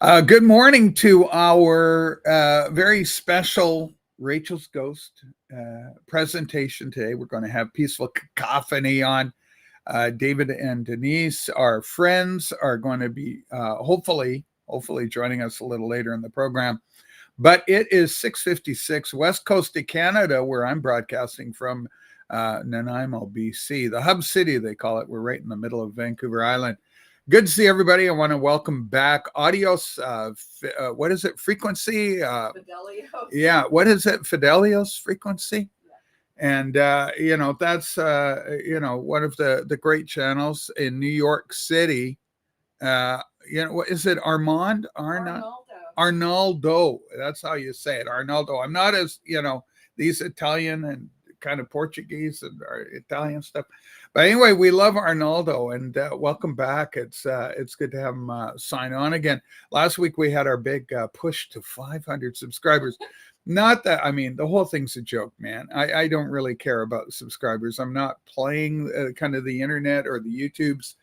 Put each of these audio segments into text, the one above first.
Good morning to our very special Rachel's Ghost presentation today. We're going to have Peaceful Cacophony on. David and Denise, our friends, are going to be hopefully joining us a little later in the program. But it is 6:56 West Coast of Canada, where I'm broadcasting from Nanaimo, BC, the hub city they call it. We're right in the middle of Vancouver Island. Good to see everybody. I want to welcome back Audios. What is it? Frequency? Fidelios. Yeah. What is it? Fidelios frequency? And that's one of the great channels in New York City. What is it? Arnaldo. That's how you say it, Arnaldo. I'm not as these Italian and kind of Portuguese and Italian stuff. But anyway, we love Arnaldo, and welcome back. It's good to have him sign on again. Last week we had our big push to 500 subscribers. Not that, I mean, the whole thing's a joke, man. I don't really care about subscribers. I'm not playing kind of the internet or the YouTubes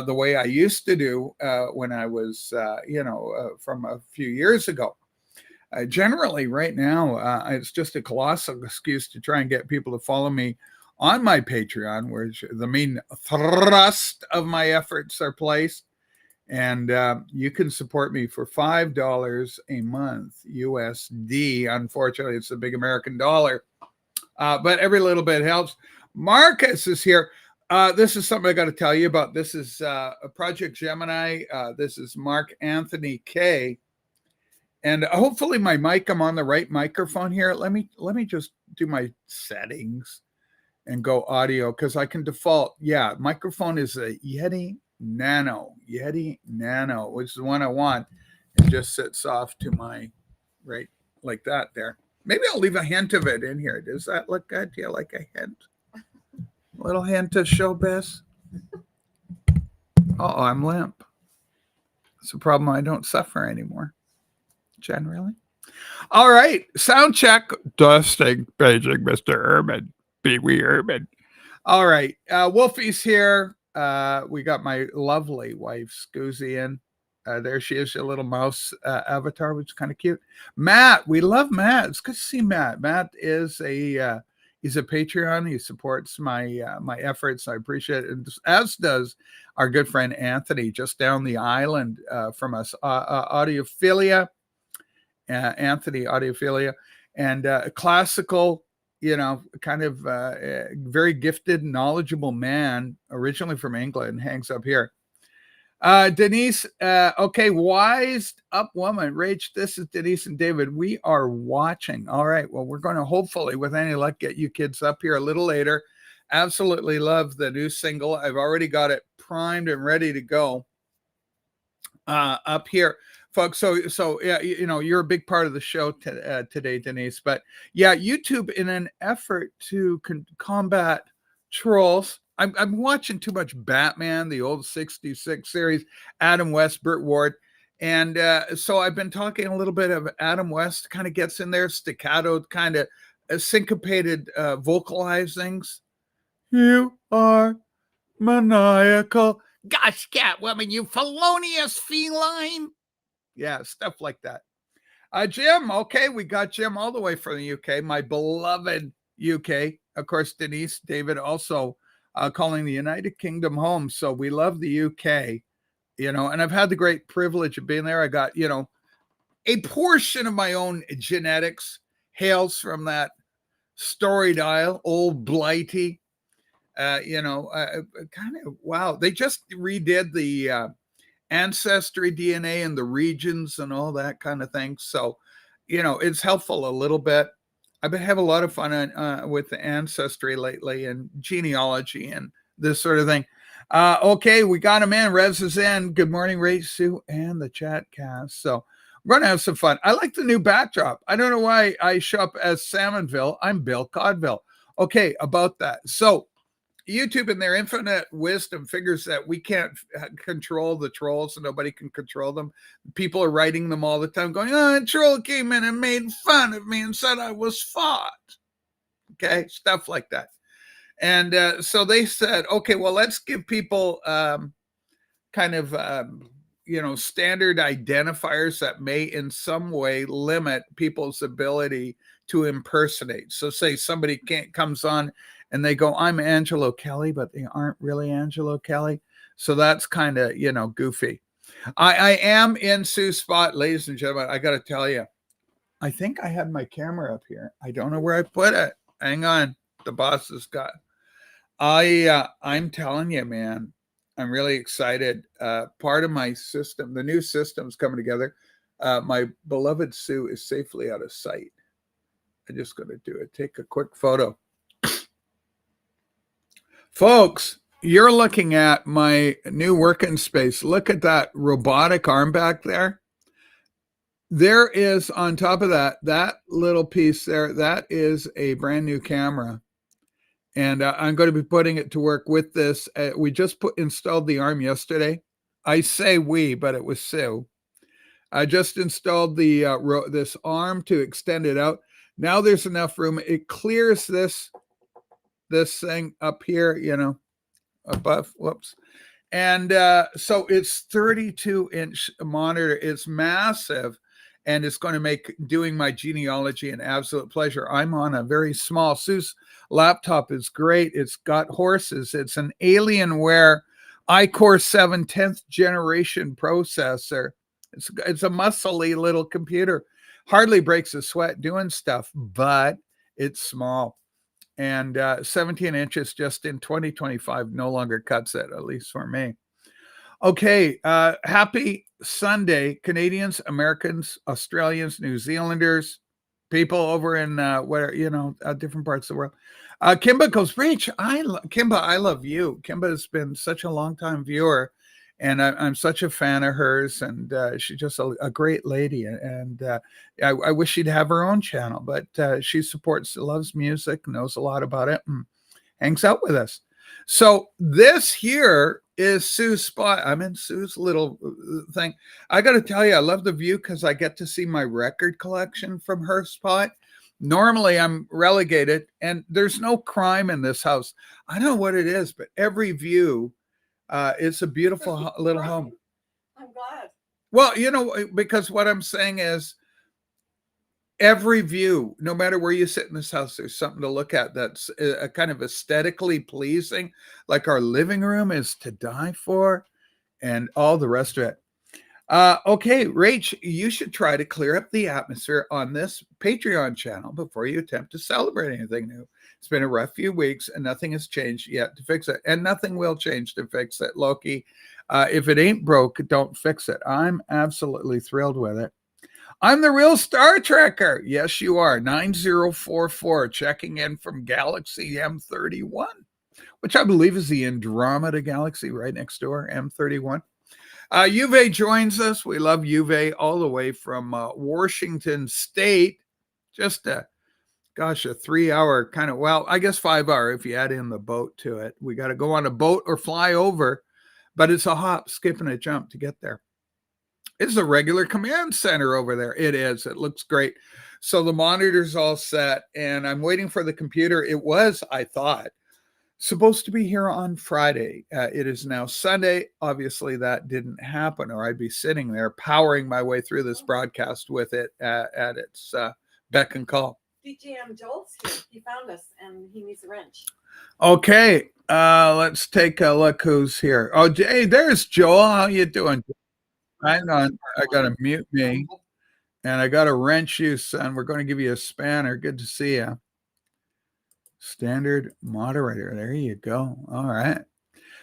the way I used to do when I was, from a few years ago. Generally, right now, it's just a colossal excuse to try and get people to follow me on my Patreon, where the main thrust of my efforts are placed. And you can support me for $5 a month USD. Unfortunately, it's a big American dollar, but every little bit helps. Marcus is here. This is something I got to tell you about. This is a Project Gemini. This is Mark Anthony K. And hopefully my mic, I'm on the right microphone here. Let me just do my settings and go audio, because I can default. Yeah, microphone is a Yeti Nano, which is the one I want. It just sits off to my right, like that there. Maybe I'll leave a hint of it in here. Does that look good? Do you like a hint? A little hint of showbiz? Oh, I'm limp. It's a problem I don't suffer anymore, generally. All right, sound check. Dusting, paging Mr. Urban. Be we Urban. All right, Wolfie's here. We got my lovely wife, Scoozy, in. There she is, a little mouse avatar, which is kind of cute. Matt, we love Matt. It's good to see Matt. Matt is he's a Patreon. He supports my my efforts. I appreciate it, as does our good friend Anthony, just down the island from us. Audiophilia, Anthony Audiophilia, and classical. Kind of very gifted, knowledgeable man, originally from England, hangs up here. Denise, okay, wised up woman. Rach, this is Denise and David. We are watching. All right, well, we're going to hopefully, with any luck, get you kids up here a little later. Absolutely love the new single. I've already got it primed and ready to go up here. Folks, so yeah, you're a big part of the show today, Denise. But yeah, YouTube, in an effort to combat trolls, I'm watching too much Batman, the old '66 series, Adam West, Burt Ward, and so I've been talking a little bit of Adam West. Kind of gets in there, staccato, kind of syncopated vocalizings. You are maniacal. Gosh, Catwoman, you felonious feline. Yeah, stuff like that. Jim, okay, we got Jim all the way from the UK, my beloved UK. Of course, Denise, David also calling the United Kingdom home. So we love the UK, and I've had the great privilege of being there. I got, a portion of my own genetics hails from that storied isle, old Blighty. Kind of, wow. They just redid the ancestry DNA and the regions and all that kind of thing. So, it's helpful a little bit. I've been having a lot of fun with the ancestry lately and genealogy and this sort of thing. Okay, we got him in. Rez is in. Good morning, Ray, Sue, and the chat cast. So we're going to have some fun. I like the new backdrop. I don't know why I show up as Salmonville. I'm Bill Codville. Okay, about that. So YouTube, in their infinite wisdom, figures that we can't control the trolls, and nobody can control them. People are writing them all the time going, a troll came in and made fun of me and said I was fought. Okay, stuff like that. And so they said, okay, well, let's give people kind of, standard identifiers that may in some way limit people's ability to impersonate. So say somebody comes on and they go, I'm Angelo Kelly, but they aren't really Angelo Kelly. So that's kind of, goofy. I am in Sue's spot, ladies and gentlemen. I got to tell you, I think I had my camera up here. I don't know where I put it. Hang on. The boss has got. I'm telling you, man, I'm really excited. Part of my system, the new system's coming together. My beloved Sue is safely out of sight. I just got to do it. Take a quick photo. Folks, you're looking at my new working space. Look at that robotic arm back there. There is on top of that little piece there, that is a brand new camera. And I'm going to be putting it to work with this. We just installed the arm yesterday. I say we, but it was Sue. I just installed the this arm to extend it out. Now there's enough room. It clears this thing up here, above. Whoops. And so it's 32-inch monitor. It's massive. And it's going to make doing my genealogy an absolute pleasure. I'm on a very small, Sue's laptop is great. It's got horses. It's an Alienware iCore 7 10th generation processor. It's a muscly little computer. Hardly breaks a sweat doing stuff, but it's small. And 17 inches just in 2025 no longer cuts it, at least for me. Okay, happy Sunday, Canadians, Americans, Australians, New Zealanders, people over in different parts of the world. Kimba goes, Reach, Kimba, I love you. Kimba has been such a long-time viewer, and I'm such a fan of hers, and she's just a great lady, and I wish she'd have her own channel, but she loves music, knows a lot about it, and hangs out with us. So this here is Sue's spot. I'm in Sue's little thing. I got to tell you, I love the view because I get to see my record collection from her spot. Normally I'm relegated, and there's no crime in this house. I don't know what it is, but every view, it's a beautiful little home. I'm glad. Well, because what I'm saying is every view, no matter where you sit in this house, there's something to look at that's a kind of aesthetically pleasing, like our living room is to die for, and all the rest of it. Okay, Rach, you should try to clear up the atmosphere on this Patreon channel before you attempt to celebrate anything new. It's been a rough few weeks, and nothing has changed yet to fix it, and nothing will change to fix it, Loki. If it ain't broke, don't fix it. I'm absolutely thrilled with it. I'm the real Star Trekker. Yes, you are. 9044 checking in from Galaxy M31, which I believe is the Andromeda Galaxy right next door, M31. Uwe joins us. We love Uwe all the way from Washington State. Just a 3-hour kind of, I guess 5-hour if you add in the boat to it. We got to go on a boat or fly over, but it's a hop, skip, and a jump to get there. It's a regular command center over there. It is. It looks great. So the monitor's all set, and I'm waiting for the computer. It was, I thought, supposed to be here on Friday. It is now Sunday. Obviously, that didn't happen, or I'd be sitting there powering my way through this broadcast with it at its beck and call. DJM Joel's here. He found us, and he needs a wrench. Okay, let's take a look who's here. Oh, hey, there's Joel. How you doing? Hang on, I gotta mute me, and I gotta wrench you, son. We're going to give you a spanner. Good to see you. Standard moderator. There you go. All right.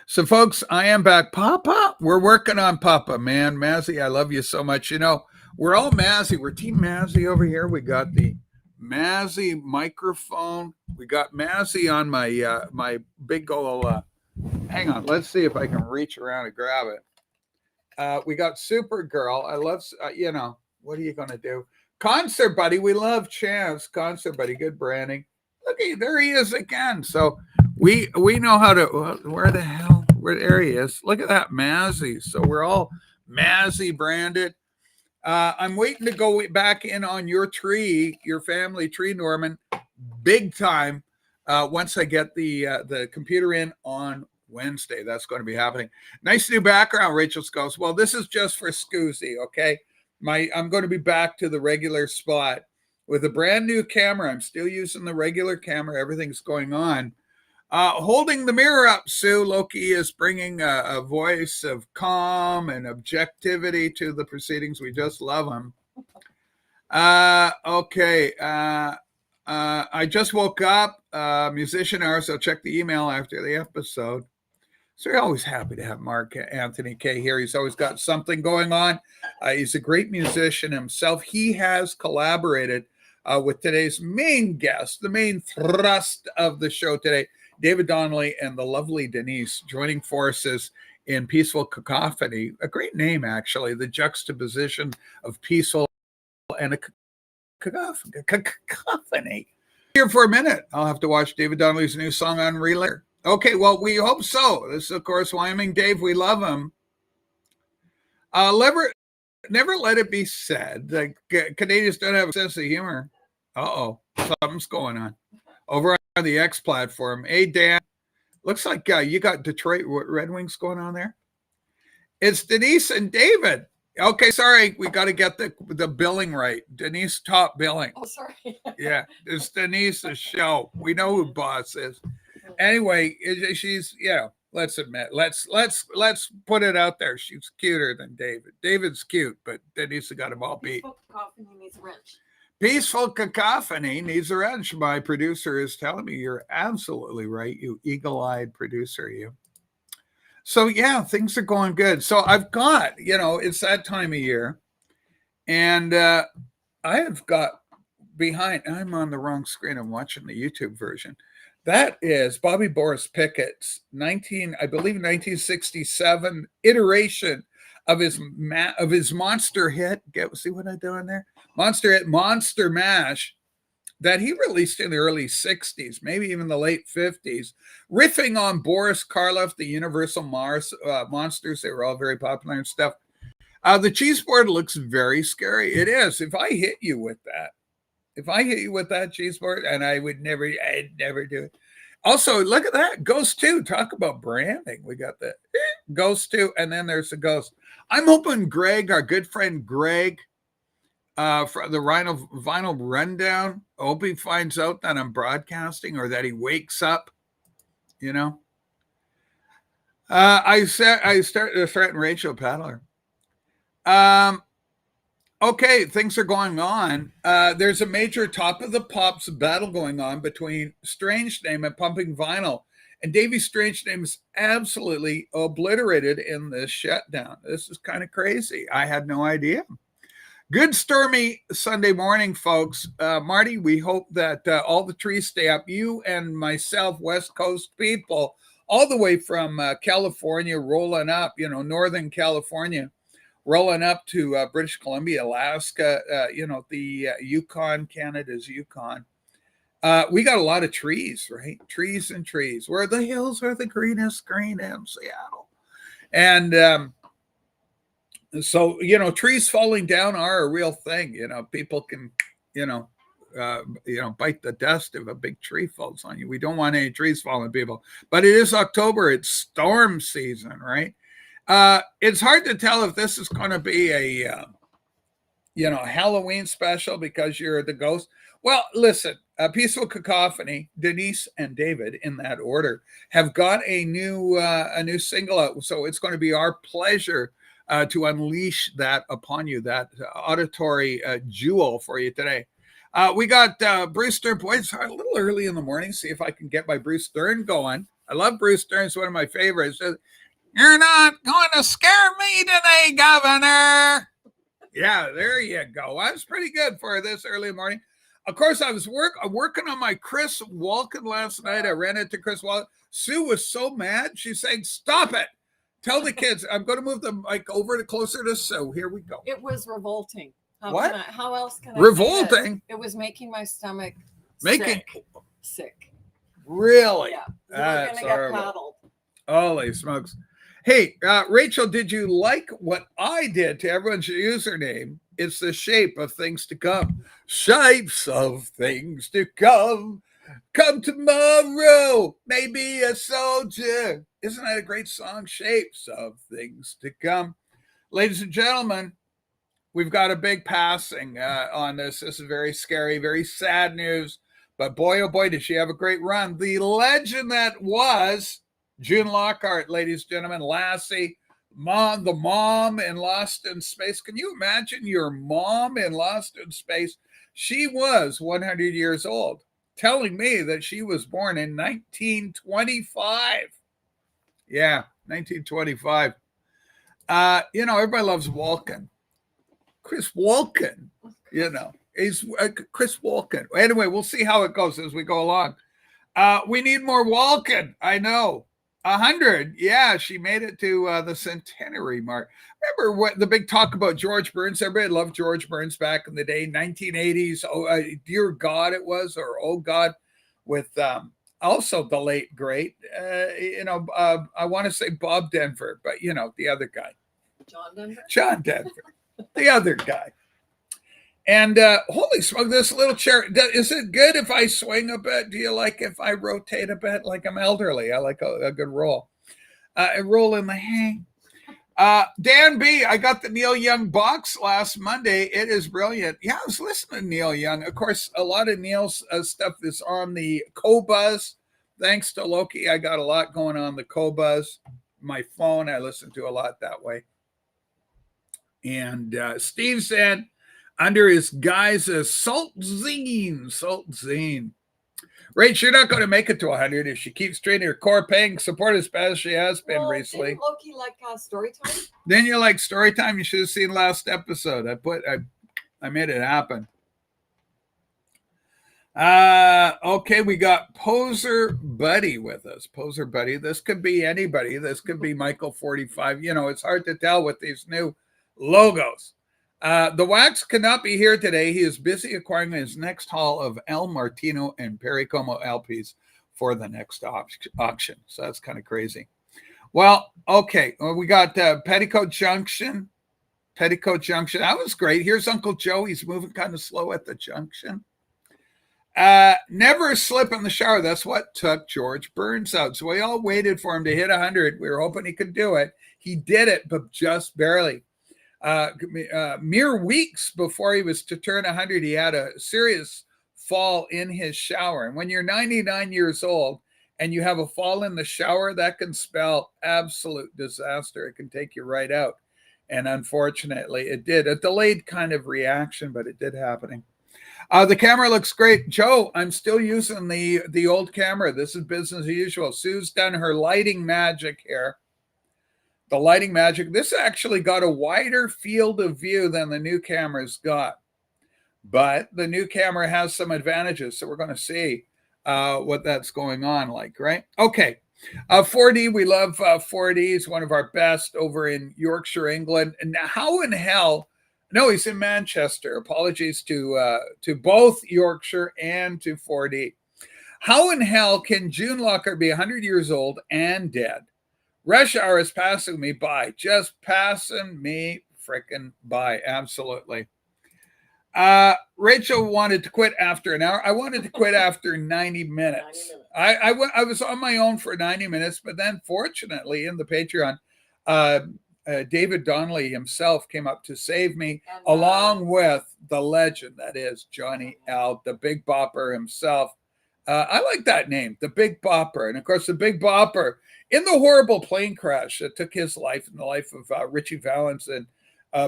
So, folks, I am back. Papa, we're working on Papa, man. Mazzy, I love you so much. We're all Mazzy. We're Team Mazzy over here. We got the Mazzy microphone. We got Mazzy on my my big old. Hang on. Let's see if I can reach around and grab it. We got Supergirl. I love, what are you going to do? Concert Buddy. We love Chance. Concert Buddy. Good branding. Look, there he is again. So we know how to, there he is. Look at that, Mazzy. So we're all Mazzy branded. I'm waiting to go back in on your tree, your family tree, Norman, big time. Once I get the computer in on Wednesday. That's going to be happening. Nice new background, Rachel Skulls. Well, this is just for Scoozy, okay? I'm going to be back to the regular spot with a brand new camera. I'm still using the regular camera. Everything's going on. Holding the mirror up, Sue. Loki is bringing a voice of calm and objectivity to the proceedings. We just love him. Okay. I just woke up. Musician hours. I'll check the email after the episode. So we're always happy to have Mark Anthony K here. He's always got something going on. He's a great musician himself. He has collaborated with today's main guest, the main thrust of the show today, David Donnelly and the lovely Denise, joining forces in Peaceful Cacophony. A great name, actually, the juxtaposition of peaceful and a cacophony. Here for a minute. I'll have to watch David Donnelly's new song on Relay. Okay, well, we hope so. This is, of course, Wyoming Dave. We love him. Never let it be said that Canadians don't have a sense of humor. Uh-oh, something's going on. Over on the X platform. Hey, Dan, looks like you got Detroit Red Wings going on there. It's Denise and David. Okay, sorry, we got to get the billing right. Denise top billing. Oh, sorry. Yeah, it's Denise's show. We know who boss is. Anyway, she's let's admit, let's put it out there. She's cuter than David. David's cute, but Denise got him all beat. Peaceful Cacophony needs a wrench. Peaceful Cacophony needs a wrench. My producer is telling me you're absolutely right. You eagle-eyed producer, you. So yeah, things are going good. So I've got, it's that time of year, and I have got behind. I'm on the wrong screen. I'm watching the YouTube version. That is Bobby Boris Pickett's 1967 iteration of his monster hit. See what I'm doing there? Monster hit, Monster Mash, that he released in the early 60s, maybe even the late 50s, riffing on Boris Karloff, the Universal Monsters. They were all very popular and stuff. The cheese board looks very scary. It is. If I hit you with that cheese board, and I'd never do it. Also, look at that. Ghost 2. Talk about branding. We got the Ghost 2, and then there's the Ghost. I'm hoping Greg, our good friend Greg, for the Vinyl Rundown, I hope he finds out that I'm broadcasting or that he wakes up, I started to threaten Rachel Paddler. Okay, things are going on. There's a major Top of the Pops battle going on between Strange Name and Pumping Vinyl. And Davey Strange Name is absolutely obliterated in this shutdown. This is kind of crazy. I had no idea. Good stormy Sunday morning, folks. Marty, we hope that all the trees stay up. You and myself, West Coast people, all the way from California, rolling up, Northern California, rolling up to British Columbia, Alaska, the Yukon, Canada's Yukon. We got a lot of trees, right? Trees and trees. Where the hills are the greenest green in Seattle. And so, trees falling down are a real thing. People can, bite the dust if a big tree falls on you. We don't want any trees falling, people. But it is October. It's storm season, right? It's hard to tell if this is going to be a, Halloween special because you're the ghost. Well, listen, Peaceful Cacophony, Denise and David, in that order, have got a new single out. So it's going to be our pleasure to unleash that upon you, that auditory jewel for you today. We got Bruce Stern. Boy, it's a little early in the morning. See if I can get my Bruce Stern going. I love Bruce Stern. It's one of my favorites. You're not going to scare me today, Governor. Yeah, there you go. That's pretty good for this early morning. Of course, I was working on my Chris Walken last night. I ran into Chris Walken. Sue was so mad. She's saying, stop it. Tell the kids. I'm going to move the mic over to closer to Sue. Here we go. It was revolting. How else can I revolting? It was making my stomach sick. Really? Yeah. We're going to get paddled. Holy smokes. Hey, Rachel, did you like what I did to everyone's username? It's the shape of things to come. Shapes of things to come. Come tomorrow. Maybe a soldier Isn't that a great song? Shapes of Things to Come. Ladies and gentlemen, we've got a big passing on this. This is very scary, very sad news. But boy, oh boy, did she have a great run. The legend that was June Lockhart, ladies and gentlemen, Lassie, the mom in Lost in Space. Can you imagine your mom in Lost in Space? She was 100 years old, telling me that she was born in 1925. Yeah, 1925. Everybody loves Walken. Chris Walken, he's Chris Walken. Anyway, we'll see how it goes as we go along. We need more Walken. I know. 100. Yeah, she made it to the centenary mark. Remember what the big talk about George Burns? Everybody loved George Burns back in the day, 1980s. Oh, dear God, it was, or oh God, with also the late great, I want to say Bob Denver, but the other guy. John Denver, the other guy. And holy smoke, this little chair, is it good if I swing a bit? Do you like if I rotate a bit? Like I'm elderly. I like a good roll. A roll in the hang. Dan B, I got the Neil Young box last Monday. It is brilliant. Yeah, I was listening to Neil Young. Of course, a lot of Neil's stuff is on the Qobuz. Thanks to Loki, I got a lot going on the Qobuz. My phone, I listen to a lot that way. And Steve said, under his guise as Salt Zine. Rach, you're not going to make it to 100 if she keeps training her core, paying support as bad as she has been recently. Didn't Loki like story time? Then you like story time. You should have seen last episode. I made it happen. Okay, we got Poser Buddy with us. Poser Buddy. This could be anybody. This could be Michael 45. It's hard to tell with these new logos. The Wax cannot be here today. He is busy acquiring his next haul of El Martino and Perry Como LPs for the next auction. So that's kind of crazy. Well, okay. We got Petticoat Junction. That was great. Here's Uncle Joe. He's moving kind of slow at the junction. Never slip in the shower. That's what took George Burns out. So we all waited for him to hit 100. We were hoping he could do it. He did it, but just barely. Mere weeks before he was to turn 100, he had a serious fall in his shower. And when you're 99 years old and you have a fall in the shower, that can spell absolute disaster. It can take you right out. And unfortunately, it did. A delayed kind of reaction, but it did happen. The camera looks great. Joe, I'm still using the old camera. This is business as usual. Sue's done her lighting magic here. The lighting magic. This actually got a wider field of view than the new camera's got. But the new camera has some advantages. So we're going to see what that's going on like, right? Okay. 4D, we love 4D. It's one of our best over in Yorkshire, England. And how in hell? No, he's in Manchester. Apologies to both Yorkshire and to 4D. How in hell can June Lockhart be 100 years old and dead? Rush hour is passing me by. Just passing me freaking by. Absolutely. Rachel wanted to quit after an hour. I wanted to quit after 90 minutes. I was on my own for 90 minutes, but then fortunately in the Patreon, David Donnelly himself came up to save me, along with the legend that is Johnny L, the Big Bopper himself. I like that name, the Big Bopper. And of course, the Big Bopper, in the horrible plane crash that took his life and the life of Richie Valens and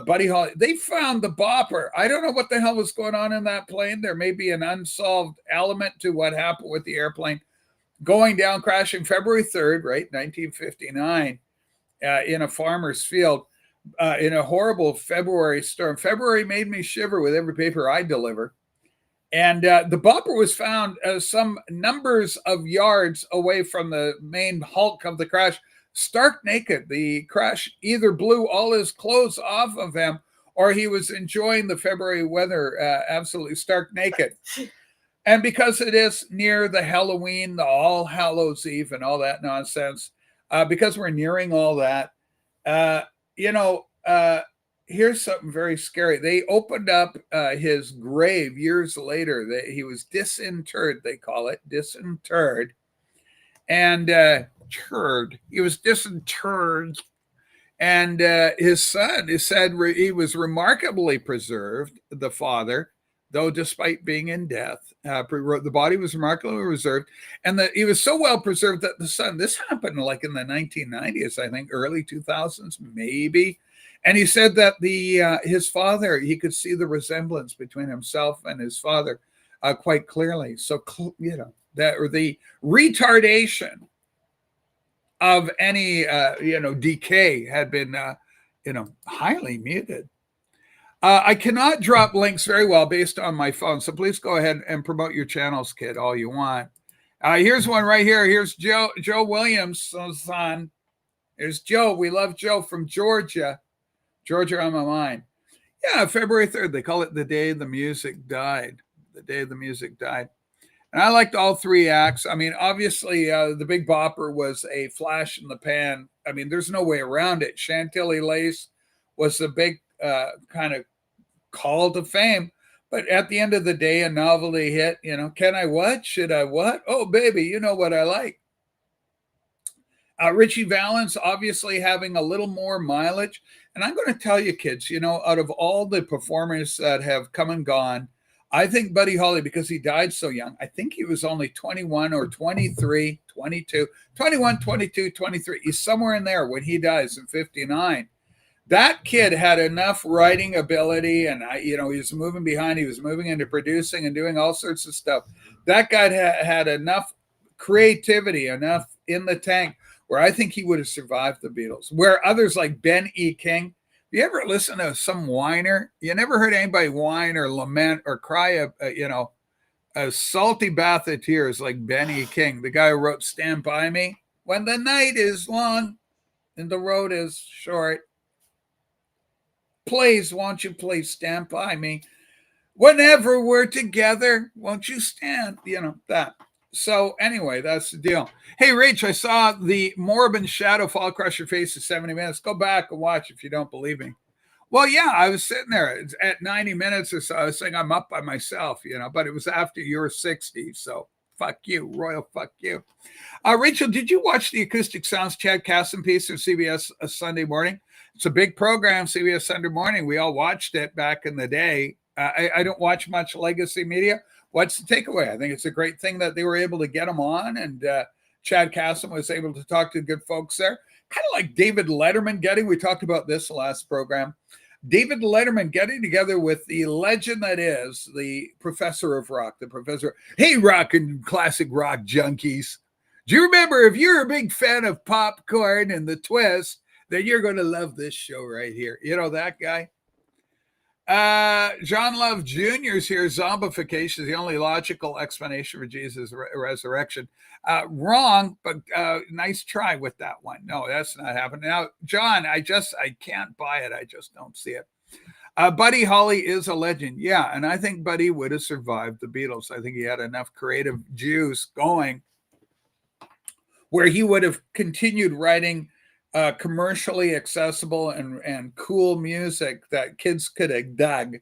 Buddy Holly, they found the Bopper. I don't know what the hell was going on in that plane. There may be an unsolved element to what happened with the airplane going down, crashing February 3rd, right, 1959, in a farmer's field in a horrible February storm. February made me shiver with every paper I deliver. And the Bopper was found some numbers of yards away from the main hulk of the crash, stark naked. The crash either blew all his clothes off of him or he was enjoying the February weather absolutely stark naked. And because it is near the Halloween, the All Hallows Eve and all that nonsense, because we're nearing all that, here's something very scary. They opened up his grave years later. He was disinterred, they call it, disinterred. And disinterred. He was disinterred. And his son is said he was remarkably preserved, the father, though despite being in death. The body was remarkably preserved. And that he was so well preserved that the son, this happened like in the 1990s, I think, early 2000s, maybe. And he said that his father, he could see the resemblance between himself and his father quite clearly. So, that or the retardation of any decay had been highly muted. I cannot drop links very well based on my phone, so please go ahead and promote your channels, kid, all you want. Here's one right here. Here's Joe Williams' son. There's Joe. We love Joe from Georgia on my mind. Yeah, February 3rd. They call it the day the music died. The day the music died. And I liked all three acts. I mean, obviously, the Big Bopper was a flash in the pan. I mean, there's no way around it. Chantilly Lace was the big kind of call to fame. But at the end of the day, a novelty hit. Can I what? Should I what? Oh, baby, you know what I like. Richie Valens obviously having a little more mileage. And I'm going to tell you, kids, out of all the performers that have come and gone, I think Buddy Holly, because he died so young, I think he was only 21 or 23, 22, 21, 22, 23. He's somewhere in there when he dies in 59. That kid had enough writing ability, and he was moving behind. He was moving into producing and doing all sorts of stuff. That guy had enough creativity, enough in the tank, where I think he would have survived the Beatles. Where others like Ben E. King, you ever listen to some whiner? You never heard anybody whine or lament or cry a salty bath of tears like Ben E. King, the guy who wrote Stand By Me. When the night is long and the road is short, please, won't you please stand by me? Whenever we're together, won't you stand? That. So anyway, that's the deal. Hey, Rach, I saw the Moribund Shadow fall across your face in 70 minutes. Go back and watch if you don't believe me. Well, yeah, I was sitting there at 90 minutes or so. I was saying I'm up by myself, but it was after you were 60. So fuck you, royal fuck you. Rachel, did you watch the Acoustic Sounds Chad Casson piece on CBS Sunday morning? It's a big program, CBS Sunday morning. We all watched it back in the day. I don't watch much legacy media. What's the takeaway? I think it's a great thing that they were able to get him on, and Chad Casson was able to talk to good folks there. Kind of like David Letterman we talked about this last program. David Letterman getting together with the legend that is the professor of rock, Hey, rock and classic rock junkies. Do you remember, if you're a big fan of Popcorn and the Twist, then you're going to love this show right here. That guy. John Love Jr.'s here. Zombification is the only logical explanation for Jesus' resurrection. Wrong, but nice try with that one. No, that's not happening. Now, John, I can't buy it. I just don't see it. Buddy Holly is a legend. Yeah, and I think Buddy would have survived the Beatles. I think he had enough creative juice going where he would have continued writing commercially accessible and cool music that kids could have dug,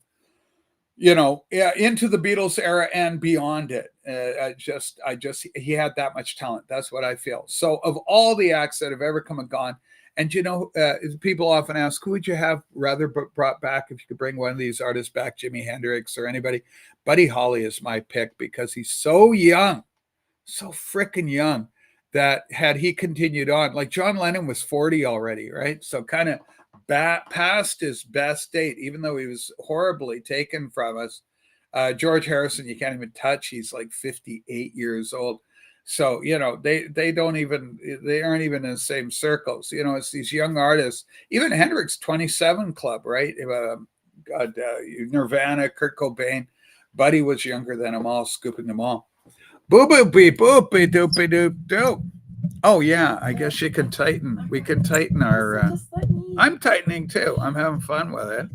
into the Beatles era and beyond it. He had that much talent. That's what I feel. So of all the acts that have ever come and gone, and people often ask, who would you have rather brought back if you could bring one of these artists back, Jimi Hendrix or anybody? Buddy Holly is my pick because he's so young, so freaking young, that had he continued on, like John Lennon was 40 already, right? So kind of past his best date, even though he was horribly taken from us. George Harrison, you can't even touch. He's like 58 years old. So, they aren't even in the same circles. It's these young artists, even Hendrix 27 Club, right? Nirvana, Kurt Cobain. Buddy was younger than them all, scooping them all. Boo-boo-bee, boopy, doopy, doop, doop. Oh, yeah, I guess you can tighten. We can tighten our... I'm tightening, too. I'm having fun with it.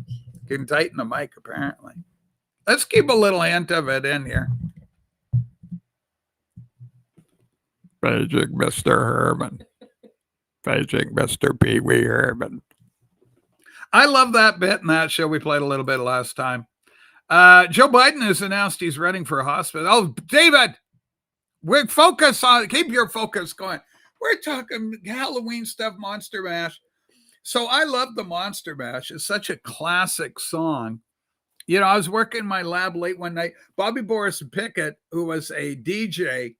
You can tighten the mic, apparently. Let's keep a little hint of it in here. Paging Mr. Herman. Paging Mr. Pee Wee Herman. I love that bit in that show. We played a little bit last time. Joe Biden has announced he's running for a hospital. Oh, David! Keep your focus going. We're talking Halloween stuff, Monster Mash. So I love the Monster Mash. It's such a classic song. I was working in my lab late one night. Bobby Boris Pickett, who was a DJ,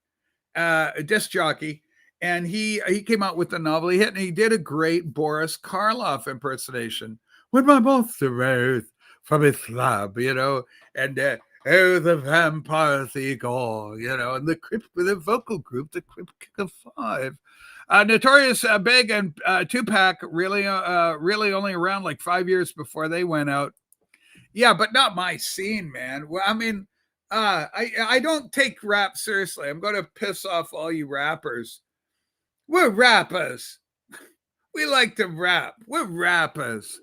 a disc jockey, and he came out with a novel he hit, and he did a great Boris Karloff impersonation. When my monster rose from his slab, and oh, the vampires he gore, and the Crypt with a vocal group, the Crypt Kicker Five. Notorious Big and Tupac really only around like 5 years before they went out. Yeah, but not my scene, man. Well, I mean, I don't take rap seriously. I'm going to piss off all you rappers. We're rappers. We like to rap. We're rappers.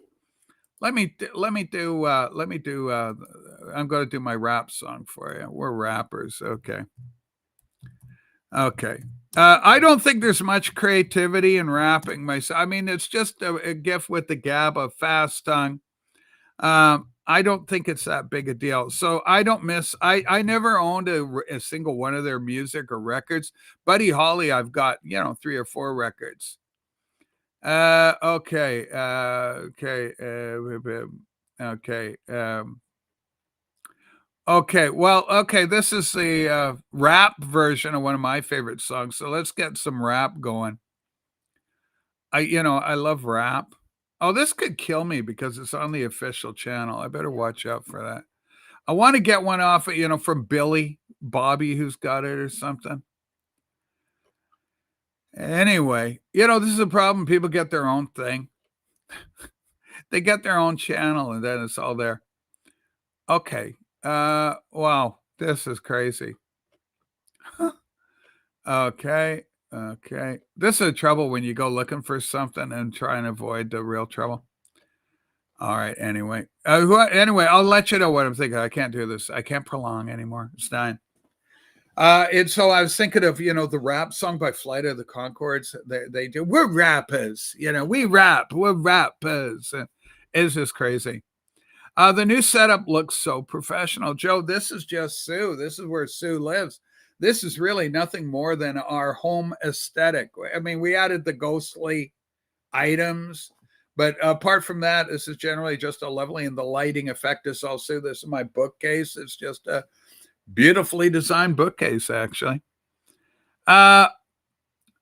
Let me do. I'm going to do my rap song for you. We're rappers. Okay. I don't think there's much creativity in rapping myself. I mean, it's just a gift with the gab of fast tongue. I don't think it's that big a deal. So I don't miss. I never owned a single one of their music or records. Buddy Holly, I've got 3 or 4 records. Okay. Okay. Well, okay. This is the rap version of one of my favorite songs. So let's get some rap going. I love rap. Oh, this could kill me because it's on the official channel. I better watch out for that. I want to get one off, from Billy Bobby, who's got it or something. Anyway, this is a problem. People get their own thing. They get their own channel, and then it's all there. Okay. Wow, this is crazy. Okay. This is trouble when you go looking for something and try and avoid the real trouble. All right. Anyway, I'll let you know what I'm thinking. I can't do this. I can't prolong anymore. It's done. And so I was thinking of, the rap song by Flight of the Conchords. They do. We're rappers. We rap. We're rappers. It's just crazy. The new setup looks so professional. Joe, this is just Sue. This is where Sue lives. This is really nothing more than our home aesthetic. I mean, we added the ghostly items, but apart from that, this is generally just a lovely, and the lighting effect is also, this is my bookcase. It's just a beautifully designed bookcase, actually. Oh,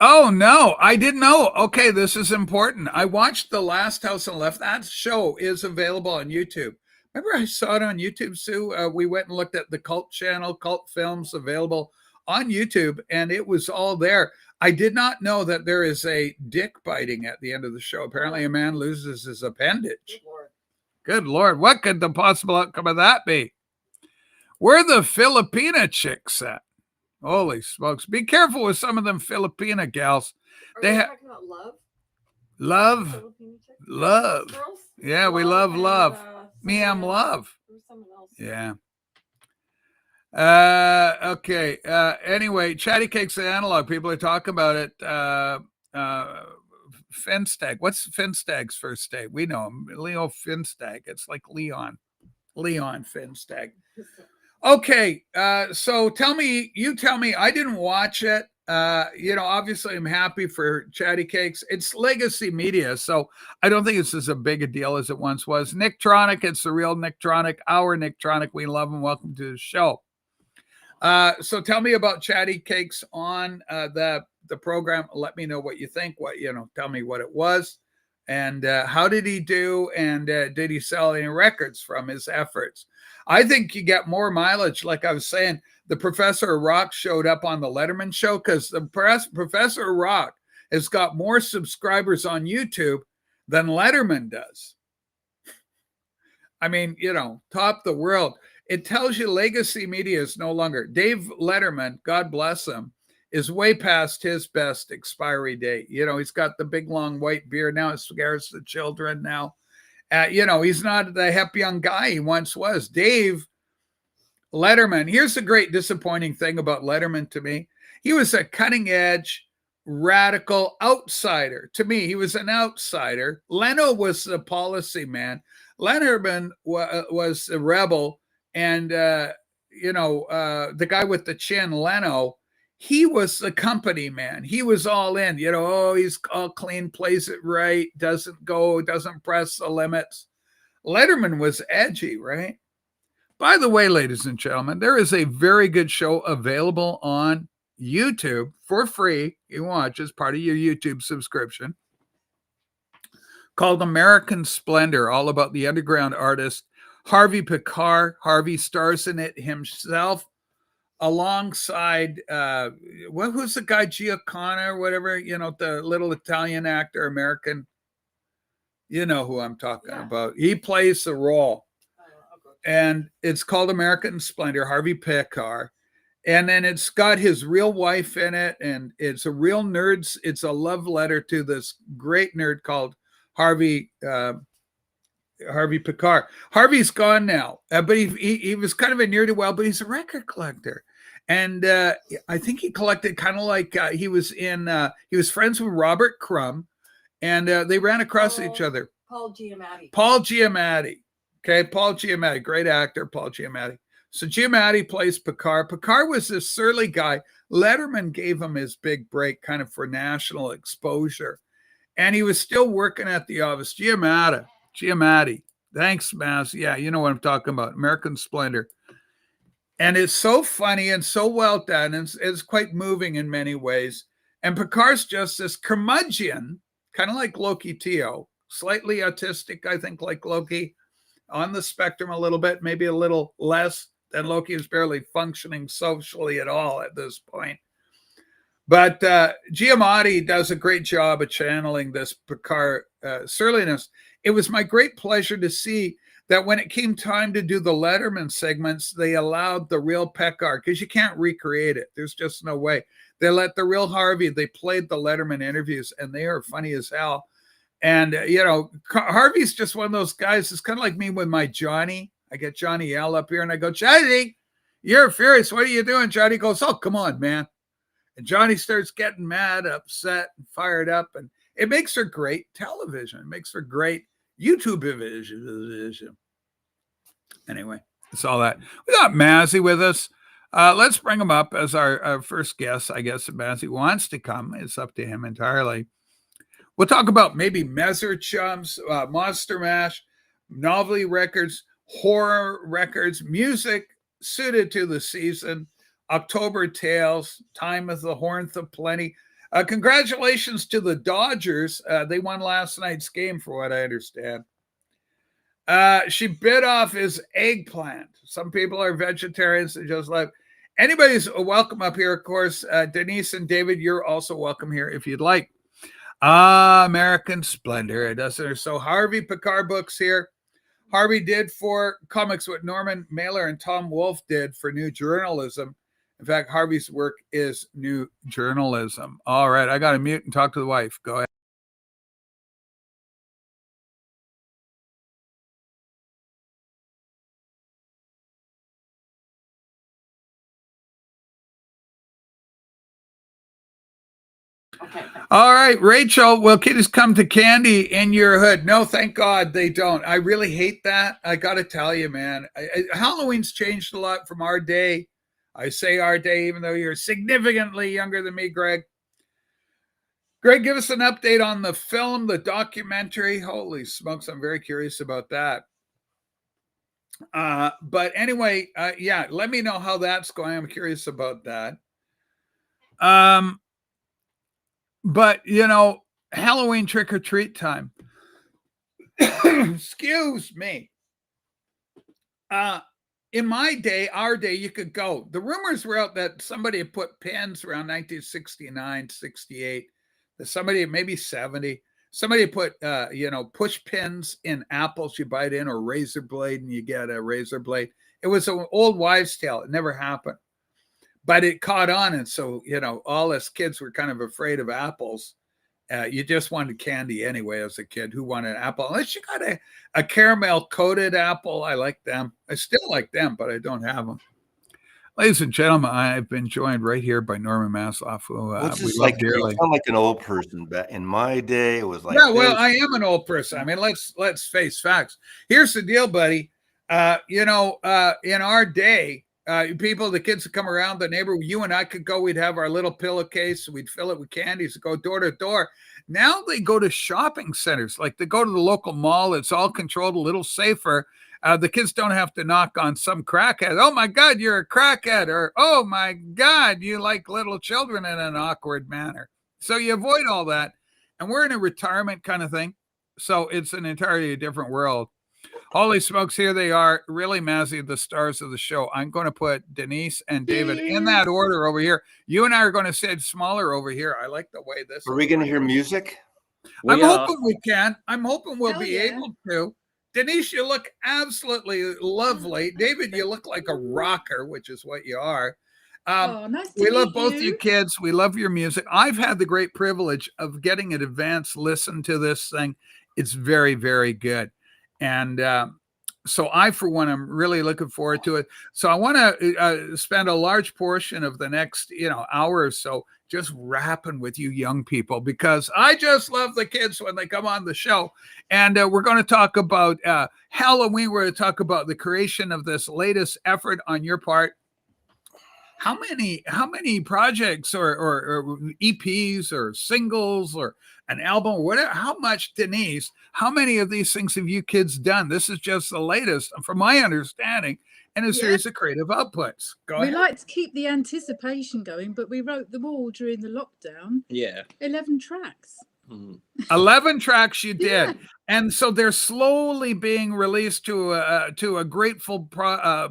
no, I didn't know. Okay, this is important. I watched The Last House on the Left. That show is available on YouTube. Remember I saw it on YouTube, Sue? We went and looked at the Cult channel, Cult Films, available on YouTube, and it was all there. I did not know that there is a dick biting at the end of the show. Apparently a man loses his appendage. Good Lord. What could the possible outcome of that be? Where the Filipina chicks at? Holy smokes. Be careful with some of them Filipina gals. Are you talking about love? Love. Love. Girls? Yeah, we love love. Me, I'm else. love. There's someone else. Yeah. Okay. Anyway, Chatty Cakes and Analog. People are talking about it. Finstag. What's Finstag's first name? We know him. Leo Finstag. It's like Leon Finstag. Okay. So tell me, I didn't watch it. Obviously I'm happy for Chatty Cakes. It's legacy media, so I don't think it's as a big a deal as it once was. Nicktronic, it's the real Nicktronic, our Nicktronic. We love him. Welcome to the show. So tell me about Chatty Cakes on the program. Let me know what you think. Tell me what it was, and how did he do, and did he sell any records from his efforts? I think you get more mileage. Like I was saying, the Professor of Rock showed up on the Letterman show because the Professor of Rock has got more subscribers on YouTube than Letterman does. I mean, top the world. It tells you legacy media is no longer. Dave Letterman, God bless him, is way past his best expiry date. He's got the big long white beard now. It scares the children now. He's not the hip young guy he once was. Dave Letterman. Here's the great disappointing thing about Letterman to me. He was a cutting edge, radical outsider. To me, he was an outsider. Leno was the policy man. Letterman was a rebel. And, the guy with the chin, Leno, he was the company man. He was all in, oh, he's all clean, plays it right, doesn't press the limits. Letterman was edgy, right? By the way, ladies and gentlemen, there is a very good show available on YouTube for free. You watch as part of your YouTube subscription, called American Splendor, all about the underground artist Harvey Picard. Harvey stars in it himself, alongside who's the guy, Giancana or whatever, the little Italian actor, American. You know who I'm talking about. He plays the role. And it's called American Splendor, Harvey Picard. And then it's got his real wife in it. And it's a real nerd's. It's a love letter to this great nerd called Harvey Picard. Harvey's gone now, but he was kind of a ne'er-do-well, but he's a record collector. And I think he collected kind of like he was friends with Robert Crumb, and they ran across each other. Paul Giamatti. Okay, Paul Giamatti, great actor, Paul Giamatti. So Giamatti plays Picard. Picard was this surly guy. Letterman gave him his big break kind of for national exposure. And he was still working at the office. Giamatti. Thanks, Mass. Yeah, you know what I'm talking about. American Splendor. And it's so funny and so well done. And it's quite moving in many ways. And Picard's just this curmudgeon, kind of like Loki Teo, slightly autistic, I think, like Loki, on the spectrum a little bit, maybe a little less than Loki. Is barely functioning socially at all at this point. But Giamatti does a great job of channeling this Picard surliness. It was my great pleasure to see that when it came time to do the Letterman segments, they allowed the real Picard, because you can't recreate it. There's just no way. They let the real Harvey, they played the Letterman interviews, and they are funny as hell. And, Harvey's just one of those guys. It's kind of like me with my Johnny. I get Johnny L up here, and I go, Johnny, you're furious. What are you doing? Johnny goes, oh, come on, man. And Johnny starts getting mad, upset, and fired up. And it makes for great television. It makes for great YouTube vision. Anyway, it's all that. We got Mazzy with us. Let's bring him up as our first guest. I guess if Mazzy wants to come, it's up to him entirely. We'll talk about maybe Messer Chums, Monster Mash, novelty records, horror records, music suited to the season, October Tales, Time of the Hornth of Plenty. Congratulations to the Dodgers. They won last night's game, for what I understand. She bit off his eggplant. Some people are vegetarians. They just like anybody's welcome up here. Of course, Denise and David, you're also welcome here if you'd like. American Splendor. It doesn't. So Harvey Picard books here. Harvey did for comics what Norman Mailer and Tom Wolfe did for New Journalism. In fact, Harvey's work is New Journalism. All right, I got to mute and talk to the wife. Go ahead. Okay. All right, Rachel, will kiddies come to candy in your hood? No, thank God they don't. I really hate that. I got to tell you, man. Halloween's changed a lot from our day. I say our day, even though you're significantly younger than me, Greg. Greg, give us an update on the film, the documentary. Holy smokes, I'm very curious about that. But anyway, yeah, let me know how that's going. I'm curious about that. But, Halloween trick-or-treat time. Excuse me. In my day, our day, you could go. The rumors were out that somebody had put pins around 1969, 68. That somebody, maybe 70. Somebody put, push pins in apples. You bite in, or razor blade, and you get a razor blade. It was an old wives' tale. It never happened. But it caught on, and so, all us kids were kind of afraid of apples. You just wanted candy anyway as a kid. Who wanted an apple? Unless you got a caramel-coated apple. I like them. I still like them, but I don't have them. Ladies and gentlemen, I've been joined right here by Norman Masloff, who we love dearly. You sound like an old person. But in my day, it was like I am an old person. I mean, let's face facts. Here's the deal, buddy. In our day, People, the kids would come around the neighborhood. You and I could go. We'd have our little pillowcase. We'd fill it with candies. Go door to door. Now they go to shopping centers. Like they go to the local mall. It's all controlled, a little safer. The kids don't have to knock on some crackhead. Oh my God, you're a crackhead, or oh my God, you like little children in an awkward manner. So you avoid all that. And we're in a retirement kind of thing. So it's an entirely different world. Holy smokes, here they are. Really, Mazzy, the stars of the show. I'm going to put Denise and David in that order over here. You and I are going to sit smaller over here. I like the way this Are we is going to hear working. music? I'm hoping we can. I'm hoping we'll Hell be yeah. able to. Denise, you look absolutely lovely. David, you look like a rocker, which is what you are. Nice to We love meet both you. you kids. We love your music. I've had the great privilege of getting an advance listen to this thing. It's very, very good. And so I, for one, am really looking forward to it. So I want to spend a large portion of the next, hour or so just rapping with you young people, because I just love the kids when they come on the show. And we're going to talk about Halloween. We're going to talk about the creation of this latest effort on your part. How many projects or EPs or singles or an album or whatever? How much, Denise? How many of these things have you kids done? This is just the latest, from my understanding, in a series of creative outputs. Go We ahead. like to keep the anticipation going, but we wrote them all during the lockdown. Yeah. 11 tracks. 11 tracks you did, Yeah. and so they're slowly being released to a grateful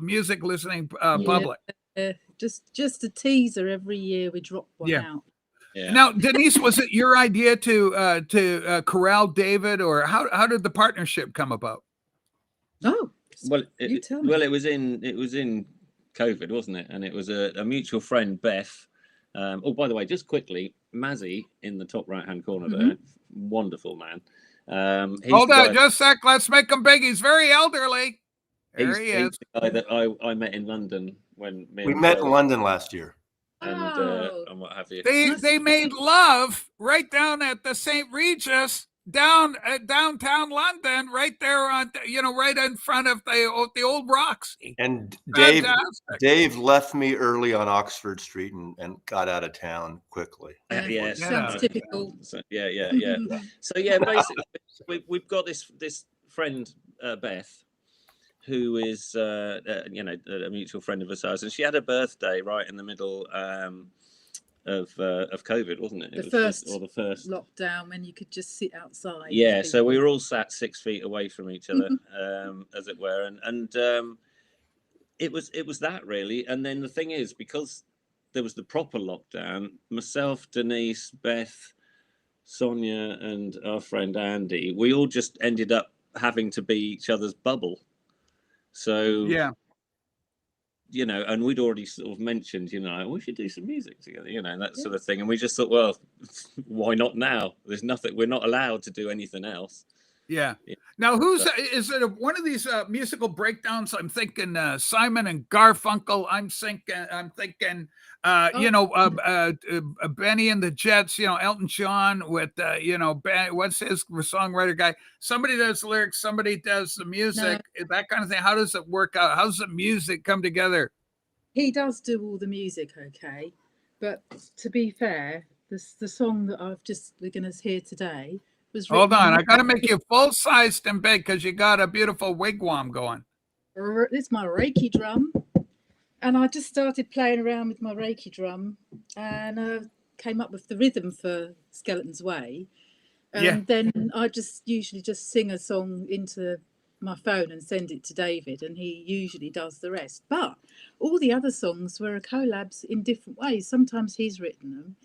music listening public. Just a teaser every year. We drop one out. Yeah. Now, Denise, was it your idea to corral David, or how did the partnership come about? Oh, Well, you tell me. it was in COVID, wasn't it? And it was a mutual friend, Beth. By the way, just quickly, Mazzy in the top right-hand corner there, wonderful man. He's Hold the on, guy- just a sec. Let's make him big. He's very elderly. There he's, he he's is. the guy that I met in London when We met in London last year. and what have you. They made love right down at the St. Regis, downtown London, right there on right in front of the old Roxy. And Fantastic. Dave left me early on Oxford Street and got out of town quickly. Yeah, Sounds typical. So, yeah. So yeah, basically, we've got this friend Beth, who is a mutual friend of ours, and she had a birthday right in the middle of COVID, wasn't it? The first lockdown when you could just sit outside. Yeah, so we were all sat 6 feet away from each other, as it were, and it was that really. And then the thing is, because there was the proper lockdown, myself, Denise, Beth, Sonia, and our friend Andy, we all just ended up having to be each other's bubble. So Yeah. And we'd already sort of mentioned, we should do some music together, that sort of thing. And we just thought, well, why not now? There's nothing, we're not allowed to do anything else. Yeah. Now, is it one of these musical breakdowns? I'm thinking Simon and Garfunkel. I'm thinking, Benny and the Jets. Elton John with what's his songwriter guy? Somebody does lyrics, somebody does the music, that kind of thing. How does it work out? How does the music come together? He does do all the music, okay, but to be fair, the song that we're going to hear today. Hold on, I got to make you full-sized and big because you got a beautiful wigwam going. It's my Reiki drum, and I just started playing around with my Reiki drum, and came up with the rhythm for Skeleton's Way. And then I usually just sing a song into my phone and send it to David, and he usually does the rest. But all the other songs were collabs in different ways. Sometimes he's written them,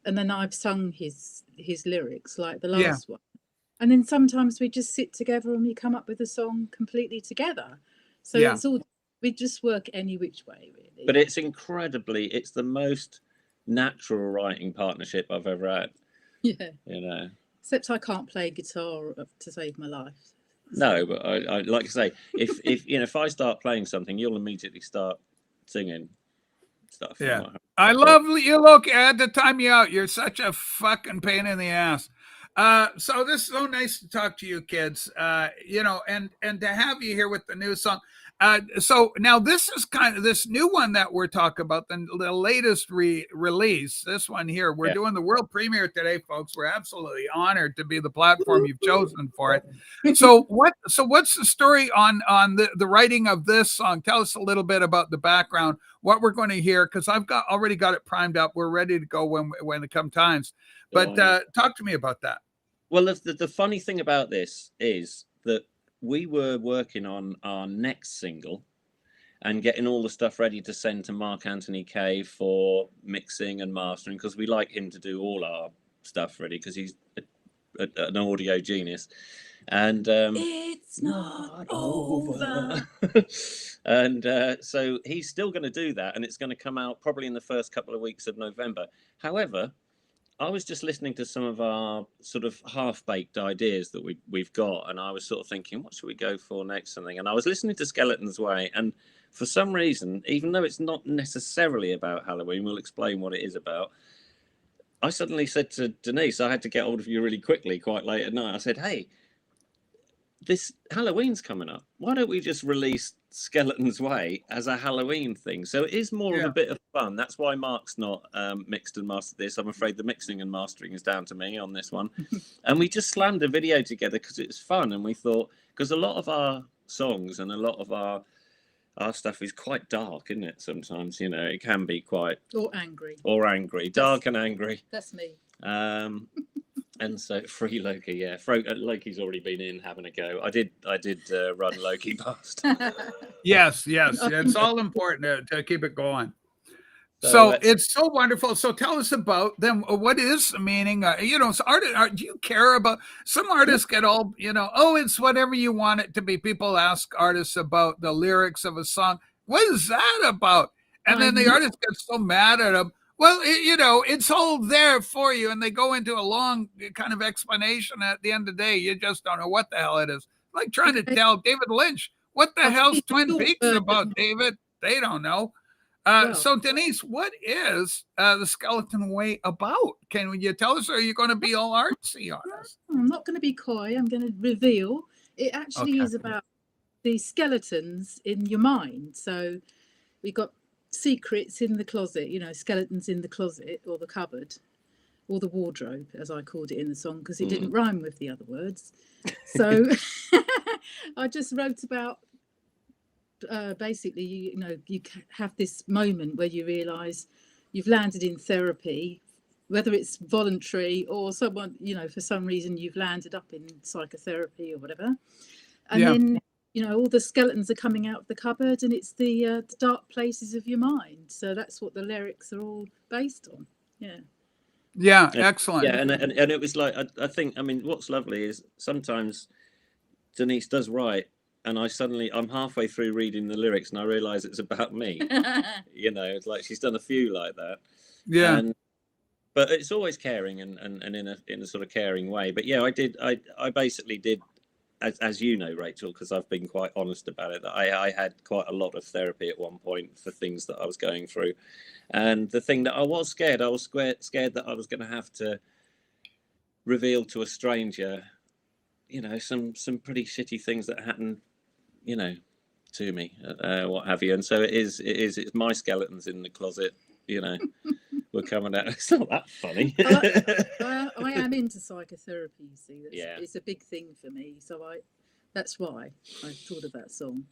and then I've sung his lyrics, like the last one. And then sometimes we just sit together and we come up with a song completely together. So it's all, we just work any which way, really. But it's the most natural writing partnership I've ever had. Yeah. Except I can't play guitar to save my life. No, but I like to say, if I start playing something, you'll immediately start singing stuff. Yeah. I love you. Look, I had to time you out. You're such a fucking pain in the ass. So this is so nice to talk to you kids, and to have you here with the new song. So now this is kind of this new one that we're talking about, the latest release. This one here, we're doing the world premiere today, folks. We're absolutely honored to be the platform you've chosen for it. So what's the story on the writing of this song? Tell us a little bit about the background, what we're going to hear, because I've already got it primed up. We're ready to go when it come times. But talk to me about that. Well, the funny thing about this is that we were working on our next single and getting all the stuff ready to send to Mark Anthony Kaye for mixing and mastering, because we like him to do all our stuff ready, because he's an audio genius. And it's not over. And so he's still going to do that, and it's going to come out probably in the first couple of weeks of November. However, I was just listening to some of our sort of half-baked ideas that we've got, and I was sort of thinking, what should we go for next? Something, and I was listening to Skeleton's Way, and for some reason, even though it's not necessarily about Halloween, we'll explain what it is about, I suddenly said to Denise, I had to get hold of you really quickly, quite late at night. I said, hey, this Halloween's coming up. Why don't we just release Skeleton's Way as a Halloween thing? So it is more of a bit of fun. That's why Mark's not mixed and mastered this. I'm afraid the mixing and mastering is down to me on this one. And we just slammed a video together because it's fun. And we thought, because a lot of our songs and a lot of our stuff is quite dark, isn't it? Sometimes, it can be quite... Or angry. Dark and angry. That's me. And so Free Loki, yeah. Loki's already been in having a go. I did run Loki past. Yes. It's all important to keep it going. So it's so wonderful. So tell us about them. What is the meaning? So do you care about, some artists get all, it's whatever you want it to be. People ask artists about the lyrics of a song. What is that about? And then the artist gets so mad at them. Well, it's all there for you. And they go into a long kind of explanation. At the end of the day, you just don't know what the hell it is. Like trying to tell David Lynch, what the hell's Twin Peaks about, David? They don't know. So, Denise, what is the Skeleton Way about? Can you tell us, or are you going to be all artsy on us? I'm not going to be coy. I'm going to reveal. It actually is about the skeletons in your mind. So we got secrets in the closet, skeletons in the closet or the cupboard or the wardrobe, as I called it in the song, because it didn't rhyme with the other words. So I just wrote about basically, you have this moment where you realize you've landed in therapy, whether it's voluntary or someone, for some reason you've landed up in psychotherapy or whatever. And then all the skeletons are coming out of the cupboard, and it's the dark places of your mind. So that's what the lyrics are all based on. Yeah, excellent. And it was like, I think, what's lovely is sometimes Denise does write, and I'm halfway through reading the lyrics and I realize it's about me. It's like she's done a few like that. But it's always caring and in a sort of caring way. But I basically did, as you know, Rachel, because I've been quite honest about it, that I had quite a lot of therapy at one point for things that I was going through. And the thing that I was scared that I was going to have to reveal to a stranger, some pretty shitty things that happened, to me, what have you. And so it's my skeletons in the closet, we're coming out. It's not that funny. I am into psychotherapy, you see. It's a big thing for me. So that's why I thought of that song.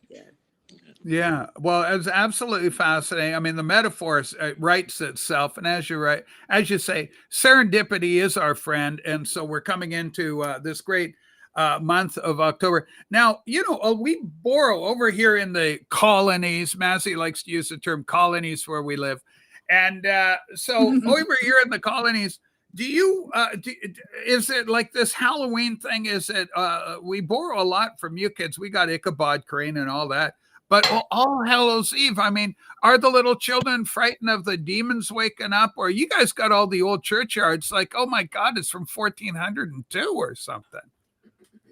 Yeah, well, it's absolutely fascinating. The metaphor writes itself, and as you say, serendipity is our friend, and so we're coming into this great month of October. Now, we borrow over here in the colonies. Massey likes to use the term colonies where we live, and so over here in the colonies, is it like this Halloween thing? Is it we borrow a lot from you kids? We got Ichabod Crane and all that. But All Hallows Eve, are the little children frightened of the demons waking up? Or you guys got all the old churchyards like, oh my God, it's from 1402 or something.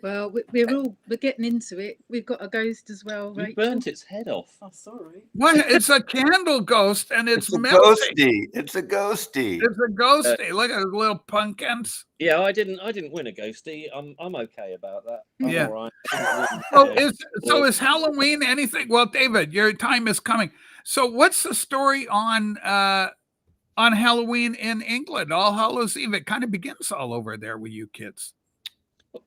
Well, we're getting into it. We've got a ghost as well, You Rachel. burnt its head off. Oh, sorry. What? It's a candle ghost, and it's It's a melting. ghosty. It's a ghosty. It's a ghosty. Look at those little pumpkins. Yeah, I didn't win a ghosty. I'm okay about that. I'm Yeah. all right. So is Halloween anything? Well, David, your time is coming. So what's the story on Halloween in England? All Hallows Eve. It kind of begins all over there with you kids.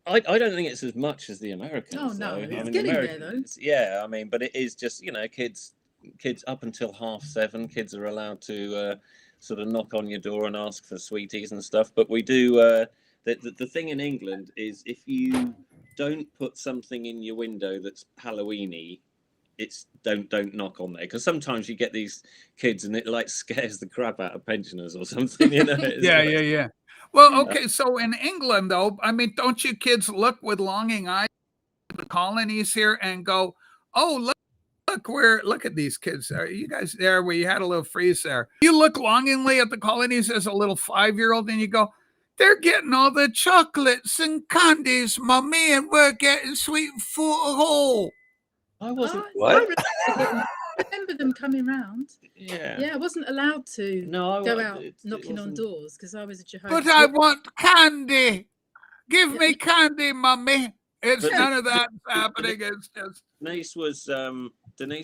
I don't think it's as much as the Americans. Oh, no, though. it's I mean, getting there, Americans, yeah, I mean, but it is just, kids up until 7:30, kids are allowed to sort of knock on your door and ask for sweeties and stuff. But we do, the thing in England is if you don't put something in your window that's Halloween-y, it's don't knock on there, because sometimes you get these kids and it like scares the crap out of pensioners or something. Yeah. Well, okay. So in England, though, I mean, don't you kids look with longing eyes at the colonies here and go, "Oh, look at these kids. Are you guys there? Where you had a little freeze there? You look longingly at the colonies as a little 5-year-old, and you go, they're getting all the chocolates and candies, mommy, and we're getting sweet food." I wasn't. What? I remember them coming round. Yeah. Yeah, I wasn't allowed to No, go out it knocking on wasn't- doors because I was a Jehovah's But I Witness. want candy. Give Yeah. me candy, mommy. It's But- none of that happening. It's just Denise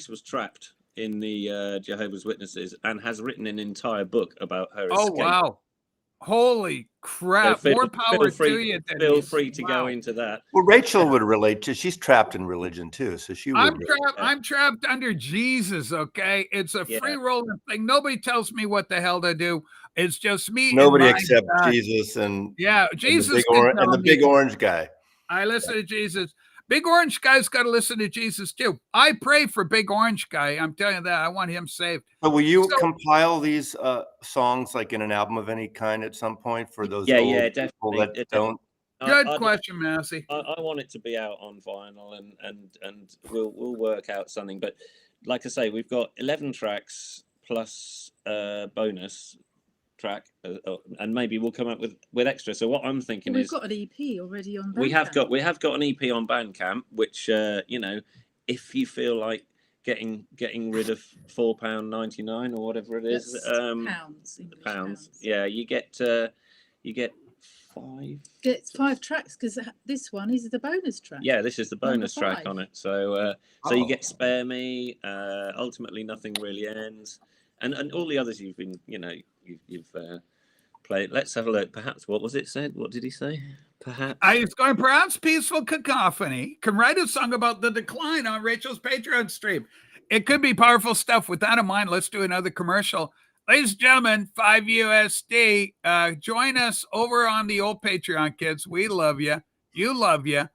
was trapped in the Jehovah's Witnesses and has written an entire book about her oh escape. wow, holy crap! So More power free, to you, Feel Denise. free to go Wow. into that. Well, Rachel would relate to. She's trapped in religion too, so she would. I'm trapped under Jesus. Okay, it's a Yeah. free rolling thing. Nobody tells me what the hell to do. It's just me. and Nobody my except God. Jesus and Yeah, and Jesus the big, can and tell the me. big orange guy. I listen to Jesus. Big Orange Guy's got to listen to Jesus too. I pray for Big Orange Guy. I'm telling you that. I want him saved. So will you So- compile these songs like in an album of any kind at some point for those Yeah, old yeah, people definitely. that don't? Good question, Massey. I want it to be out on vinyl, and we'll work out something. But like I say, we've got 11 tracks plus bonus track, and maybe we'll come up with extra. So what I'm thinking We've is got an EP already on. we have Bandcamp. got an EP on Bandcamp, which if you feel like getting rid of £4.99 or whatever it is, That's English pounds. Yeah, you get 5. Get 5 tracks because this one is the bonus track. Yeah, this is the bonus Number track 5. on it. So you get Spare Me, Ultimately Nothing Really Ends, and all the others you've been, you've played. Let's have a look. Perhaps, what was it said? What did he say? Perhaps. I was going, perhaps Peaceful Cacophony can write a song about the decline on Rachel's Patreon stream. It could be powerful stuff. With that in mind, let's do another commercial. Ladies and gentlemen, 5 USD. Join us over on the old Patreon, kids. We love you. You love you.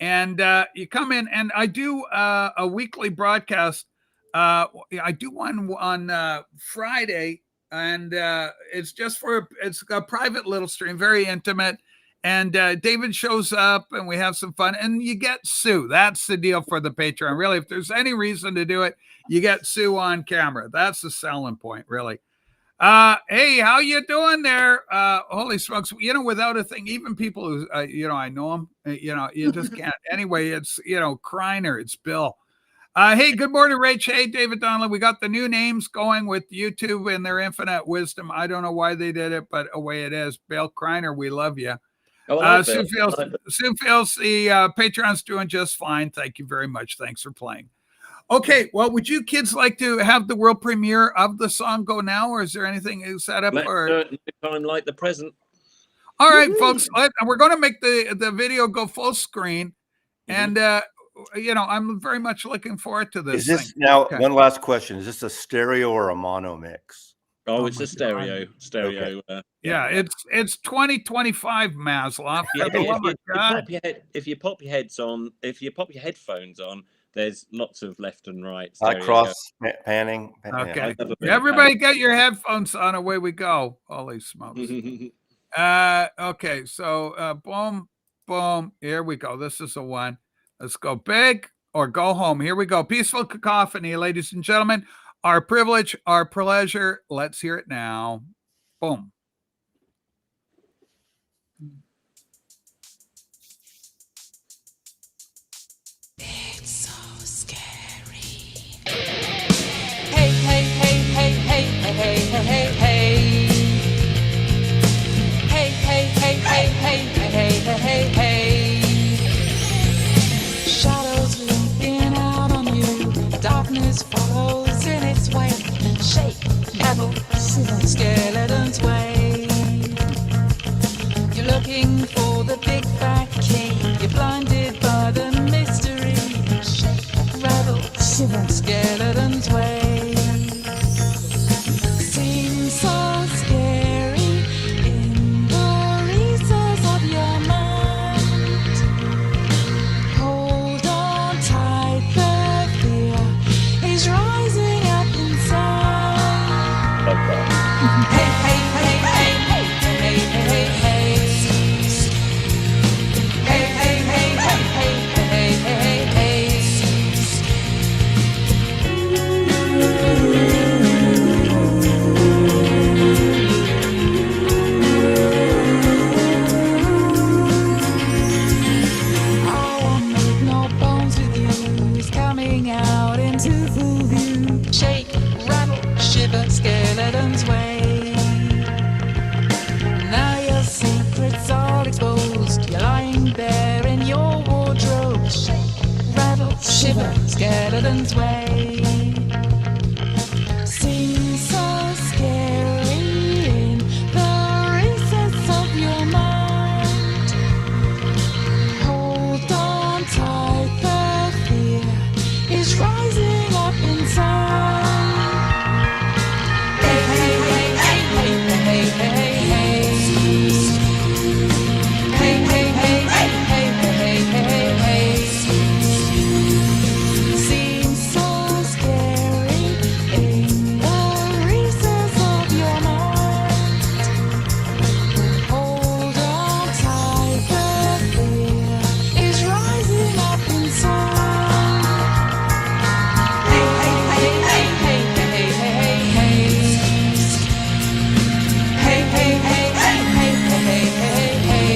And you come in, and I do a weekly broadcast. I do one on Friday, and it's a private little stream, very intimate. And David shows up, and we have some fun, and you get Sue. That's the deal for the Patreon. Really, if there's any reason to do it, you get Sue on camera. That's the selling point, really. Hey, how you doing there? Holy smokes. Without a thing, even people who, I know them, you just can't. Anyway, it's, Kreiner, it's Bill. Hey, good morning, Rach. Hey, David Donnelly. We got the new names going with YouTube and their infinite wisdom. I don't know why they did it, but away it is. Bill Kreiner, we love you. Sue feels the Patreon's doing just fine. Thank you very much. Thanks for playing. Okay, well, would you kids like to have the world premiere of the song go now, or is there anything set up? Time like the present. All right, folks, we're going to make the video go full screen, and I'm very much looking forward to this. Is this thing. now? Okay. One last question: is this a stereo or a mono mix? Oh, Oh it's my a stereo. God. Stereo. Okay. Yeah, it's 2025, Maslow. Yeah, For the love of God. if you pop your headphones on, there's lots of left and right. Cross panning. Okay. Yeah. Everybody get your headphones on. Away we go. Holy smokes. Okay, so boom, boom. Here we go. This is the one. Let's go big or go home. Here we go. Peaceful Cacophony, ladies and gentlemen. Our privilege, our pleasure. Let's hear it now. Boom. darkness follows in its wake. Shake, rattle, shiver, skeletons wait. You're looking for the big fat key. You're blinded by the mystery. Shake, rattle, shiver, skeletons wait. Seems so scary in the recess of your mind. Hold on tight, the fear is rising up inside. Hey, hey, hey, hey, hey, hey, hey, hey, hey. Hey, hey, hey, hey, hey, hey, hey, hey. I won't make no bones with you. It's coming out into full view. Shake, rattle, shiver, skeletons wait. Now your secrets all exposed. You're lying there in your wardrobe. Shake, rattle, shiver, skeletons wait. Seems so scary in the recess of your mind. Hold on tight, the fear is rising up inside. Hey, hey, hey, hey, hey, hey, hey, hey. Hey, hey, hey, hey, hey, hey, hey, hey. Seems so scary in the recess of your mind. Hold on tight, the fear is rising up inside. Hey, hey, hey, hey, hey, hey, hey, hey. Hey, hey, hey, hey, hey, hey, hey, hey.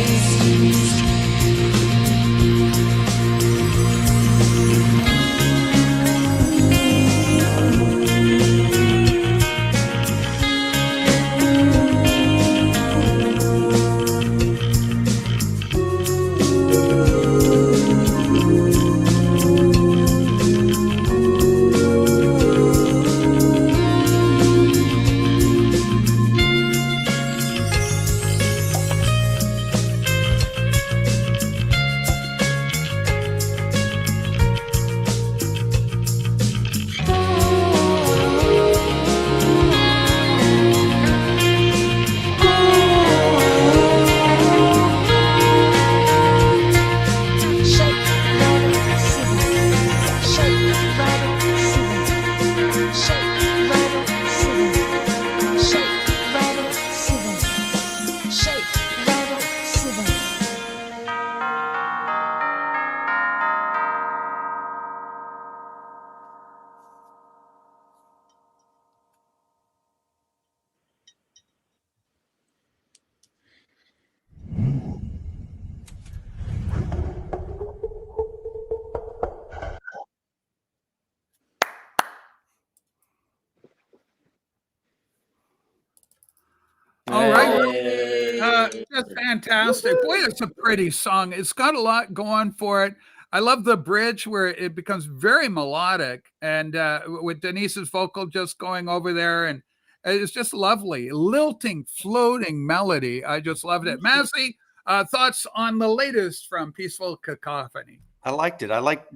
All right. Hey. Just fantastic. Boy, it's a pretty song. It's got a lot going for it. I love the bridge where it becomes very melodic and with Denise's vocal just going over there. And it's just lovely. Lilting, floating melody. I just loved it. Massey, thoughts on the latest from Peaceful Cacophony? I liked it. I like.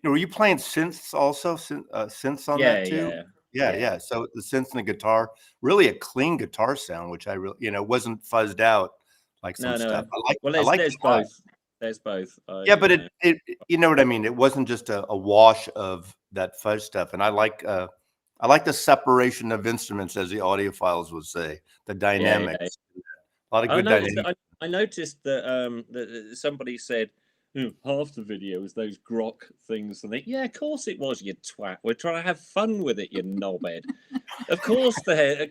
Were you playing synths also? Synths on that too? Yeah. So the synths and the guitar, really a clean guitar sound, which I really, wasn't fuzzed out like some stuff. There's both. There's both. Yeah, but it you know what I mean. It wasn't just a wash of that fuzz stuff, and I like the separation of instruments, as the audiophiles would say, the dynamics. A lot of good dynamics. I noticed that somebody said, half the video was those grok things, and yeah, of course it was, you twat. We're trying to have fun with it, you knobhead. Of course they're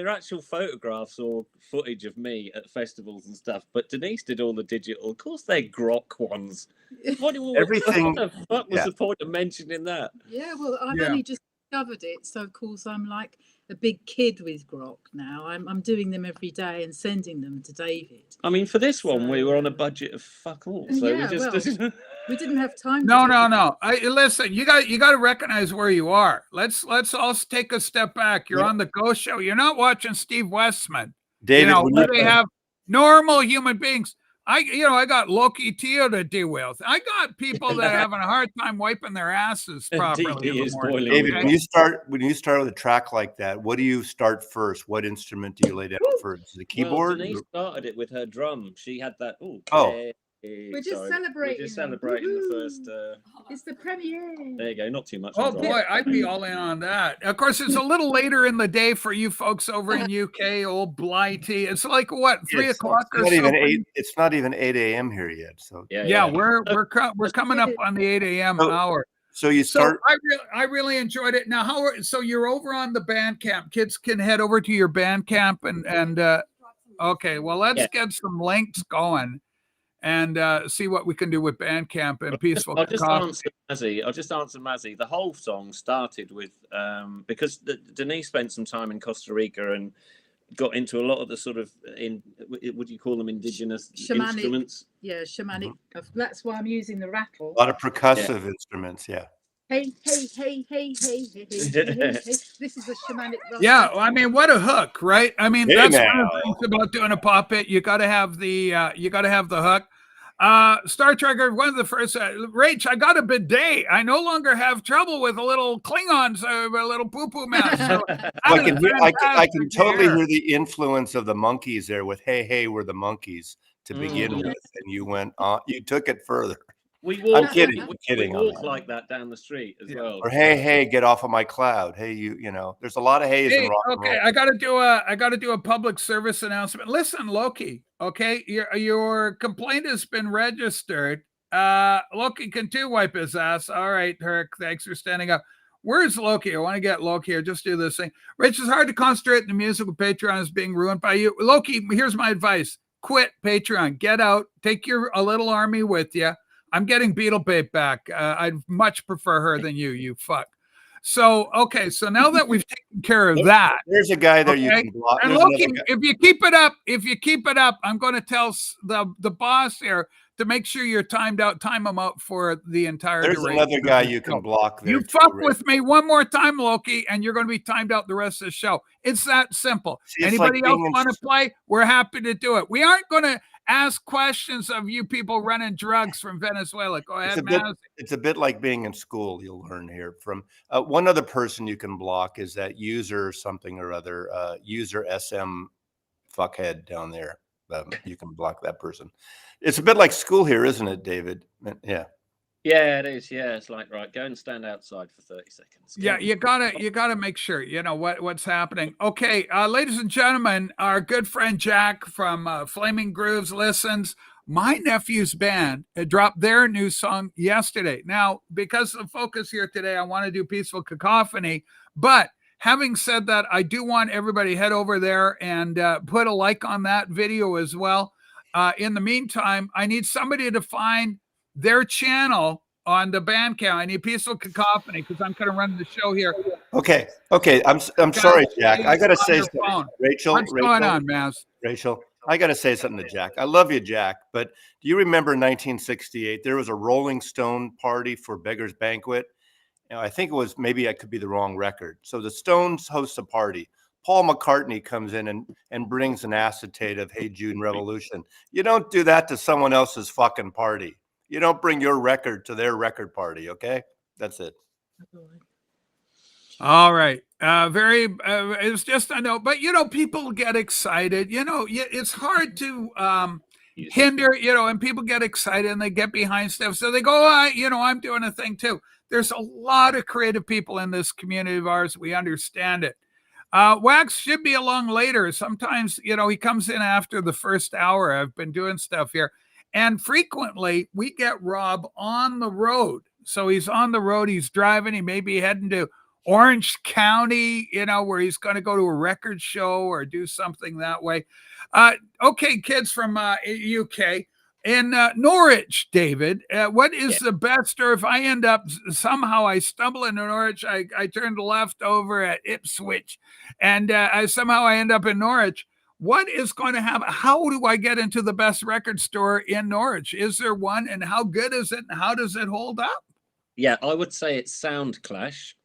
actual photographs or footage of me at festivals and stuff. But Denise did all the digital. Of course they're grok ones. Everything. What the fuck was the point of mentioning that? Yeah, well, I've only just discovered it, so of course I'm like a big kid with grok now. I'm doing them every day and sending them to David. I mean, for this one, we were on a budget of fuck all. So yeah, we just. We didn't have time. No, to do no. Listen, you got to recognize where you are. Let's all take a step back. You're on the Ghost Show. You're not watching Steve Westman. David, when where you- they have normal human beings. I got Loki Teo to deal with. I got people that are having a hard time wiping their asses properly. in DB the is morning, boiling. David, okay? when you start with a track like that, what do you start first? What instrument do you lay down first? The keyboard? Well, Denise started it with her drum. She had that. Oh. We're just We're celebrating. just celebrating the first. It's the premiere. There you go. Not too much. Oh on drum. boy, I'd be all in on that. Of course, it's a little later in the day for you folks over in UK, old Blighty. It's like what, 3 o'clock or It's not even something? 8. It's not even 8 a.m. here yet. So Yeah, we're coming up on the 8 a.m. So- hour. so you So start. I really enjoyed it. Now, so you're over on the Bandcamp. Kids can head over to your Bandcamp and okay. Well, let's get some links going and see what we can do with Bandcamp and Peaceful I'll just Cacophony. answer Mazzy. The whole song started with because Denise spent some time in Costa Rica and got into a lot of the sort of what do you call them, indigenous Shamanic. instruments. Yeah, shamanic. That's why I'm using the rattle. A lot of percussive instruments, yeah. Hey. This is a shamanic. Yeah, well, I mean, what a hook, right? I mean, Hey, that's one now. of the things about doing a pop it. You got to have the hook. Star Trekker, one of the first. Rach, I got a bidet. I no longer have trouble with a little Klingons, a little poo poo mouth. So I can totally hear the influence of the monkeys there with "Hey, we're the monkeys" to begin with, and you went on. You took it further. We walk, I'm kidding. I'm kidding. We on walk that. like that down the street as well. Or hey, get off of my cloud. Hey, you know, there's a lot of haze in rock and roll. Okay, I gotta do a public service announcement. Listen, Loki. Okay, your complaint has been registered. Loki can too wipe his ass. All right, Herc. Thanks for standing up. Where's Loki? I want to get Loki here. Just do this thing. Rich, it's hard to concentrate. The musical Patreon is being ruined by you. Loki, here's my advice. Quit Patreon. Get out. Take a little army with you. I'm getting Beetle Bait back. I'd much prefer her than you fuck. So, okay. So now that we've taken care of that. There's a guy there you can block. And Loki, if you keep it up, I'm going to tell the boss here to make sure you're time him out for the entire There's duration. another guy you can block there. You fuck with me one more time, Loki, and you're going to be timed out the rest of the show. It's that simple. See, it's Anybody like else being want to play? We're happy to do it. We aren't going to ask questions of you people running drugs from Venezuela. Go ahead, Maz. It's a bit like being in school. You'll learn here from one other person you can block is that user something or other, user SM fuckhead down there. You can block that person. It's a bit like school here, isn't it, David? Yeah. Yeah, it is. Yeah, it's like, right, go and stand outside for 30 seconds. Yeah, you gotta make sure you know what's happening. Okay, ladies and gentlemen, our good friend Jack from Flaming Grooves listens. My nephew's band had dropped their new song yesterday. Now, because of the focus here today, I want to do Peaceful Cacophony. But having said that, I do want everybody to head over there and put a like on that video as well. In the meantime, I need somebody to find their channel on the Bandcamp. I need Peaceful Cacophony because I'm going to run the show here. Okay. I'm sorry, Jack. I got to say something. Rachel. What's going on, Maz? Rachel, I got to say something to Jack. I love you, Jack. But do you remember 1968? There was a Rolling Stone party for Beggar's Banquet. I think it was, maybe I could be the wrong record. So the Stones host a party. Paul McCartney comes in and brings an acetate of Hey Jude Revolution. You don't do that to someone else's fucking party. You don't bring your record to their record party, okay? That's it. All right. It's just a note, but people get excited. It's hard to hinder, and people get excited and they get behind stuff. So they go, I'm doing a thing too. There's a lot of creative people in this community of ours. We understand it. Wax should be along later. Sometimes, he comes in after the first hour. I've been doing stuff here. And frequently we get Rob on the road. So he's on the road. He's driving. He may be heading to Orange County, where he's going to go to a record show or do something that way. Okay, kids from UK. In Norwich, David, what is the best, or if I end up, somehow I stumble into Norwich, I turn left over at Ipswich, and somehow I end up in Norwich, what is going to happen? How do I get into the best record store in Norwich? Is there one, and how good is it? And how does it hold up? Yeah, I would say it's Sound Clash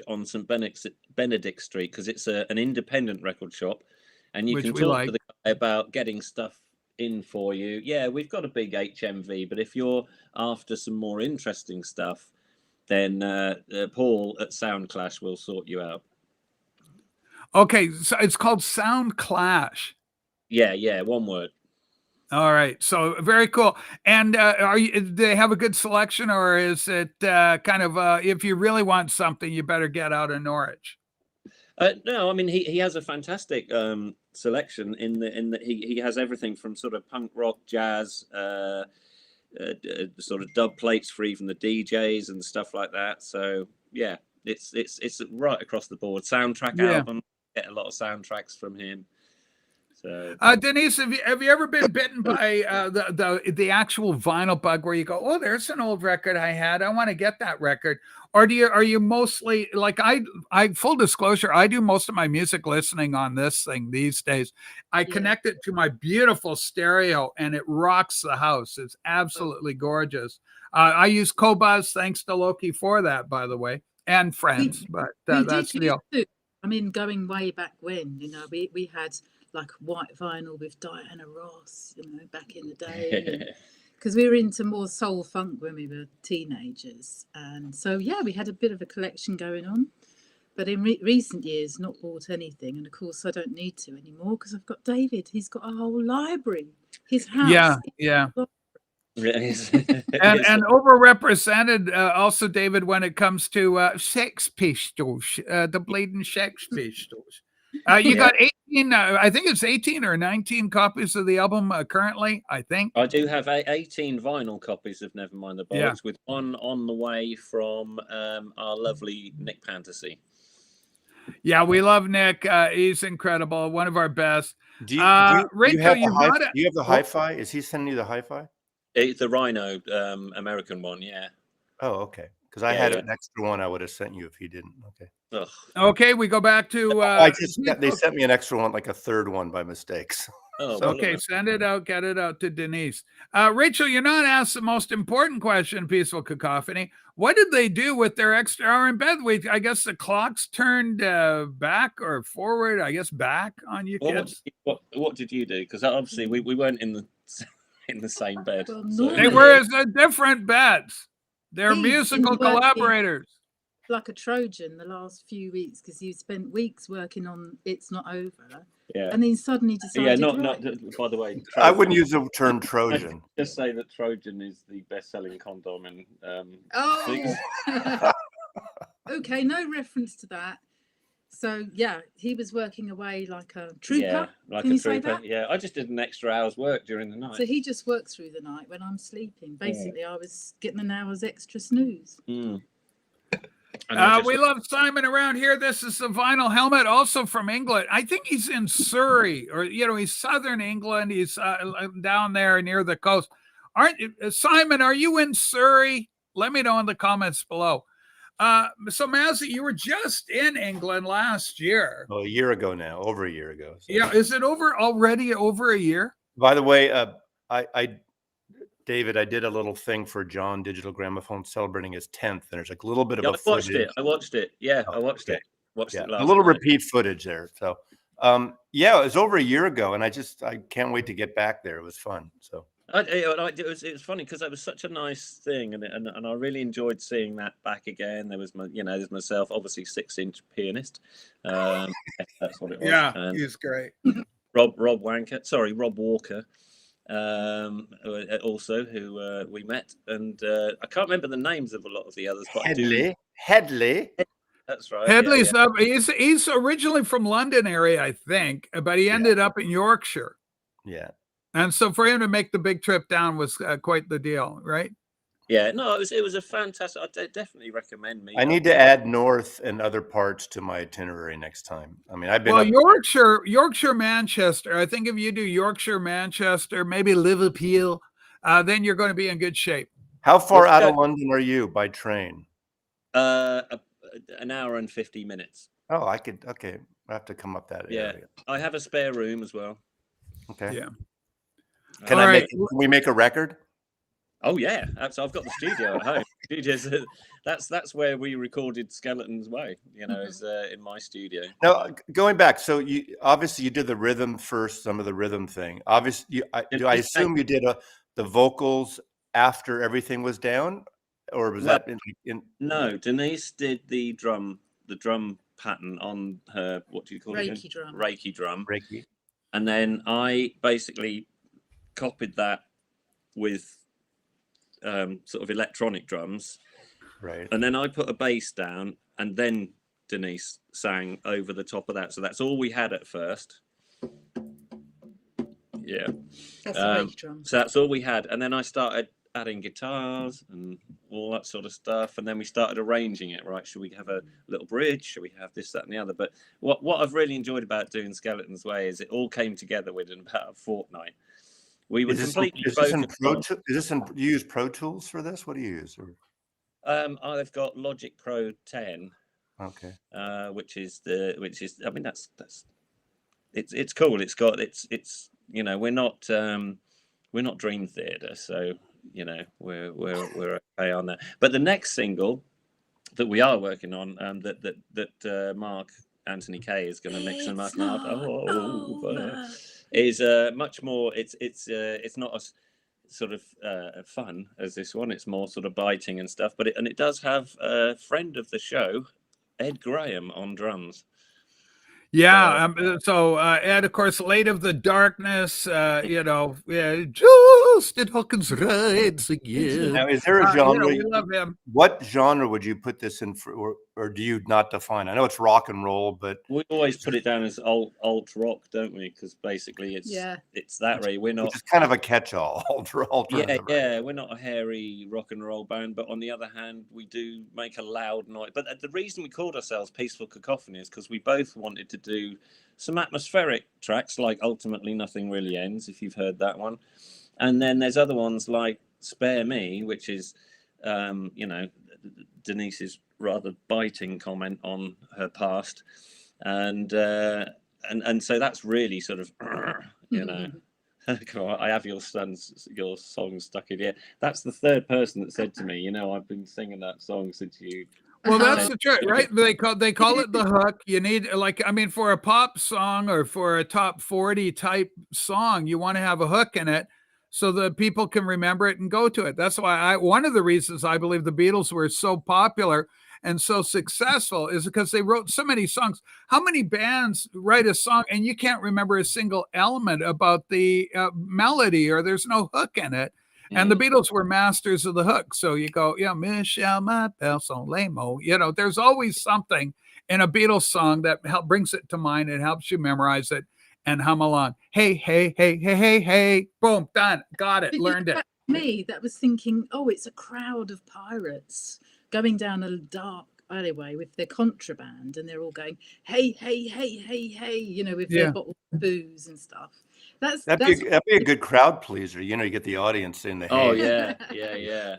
on St. Benedict Street, because it's an independent record shop, and you Which can we talk like. to the guy about getting stuff in for you. Yeah, we've got a big HMV, but if you're after some more interesting stuff, then Paul at Sound Clash will sort you out. Okay, so it's called Sound Clash. Yeah, one word. All right, so very cool. And do they have a good selection, or is it kind of if you really want something, you better get out of Norwich? No, I mean he has a fantastic selection in that he has everything from sort of punk rock, jazz, sort of dub plates for even the DJs and stuff like that. So yeah, it's right across the board. Soundtrack album, get a lot of soundtracks from him. So Denise, have you ever been bitten by the actual vinyl bug where you go, oh, there's an old record I had, I want to get that record? Or are you mostly like I full disclosure, I do most of my music listening on this thing these days. I connect it to my beautiful stereo and it rocks the house. It's absolutely gorgeous. I use Qobuz, thanks to Loki for that, by the way, and friends. But that's the deal. I mean, going way back when, we had like white vinyl with Diana Ross, back in the day, because we were into more soul funk when we were teenagers, and so we had a bit of a collection going on. But in recent years, not bought anything, and of course I don't need to anymore because I've got David. He's got a whole library. His house. Yeah. and overrepresented also, David, when it comes to Sex Pistols, the bleeding Sex Pistols. You got 18, I think it's 18 or 19 copies of the album currently, I think. I do have 18 vinyl copies of Nevermind the Bollocks, with one on the way from our lovely Nick Fantasy. Yeah, we love Nick. He's incredible. One of our best. Do you have the hi-fi? Is he sending you the hi-fi? It's the Rhino American one, yeah. Oh, okay. Because I had an extra one I would have sent you if he didn't. Okay. Ugh. Okay, we go back to they sent me an extra one, like a third one by mistake. Oh, okay, send it out, get it out to Denise. Rachel, you're not asked the most important question, Peaceful Cacophony. What did they do with their extra hour in bed? I guess the clocks turned back or forward, I guess back on you kids. What did you do? Because obviously we weren't in the same bed. Well, so. They were in different beds. They're musical collaborators. Like a Trojan the last few weeks, because you spent weeks working on It's Not Over. Yeah. And then suddenly decided. Yeah, not by the way. Trojan, I wouldn't use the term Trojan. Just say that Trojan is the best-selling condom in. Okay, no reference to that. So he was working away like a trooper. Yeah, like Can a you say trooper. that? Yeah, I just did an extra hour's work during the night. So he just works through the night when I'm sleeping. Basically, I was getting an hour's extra snooze. Mm. We love Simon around here. This is the Vinyl Helmet, also from England. I think he's in Surrey, or he's southern England. He's down there near the coast. Simon? Are you in Surrey? Let me know in the comments below. So Mazzy, you were just in England last year. Oh, a year ago now, over a year ago. So. Yeah, is it already over a year? By the way, David, I did a little thing for John Digital Gramophone celebrating his 10th, and there's like a little bit of I watched it. Yeah, I watched it. Watched it last a little night. repeat footage there. So, it was over a year ago, and I can't wait to get back there. It was fun. So. It was funny because that was such a nice thing, and I really enjoyed seeing that back again. There was there's myself, obviously 6-inch pianist. That's what it was. Yeah, he's great. Rob Walker, also who we met, and I can't remember the names of a lot of the others. But Headley. That's right. Headley's up. He's originally from London area, I think, but he ended up in Yorkshire. Yeah. And so for him to make the big trip down was quite the deal, right? Yeah, no, it was a fantastic. I definitely recommend me. I need to add North and other parts to my itinerary next time. I mean, I've been Yorkshire, Manchester. I think if you do Yorkshire, Manchester, maybe Liverpool, then you're going to be in good shape. How far out of London are you by train? An hour and 50 minutes. Oh, I could. Okay, I have to come up that Yeah. area. I have a spare room as well. Okay. Yeah. Can All I right. make? Can we make a record? Oh yeah, so I've got the studio at home. Studios, that's where we recorded Skeleton's Way. You know, is in my studio. Now, going back, so you obviously you did the rhythm first, some of the rhythm thing. Obviously, I assume you did the vocals after everything was down, or was Well, that in? No, Denise did the drum pattern on her, what do you call it? Reiki drum. Reiki drum. Reiki. And then I basically copied that with sort of electronic drums. Right. And then I put a bass down, and then Denise sang over the top of that. So that's all we had at first. Yeah. That's the Reiki drum. So that's all we had. And then I started adding guitars and all that sort of stuff. And then we started arranging it, right? Should we have a little bridge? Should we have this, that, and the other? But what I've really enjoyed about doing Skeleton's Way is it all came together within about a fortnight. We were completely focused. You use Pro Tools for this? What do you use? I've got Logic Pro 10. Okay. Which is I mean that's it's cool. It's you know, we're not Dream Theater, so you know we're okay on that. But the next single that we are working on, that Mark Anthony Kay is going to mix and master over, is much more. It's not as sort of fun as this one. It's more sort of biting and stuff. But it does have a friend of the show, Ed Graham, on drums. Yeah. So Ed, of course, Late of the Darkness, you know, Justin Hawkins rides again. Now, is there a genre? We love him. What genre would you put this in for, or do you not define? I know it's rock and roll, but we always put it down as alt rock, don't we? Because basically it's that way. We're not. It's kind of a catch-all. Yeah. We're not a hairy rock and roll band, but on the other hand, we do make a loud noise. But the reason we called ourselves Peaceful Cacophony is because we both wanted to do some atmospheric tracks, like Ultimately Nothing Really Ends, if you've heard that one. And then there's other ones like Spare Me, which is, you know, Denise's rather biting comment on her past. And so that's really sort of, you know, I have your song stuck in here. That's the third person that said to me, you know, I've been singing that song since you. Well, that's the trick, right? They call it the hook. You need, like, I mean, for a pop song or for a top 40 type song, you want to have a hook in it so that people can remember it and go to it. That's why one of the reasons I believe the Beatles were so popular and so successful is because they wrote so many songs. How many bands write a song and you can't remember a single element about the melody, or there's no hook in it? And the Beatles were masters of the hook. So you go, yeah, Michelle, my belle, son lame-o. You know, there's always something in a Beatles song that brings it to mind. It helps you memorize it and hum along. Hey, hey, hey, hey, hey, hey. Boom, done. Got it. Learned it. Me, that was thinking, oh, it's a crowd of pirates going down a dark alleyway with their contraband, and they're all going, hey, hey, hey, hey, hey, you know, with their bottles of booze and stuff. That'd be a good crowd pleaser. You know, you get the audience in the. Oh yeah.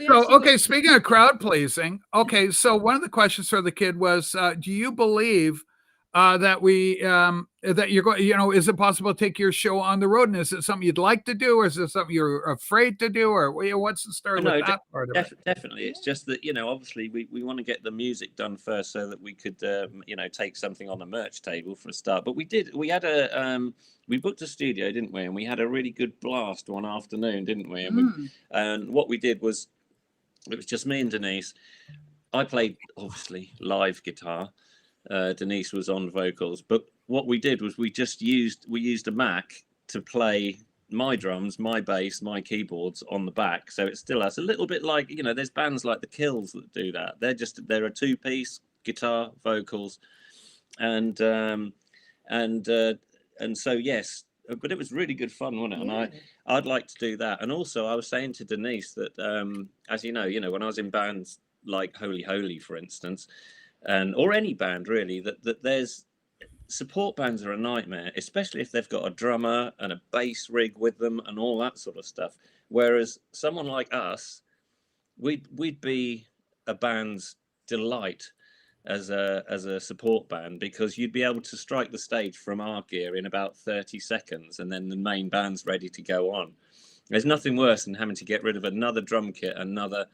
So okay, speaking of crowd pleasing, okay, so one of the questions for the kid was, do you believe that that you're going? You know, is it possible to take your show on the road? And is it something you'd like to do, or is it something you're afraid to do, or what's the story with that part of it? Definitely, it's just that, you know, obviously we want to get the music done first so that we could you know, take something on the merch table for a start. But we booked a studio, didn't we? And we had a really good blast one afternoon, didn't we? And what we did was, it was just me and Denise. I played obviously live guitar. Denise was on vocals, but what we did was we used a Mac to play my drums, my bass, my keyboards on the back. So it still has a little bit like, you know, there's bands like the Kills that do that. They're a two-piece guitar, vocals, and so yes, but it was really good fun, wasn't it? Yeah. And I'd like to do that. And also I was saying to Denise that as you know, when I was in bands like Holy Holy, for instance, or any band really, that there's support bands are a nightmare, especially if they've got a drummer and a bass rig with them and all that sort of stuff. Whereas someone like us, we'd be a band's delight. as a support band, because you'd be able to strike the stage from our gear in about 30 seconds, and then the main band's ready to go on. There's nothing worse than having to get rid of another drum kit, another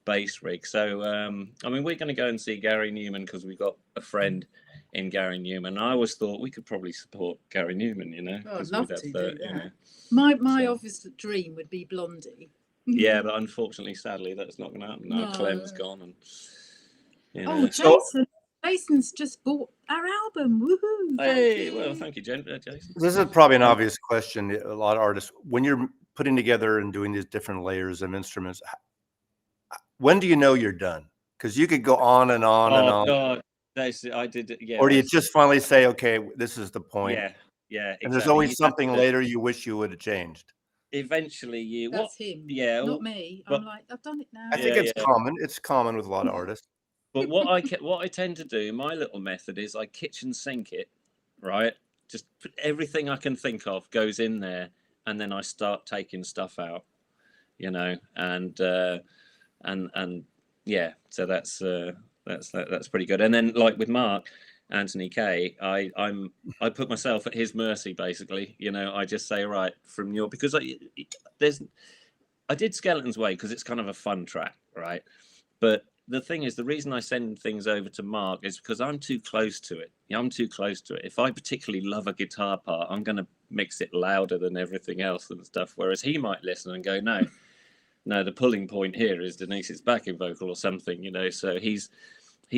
bass rig. So I mean, we're going to go and see Gary Newman because we've got a friend in Gary Newman. I always thought we could probably support Gary Newman, you know. Oh, I'd love to do that. You know. My So- obvious dream would be Blondie. Yeah, but unfortunately, sadly, that's not going to happen. Now No. Clem's gone, and you know. Oh, Jason! Jason's just bought our album. Woohoo! Hey, well, thank you, Jason. This is probably an obvious question. A lot of artists, when you're putting together and doing these different layers of instruments, when do you know you're done? Because you could go on and on and on. God, I did. Yeah. Or do you just finally say, okay, this is the point? Yeah, yeah. And there's exactly. always You have something to- later you wish you would have changed. Eventually, you. That's him. Yeah. Not me. but- I'm like, I've done it now. I think Yeah, it's yeah. common. It's common with a lot of artists. But what I tend to do, my little method is I kitchen sink it, right? Just put everything I can think of goes in there, and then I start taking stuff out, you know, and yeah. So that's pretty good. And then like with Mark Anthony Kay, I put myself at his mercy basically. You know, I just say, right, from your, because I did Skeleton's Way because it's kind of a fun track, right? But the thing is, the reason I send things over to Mark is because I'm too close to it. Yeah, I'm too close to it. If I particularly love a guitar part, I'm going to mix it louder than everything else and stuff. Whereas he might listen and go, no, the pulling point here is Denise's backing vocal or something, you know. So he's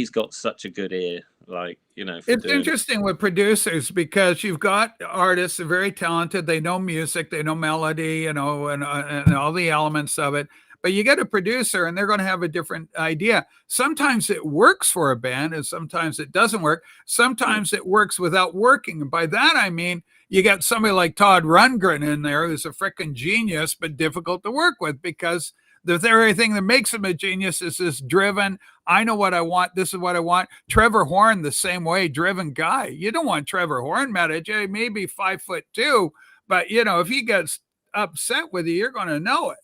got such a good ear, like, you know. It's interesting with producers because you've got artists that are very talented. They know music, they know melody, you know, and all the elements of it. But you get a producer and they're going to have a different idea. Sometimes it works for a band and sometimes it doesn't work. Sometimes it works without working. And by that, I mean, you got somebody like Todd Rundgren in there who's a freaking genius, but difficult to work with because the very thing that makes him a genius is this driven, I know what I want, this is what I want. Trevor Horn, the same way, driven guy. You don't want Trevor Horn mad at you, maybe 5'2", but you know, if he gets upset with you, you're going to know it.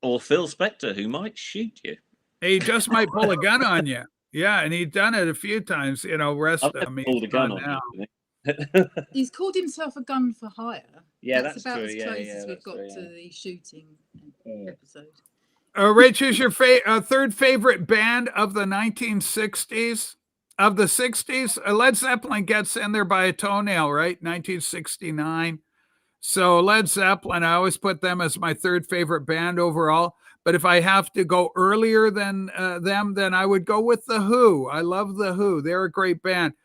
Or Phil Spector, who might shoot you. He just might pull a gun on you. Yeah, and he's done it a few times, you know, rest I've of never me. pulled a gun on you. He's called himself a gun for hire. Yeah, that's about true. as Yeah, close yeah, as we've that's got true, to yeah. the shooting episode. Rach, who's your third favorite band of the 1960s? Of the 60s? Led Zeppelin gets in there by a toenail, right? 1969. So Led Zeppelin, I always put them as my third favorite band overall. But if I have to go earlier than them, then I would go with The Who. I love The Who. They're a great band.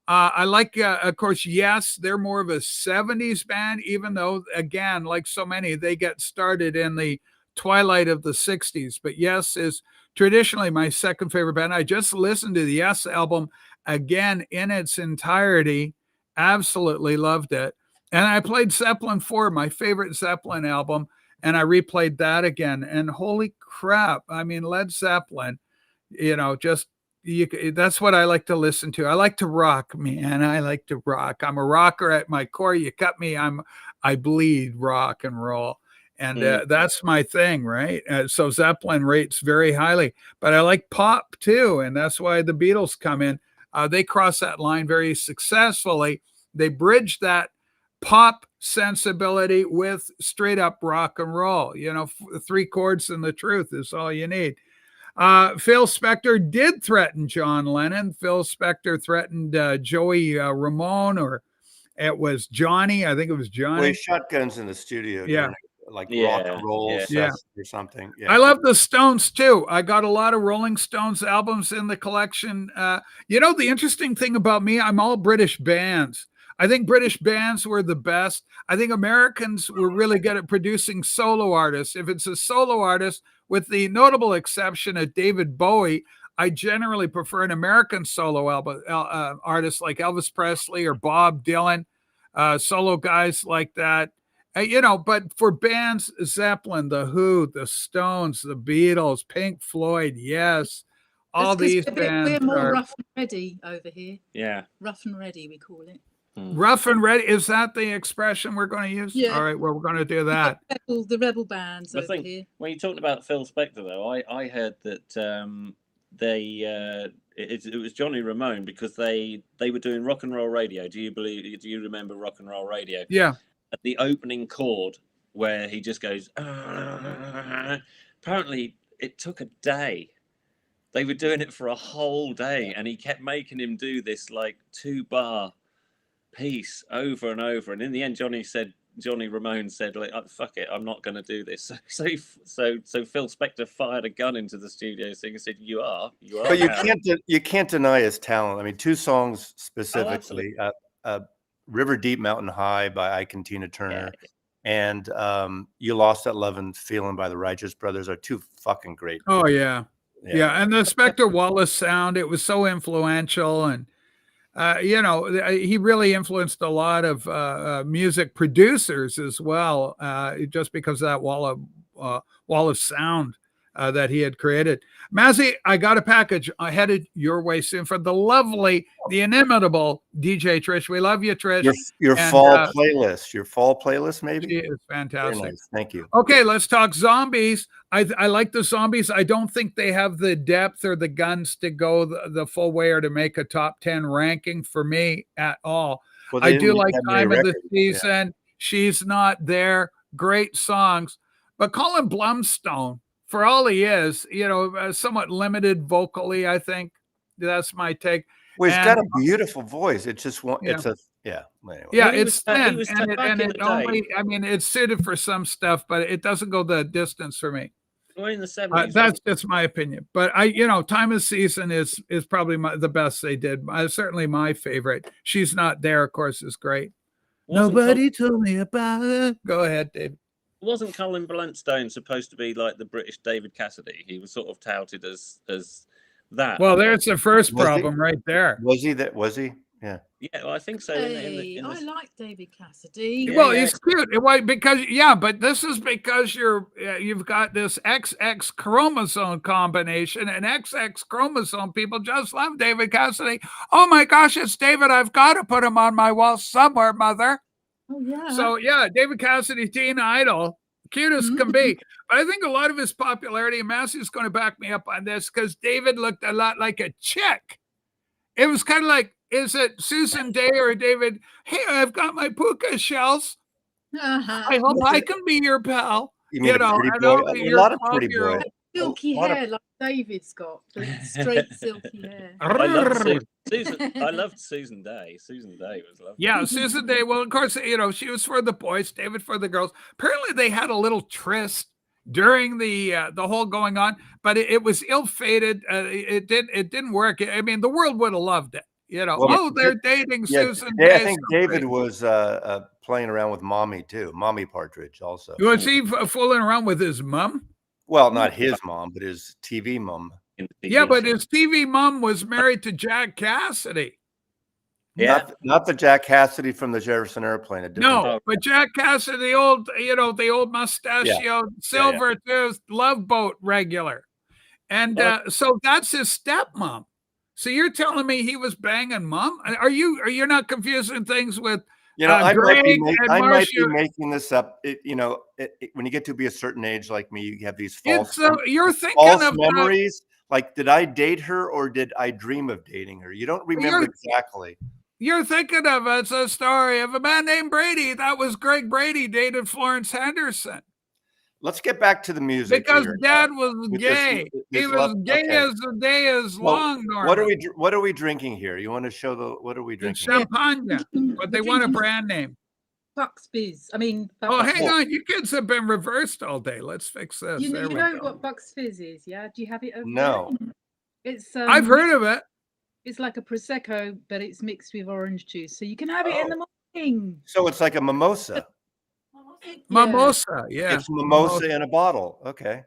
I like, of course, Yes, they're more of a 70s band, even though, again, like so many, they get started in the twilight of the 60s. But Yes is traditionally my second favorite band. I just listened to the Yes album again in its entirety. Absolutely loved it. And I played Zeppelin 4, my favorite Zeppelin album, and I replayed that again. And holy crap, I mean, Led Zeppelin, you know, just that's what I like to listen to. I like to rock, man. I like to rock. I'm a rocker at my core. You cut me, I bleed rock and roll. And that's my thing, right? So Zeppelin rates very highly. But I like pop too, and that's why the Beatles come in. They cross that line very successfully. They bridge that pop sensibility with straight up rock and roll. You know, 3 chords and the truth is all you need. Phil Spector did threaten John Lennon. Phil Spector threatened Joey Ramone, or it was Johnny. I think it was Johnny. Well, he shotguns in the studio. Yeah. Like Yeah, rock and roll yeah. session or something. Yeah. I love the Stones too. I got a lot of Rolling Stones albums in the collection. You know, the interesting thing about me, I'm all British bands. I think British bands were the best. I think Americans were really good at producing solo artists. If it's a solo artist, with the notable exception of David Bowie, I generally prefer an American solo album artist like Elvis Presley or Bob Dylan, solo guys like that. You know, but for bands, Zeppelin, The Who, the Stones, the Beatles, Pink Floyd, Yes, all these bands we're more are rough and ready over here. Yeah. Rough and ready, we call it. rough and ready. Is that the expression we're going to use? Yeah. All right, well, we're going to do that. The rebel bands But over here. when you're talking about Phil Spector, though, I heard that it was Johnny Ramone, because they were doing rock and roll radio. Do you remember rock and roll radio? Yeah. At the opening chord where he just goes, apparently it took a day. They were doing it for a whole day, and he kept making him do this like 2-bar piece over and over. And in the end, Johnny Ramone said, like, oh, fuck it, I'm not going to do this. So Phil Spector fired a gun into the studio thing and said, you are. But you can't deny his talent. I mean, 2 songs specifically, River Deep, Mountain High by Ike and Tina Turner, and You Lost That Love and Feeling by the Righteous Brothers are 2 fucking great. Oh, yeah. Yeah. And the Spector Wallace sound, it was so influential. And, he really influenced a lot of music producers as well, just because of that wall of sound that he had created. Mazzy, I got a package headed your way soon from the lovely, the inimitable DJ Trish. We love you, Trish. Your fall playlist, maybe? She is fantastic. Very nice. Thank you. Okay, let's talk zombies. I like the zombies. I don't think they have the depth or the guns to go the full way or to make a top 10 ranking for me at all. Well, I do like Time of the Season. Yeah. She's Not There. Great songs. But Colin Blumstone, for all he is, somewhat limited vocally, I think. That's my take. Well, he's got a beautiful voice. It's just one. Yeah. Anyway. Yeah, it's thin, it's suited for some stuff, but it doesn't go the distance for me. Well, in the 70s, that's just my opinion. But Time of Season is probably the best they did. Certainly my favorite. She's Not There, of course, is great. Nobody told me about it. Go ahead, Dave. Wasn't Colin Blunstone supposed to be like the British David Cassidy? He was sort of touted as that. Well, there's the first problem right there. Was he? Yeah. Yeah, well, I think so. I like David Cassidy. Well, he's cute. But this is because you've got this XX chromosome combination, and XX chromosome people just love David Cassidy. Oh my gosh, it's David. I've got to put him on my wall somewhere, mother. Oh, yeah. So, David Cassidy, teen idol, cute as can be. But I think a lot of his popularity, and Massey's going to back me up on this, because David looked a lot like a chick. It was kind of like, is it Susan Day or David? Hey, I've got my puka shells. I hope I can be your pal. You mean a pretty boy? A lot of pretty boys. Silky hair like David's got, straight silky hair. I loved Susan Day. Susan Day was lovely. Yeah, Susan Day. Well, of course, she was for the boys, David for the girls. Apparently, they had a little tryst during the whole going on, but it was ill-fated. It didn't work. I mean, the world would have loved it. They're dating Susan Day. I think David was playing around with Mommy too. Mommy Partridge also. Was he fooling around with his mom? Well, not his mom, but his TV mom. Yeah, but his TV mom was married to Jack Cassidy. Yeah, not the Jack Cassidy from the Jefferson Airplane. No, but Jack Cassidy, the old mustachio, silver tooth, Love Boat regular, and so that's his stepmom. So you're telling me he was banging mom? Are you not confusing things with? I might be making this up. When you get to be a certain age like me, you have these false memories. Like, did I date her or did I dream of dating her? You don't remember exactly. You're thinking of it's a story of a man named Brady. That was Greg Brady dated Florence Henderson. Let's get back to the music. Because Dad was gay. He was gay as the day is long. What are we drinking here? You want to show what are we drinking? Champagne, but they want a brand name. Bucks Fizz. Hang on. You kids have been reversed all day. Let's fix this. You know what Bucks Fizz is, yeah? Do you have it over No. there? It's I've heard of it. It's like a Prosecco, but it's mixed with orange juice. So you can have it in the morning. So it's like a mimosa. Mimosa, yeah. It's mimosa in a bottle. Okay.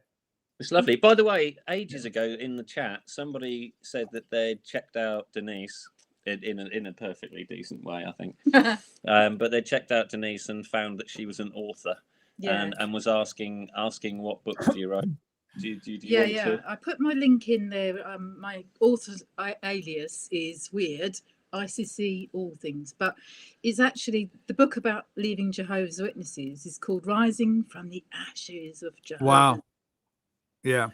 It's lovely. By the way, ages ago in the chat, somebody said that they'd checked out Denise in a perfectly decent way, I think. But they checked out Denise and found that she was an author, and was asking what books do you write? Do you want to? I put my link in there. My author's alias is weird. ICC all things, but it's actually the book about leaving Jehovah's Witnesses is called Rising from the Ashes of Jehovah. Wow. Yeah.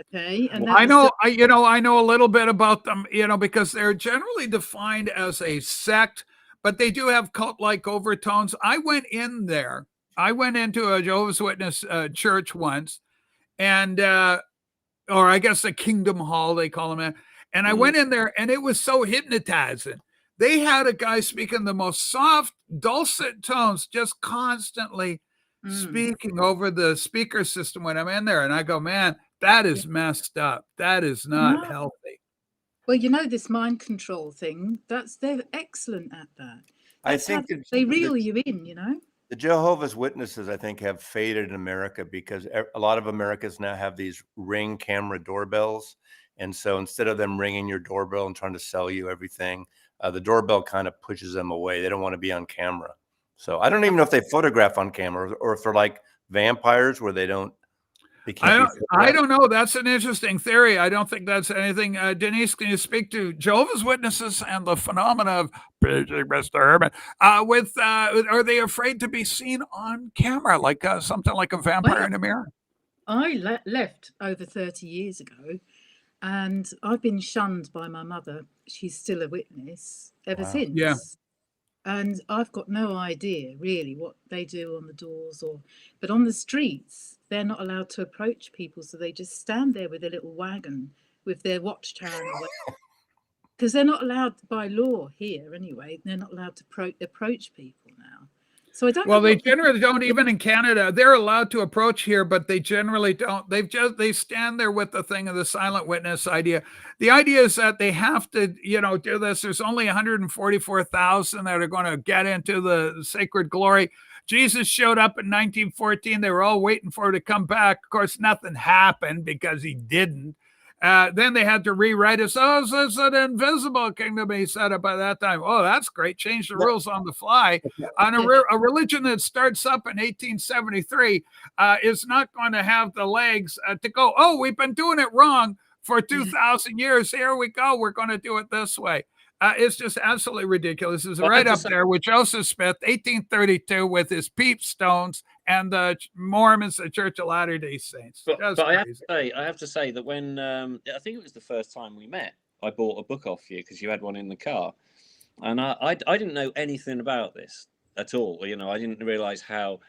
Okay, and Well, that I was know, I know a little bit about them, because they're generally defined as a sect, but they do have cult-like overtones. I went into a Jehovah's Witness church once, and or I guess a Kingdom Hall they call them, and I went in there, and it was so hypnotizing. They had a guy speaking the most soft, dulcet tones, just constantly speaking over the speaker system when I'm in there, and I go, man, that is messed up. That is not healthy. well, this mind control thing. They're excellent at that. I That's how think they reel you in. the Jehovah's Witnesses, I think, have faded in America because a lot of Americans now have these Ring camera doorbells. And so instead of them ringing your doorbell and trying to sell you everything, the doorbell kind of pushes them away. They don't want to be on camera. So I don't even know if they photograph on camera or if they're like vampires where they can't be photographed. I don't know. That's an interesting theory. I don't think that's anything. Denise, can you speak to Jehovah's Witnesses and the phenomena of paging Mr. Herman? Are they afraid to be seen on camera, like something like a vampire in a mirror? I left over 30 years ago, and I've been shunned by my mother. She's still a witness ever since. Yeah. And I've got no idea really what they do on the doors, but on the streets, they're not allowed to approach people. So they just stand there with a little wagon with their watchtower because they're not allowed by law here anyway. They're not allowed to approach people now. So I don't know. Well, they generally don't, even in Canada. They're allowed to approach here, but they generally don't. They stand there with the thing of the silent witness idea. The idea is that they have to, do this. There's only 144,000 that are going to get into the sacred glory. Jesus showed up in 1914. They were all waiting for him to come back. Of course, nothing happened because he didn't. Then they had to rewrite it. So it's an invisible kingdom, he said it by that time. Oh, that's great. Change the rules on the fly. On a religion that starts up in 1873 is not going to have the legs to go, oh, we've been doing it wrong for 2,000 years. Here we go. We're going to do it this way. It's just absolutely ridiculous. It's right up there with Joseph Smith, 1832, with his peep stones and the Mormons, the Church of Latter-day Saints. But I have to say that when I think it was the first time we met, I bought a book off you because you had one in the car, and I didn't know anything about this at all. I didn't realize how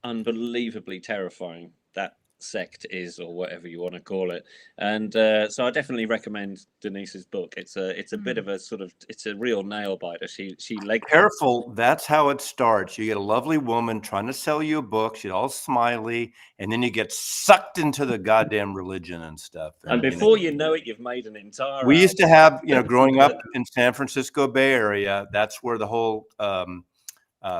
unbelievably terrifying that sect is, or whatever you want to call it. And so I definitely recommend Denise's book. It's a bit of it's a real nail biter. She Careful, that's how it starts. You get a lovely woman trying to sell you a book. She's all smiley, and then you get sucked into the goddamn religion and stuff. And before you know it, you've made an entire. We used to have, growing up in San Francisco Bay Area, that's where the whole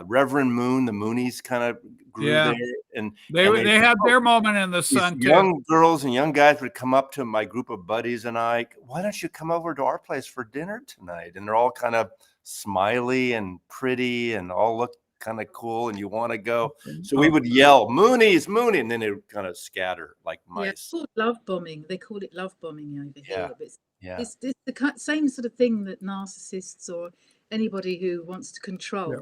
Reverend Moon, the Moonies kind of grew there. And they had their moment in the sun too. Young girls and young guys would come up to my group of buddies and I, why don't you come over to our place for dinner tonight? And they're all kind of smiley and pretty and all look kind of cool and you want to go. So we would yell, Moonies, Mooney, and then they would kind of scatter like mice. Yeah, it's called love bombing. They call it love bombing over here. But It's the same sort of thing that narcissists or anybody who wants to control.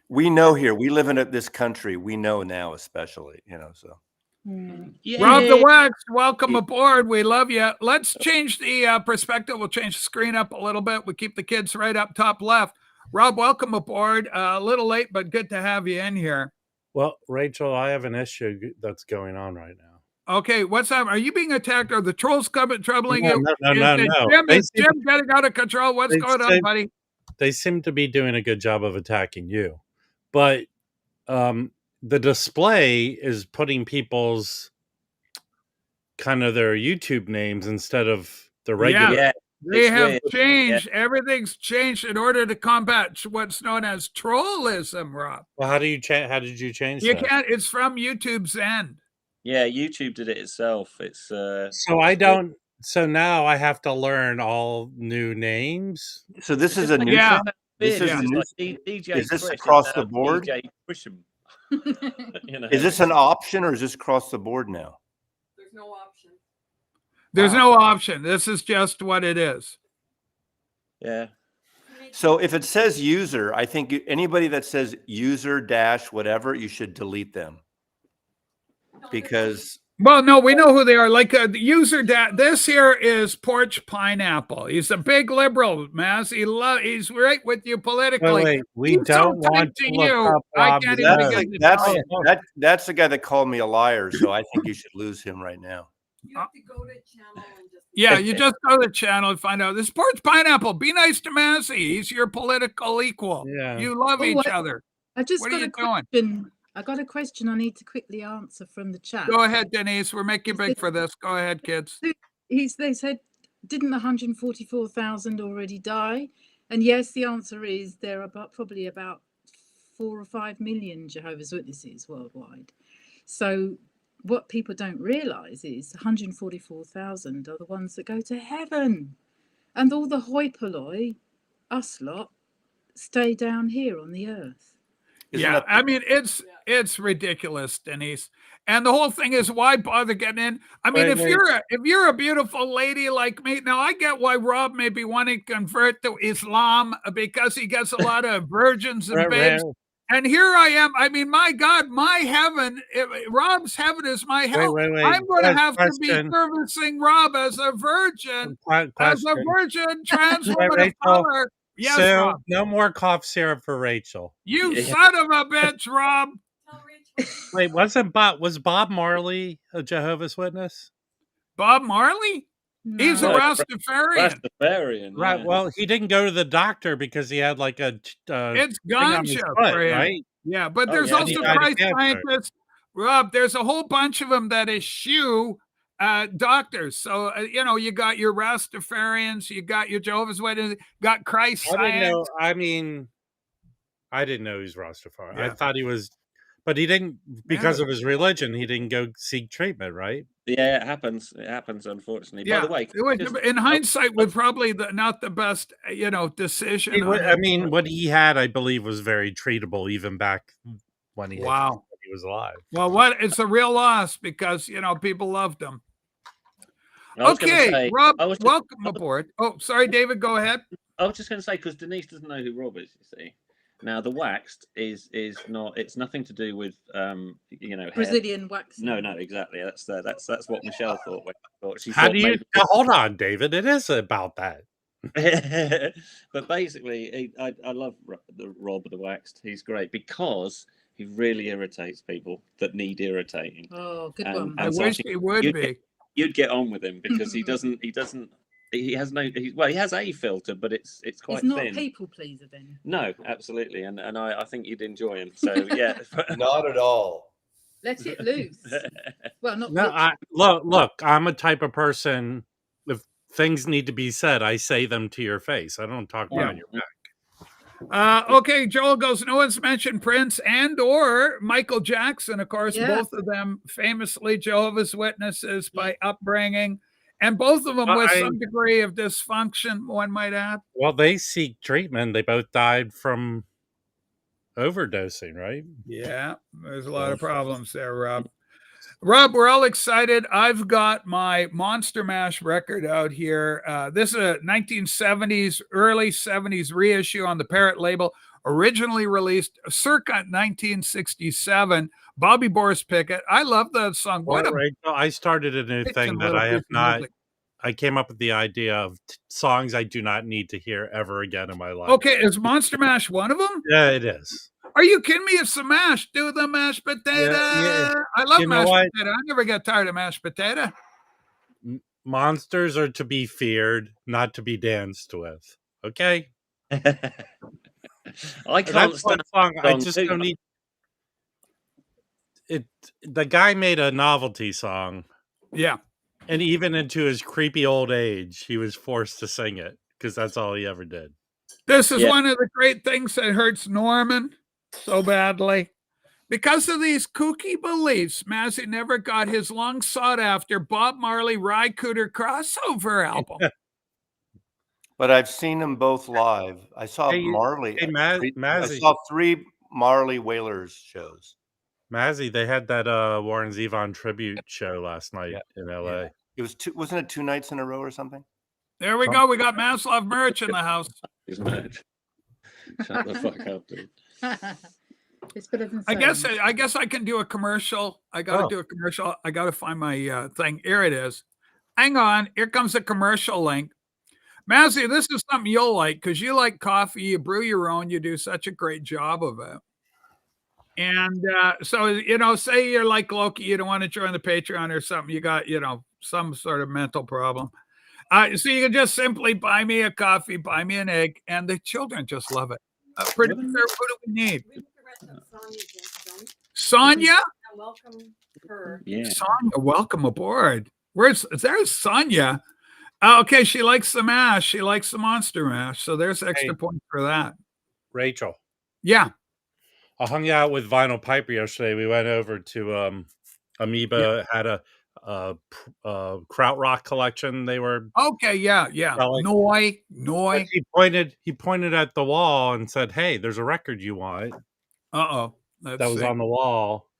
We know here, we live in this country. We know now, especially, so. Rob the Wax, welcome aboard. We love you. Let's change the perspective. We'll change the screen up a little bit. We'll keep the kids right up top left. Rob, welcome aboard. A little late, but good to have you in here. Well, Rachel, I have an issue that's going on right now. Okay, what's up? Are you being attacked? Are the trolls troubling you? No. Is Jim getting out of control? What's going on, buddy? They seem to be doing a good job of attacking you. But the display is putting people's kind of their YouTube names instead of the regular. Yeah, they have changed. Yeah. Everything's changed in order to combat what's known as trollism, Rob. Well, how did you change you that? Can't. It's from YouTube's end. Yeah, YouTube did it itself. It's so I don't. So now I have to learn all new names. So this is a new. Yeah. This is DJ. Is this across the board? DJ Is this an option or is this across the board now? There's no option. There's no option. This is just what it is. Yeah. So if it says user, I think anybody that says user dash whatever, you should delete them. Because Well, no, we know who they are. Like the user this here is Porch Pineapple. He's a big liberal, Maz. He's right with you politically. Wait, we He's don't so want tight to look you. up I Rob can't the even That's begin like, to tell you. that's the guy that called me a liar. So I think you should lose him right now. You have to go to channel and just. Yeah, you just go to the channel and find out. This Porch Pineapple. Be nice to Massey. He's your political equal. Yeah. You love Oh, each other. I just What got are a you doing? question. I got a question I need to quickly answer from the chat. Go ahead, Denise. We're making big for this. Go ahead, kids. They said, didn't 144,000 already die? And yes, the answer is there are probably about 4 or 5 million Jehovah's Witnesses worldwide. So what people don't realize is 144,000 are the ones that go to heaven, and all the hoi polloi, us lot, stay down here on the earth. Isn't I mean, it's ridiculous, Denise. And the whole thing is, why bother getting in? I mean, if you're a beautiful lady like me, now I get why Rob may be wanting to convert to Islam because he gets a lot of virgins and babes. And here I am. I mean, my God, my heaven, Rob's heaven is my hell. I'm going to have to be servicing Rob as a virgin, trans woman of color. Yes, so, Rob. No more cough syrup for Rachel. You son of a bitch, Rob. Wait, was Bob Marley a Jehovah's Witness? Bob Marley? No. He's a Rastafarian. Right. Yeah. Well, he didn't go to the doctor because he had like a it's thing on his ganja foot, for him. right? Yeah, but there's yeah, also Christ scientists. Rob, there's a whole bunch of them that eschew doctors. So, you got your Rastafarians, you got your Jehovah's Witnesses, got Christ science. I didn't know he was Rastafari. Yeah. I thought he was, but he didn't, because of his religion, he didn't go seek treatment, right? Yeah, it happens. It happens, unfortunately. Yeah. By the way, in hindsight, was probably not the best, decision. What he had, I believe, was very treatable, even back when he was alive. Well, it's a real loss because people loved him. Okay, Rob, welcome aboard. Oh, sorry, David, go ahead. I was just going to say, because Denise doesn't know who Rob is, you see. Now, the waxed is not. It's nothing to do with Brazilian wax. No, exactly. That's what Michelle thought. How do you hold on, David? It is about that. But basically, I love Rob the waxed. He's great because he really irritates people that need irritating. Oh, good one. I wish he would be. You'd get on with him because he doesn't. He has he has a filter, but it's quite thin. He's not a people pleaser then. No, absolutely, and I think you'd enjoy him. So yeah, not at all. Let it loose. Well, not. No, look, I'm a type of person. If things need to be said, I say them to your face. I don't talk behind your back. Okay, Joel goes, no one's mentioned Prince and or Michael Jackson. Of course, both of them famously Jehovah's Witnesses by upbringing. And both of them with some degree of dysfunction, one might add. Well, they seek treatment. They both died from overdosing, right? Yeah, there's a lot of problems there, Rob. Rob, we're all excited. I've got my Monster Mash record out here. This is a 1970s, early 70s reissue on the Parrot label, originally released circa 1967. Bobby Boris Pickett. I love that song. I started a new thing that I have not. I came up with the idea of songs I do not need to hear ever again in my life. Okay, is Monster Mash one of them? Yeah, it is. Are you kidding me? It's the mash. Do the mashed potato. Yeah. I love mashed potato. I never get tired of mashed potato. Monsters are to be feared, not to be danced with. Okay? I can't stand song. I just don't need it. The guy made a novelty song. Yeah. And even into his creepy old age, he was forced to sing it because that's all he ever did. This is one of the great things that hurts Norman so badly. Because of these kooky beliefs, Mazzy never got his long sought after Bob Marley Rye Cooter crossover album. But I've seen them both live. I saw Marley. I saw 3 Marley Wailers shows. Mazzy, they had that Warren Zevon tribute show last night in LA. Yeah. It was wasn't it 2 nights in a row or something? There we go. We got Maslov merch in the house. Shut the fuck up, dude. It's better than I guess saying. I can do a commercial. I got to Oh. do a commercial. I got to find my thing. Here it is. Hang on. Here comes a commercial link. Mazzy, this is something you'll like because you like coffee. You brew your own. You do such a great job of it. And so, say you're like Loki, you don't want to join the Patreon or something. You got, some sort of mental problem. So you can just simply buy me a coffee, buy me an egg, and the children just love it. Producer, what do we need? We put the rest of Sonia just done. Sonia? And welcome her. Yeah. Sonia, welcome aboard. There's Sonia. Okay, she likes the mash. She likes the monster mash. So there's extra points for that. Rachel, Yeah. I hung out with Vinyl Piper yesterday. We went over to Amoeba, had a krautrock collection. They were Okay, yeah. selling. Noi. But he pointed at the wall and said, "Hey, there's a record you want." Uh-oh. That was on the wall.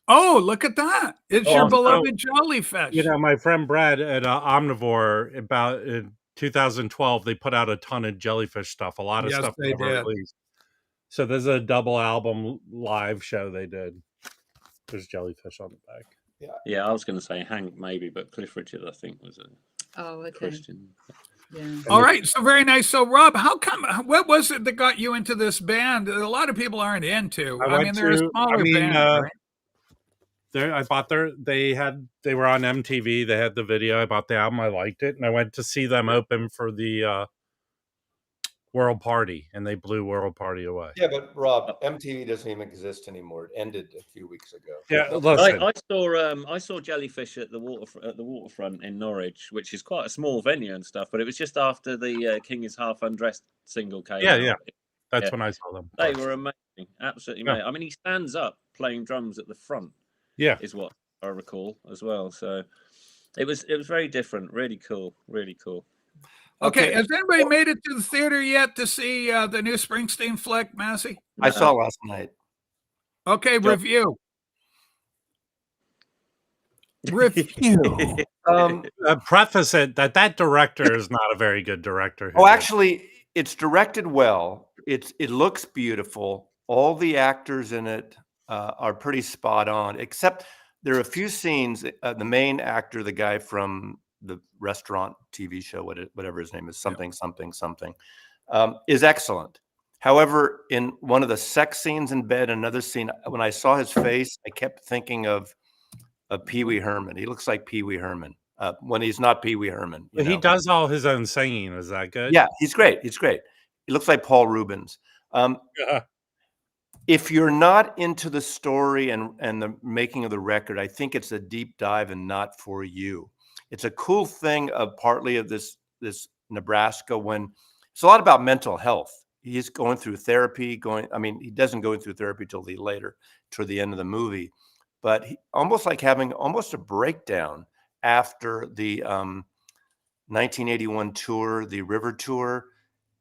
Oh, look at that. It's your beloved Jellyfish. My friend Brad at Omnivore, about in 2012, they put out a ton of Jellyfish stuff. A lot of stuff they never did. released. So there's a double album live show they did. There's Jellyfish on the back. Yeah, I was going to say Hank maybe, but Cliff Richard I think was a Oh, okay. Christian. Yeah. All right, so very nice. So, Rob, what was it that got you into this band that a lot of people aren't into? They're a smaller band, right? I bought they were on MTV. They had the video. I bought the album. I liked it, and I went to see them open for the World Party, and they blew World Party away. Yeah, but Rob, MTV doesn't even exist anymore. It ended a few weeks ago. Yeah, listen. I saw Jellyfish at the waterfront in Norwich, which is quite a small venue and stuff. But it was just after the King is Half Undressed single came out. Yeah. That's when I saw them. They were amazing, absolutely amazing. I mean, he stands up playing drums at the front. Yeah, is what I recall as well. So it was very different. Really cool. Really cool. Okay, has anybody made it to the theater yet to see the new Springsteen flick, Massey? I saw last night. Okay, review. Preface it that director is not a very good director. Actually, it's directed well. It looks beautiful. All the actors in it are pretty spot on, except there are a few scenes. The main actor, the guy from the restaurant TV show, whatever his name is, something, is excellent. However, in one of the sex scenes in bed, another scene, when I saw his face, I kept thinking of Pee Wee Herman. He looks like Pee Wee Herman when he's not Pee Wee Herman. He does all his own singing. Is that good? Yeah, he's great. He looks like Paul Rubens. If you're not into the story and the making of the record, I think it's a deep dive and not for you. It's a cool thing partly of this Nebraska when it's a lot about mental health. He's going through therapy. He doesn't go through therapy till toward the end of the movie, but he almost like having almost a breakdown after the 1981 tour, the River Tour,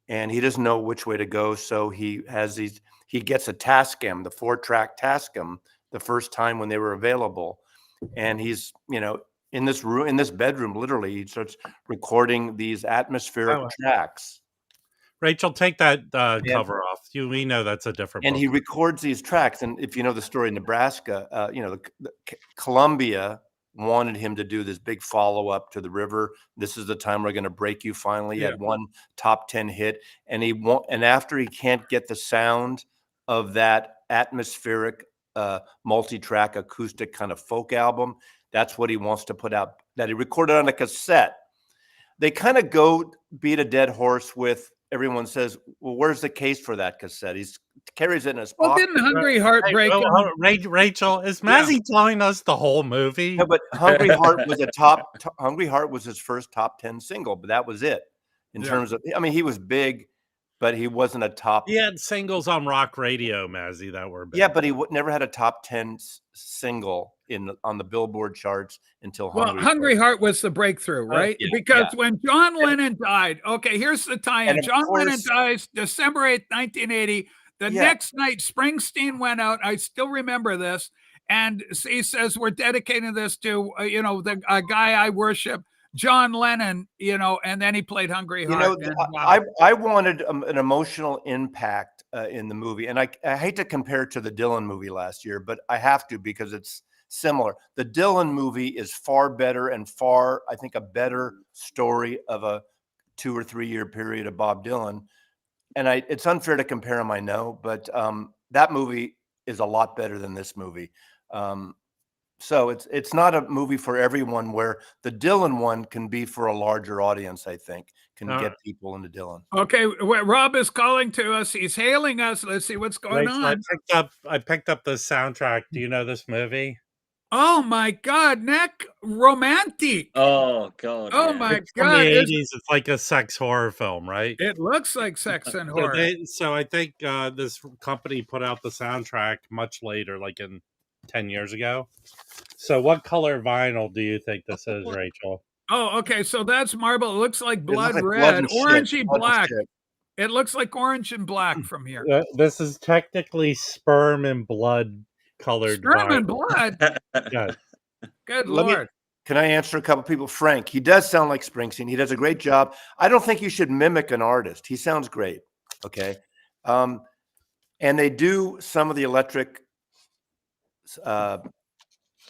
and he doesn't know which way to go. So he gets a Tascam, the 4-track Tascam, the first time when they were available, and he's in this room, in this bedroom, literally, he starts recording these atmospheric tracks. Rachel, take that cover off. We know that's a different. And he records these tracks. And if you know the story in Nebraska, Columbia wanted him to do this big follow-up to the River. This is the time we're going to break you. Finally, he had one top 10 hit, and after he can't get the sound of that atmospheric, multi-track acoustic kind of folk album. That's what he wants to put out, that he recorded on a cassette. They kind of go beat a dead horse with, everyone says, well, where's the case for that cassette? He carries it in his pocket. Well, didn't Hungry Heart break him? Rachel, is Mazzy telling us the whole movie? No, but Hungry Heart was Hungry Heart was his first top 10 single, but that was it. In terms of, he was big, but he wasn't a top. He had singles on rock radio, Mazzy, that were big. Yeah, but he never had a top 10 single on the Billboard charts until Hungry Heart was the breakthrough, right? Because when John Lennon died, okay, here's the tie-in. John Lennon dies December 8th, 1980. The next night, Springsteen went out. I still remember this. And he says, we're dedicating this to, the guy I worship, John Lennon, and then he played Hungry Heart. I wanted an emotional impact in the movie, and I hate to compare it to the Dylan movie last year, but I have to because it's similar. The Dylan movie is far better and far, I think, a better story of a 2 or 3 year period of Bob Dylan. And it's unfair to compare them, I know, but that movie is a lot better than this movie. So it's not a movie for everyone, where the Dylan one can be for a larger audience, I think, can get people into Dylan. Okay, Rob is calling to us. He's hailing us. Let's see what's going So on. I picked up the soundtrack. Do you know this movie? Oh my God, Nick, romantic. Oh God. Oh yeah. my It's from God. the 80s. It's like a sex horror film, right? It looks like sex and horror. So I think this company put out the soundtrack much later, like in 10 years ago. So what color vinyl do you think this is, Rachel? Oh, okay. So that's marble. It looks like blood like red, and shit. orangey Blood and black. shit. It looks like orange and black from here. This is technically sperm and blood colored Sperm and vinyl. blood. Yeah. Good Let me- Lord. Can I answer a couple people? Frank, he does sound like Springsteen. He does a great job. I don't think you should mimic an artist. He sounds great. Okay. And they do some of the electric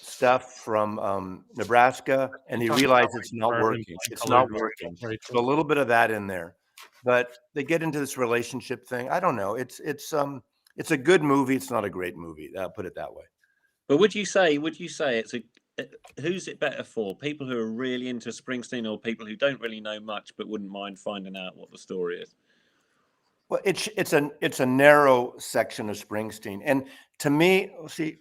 stuff from Nebraska, and he realizes it's not working. It's not working. So a little bit of that in there, but they get into this relationship thing. I don't know. It's a good movie. It's not a great movie. I'll put it that way. But would you say it's who's it better for? People who are really into Springsteen, or people who don't really know much but wouldn't mind finding out what the story is? Well, it's a narrow section of Springsteen, and to me, see,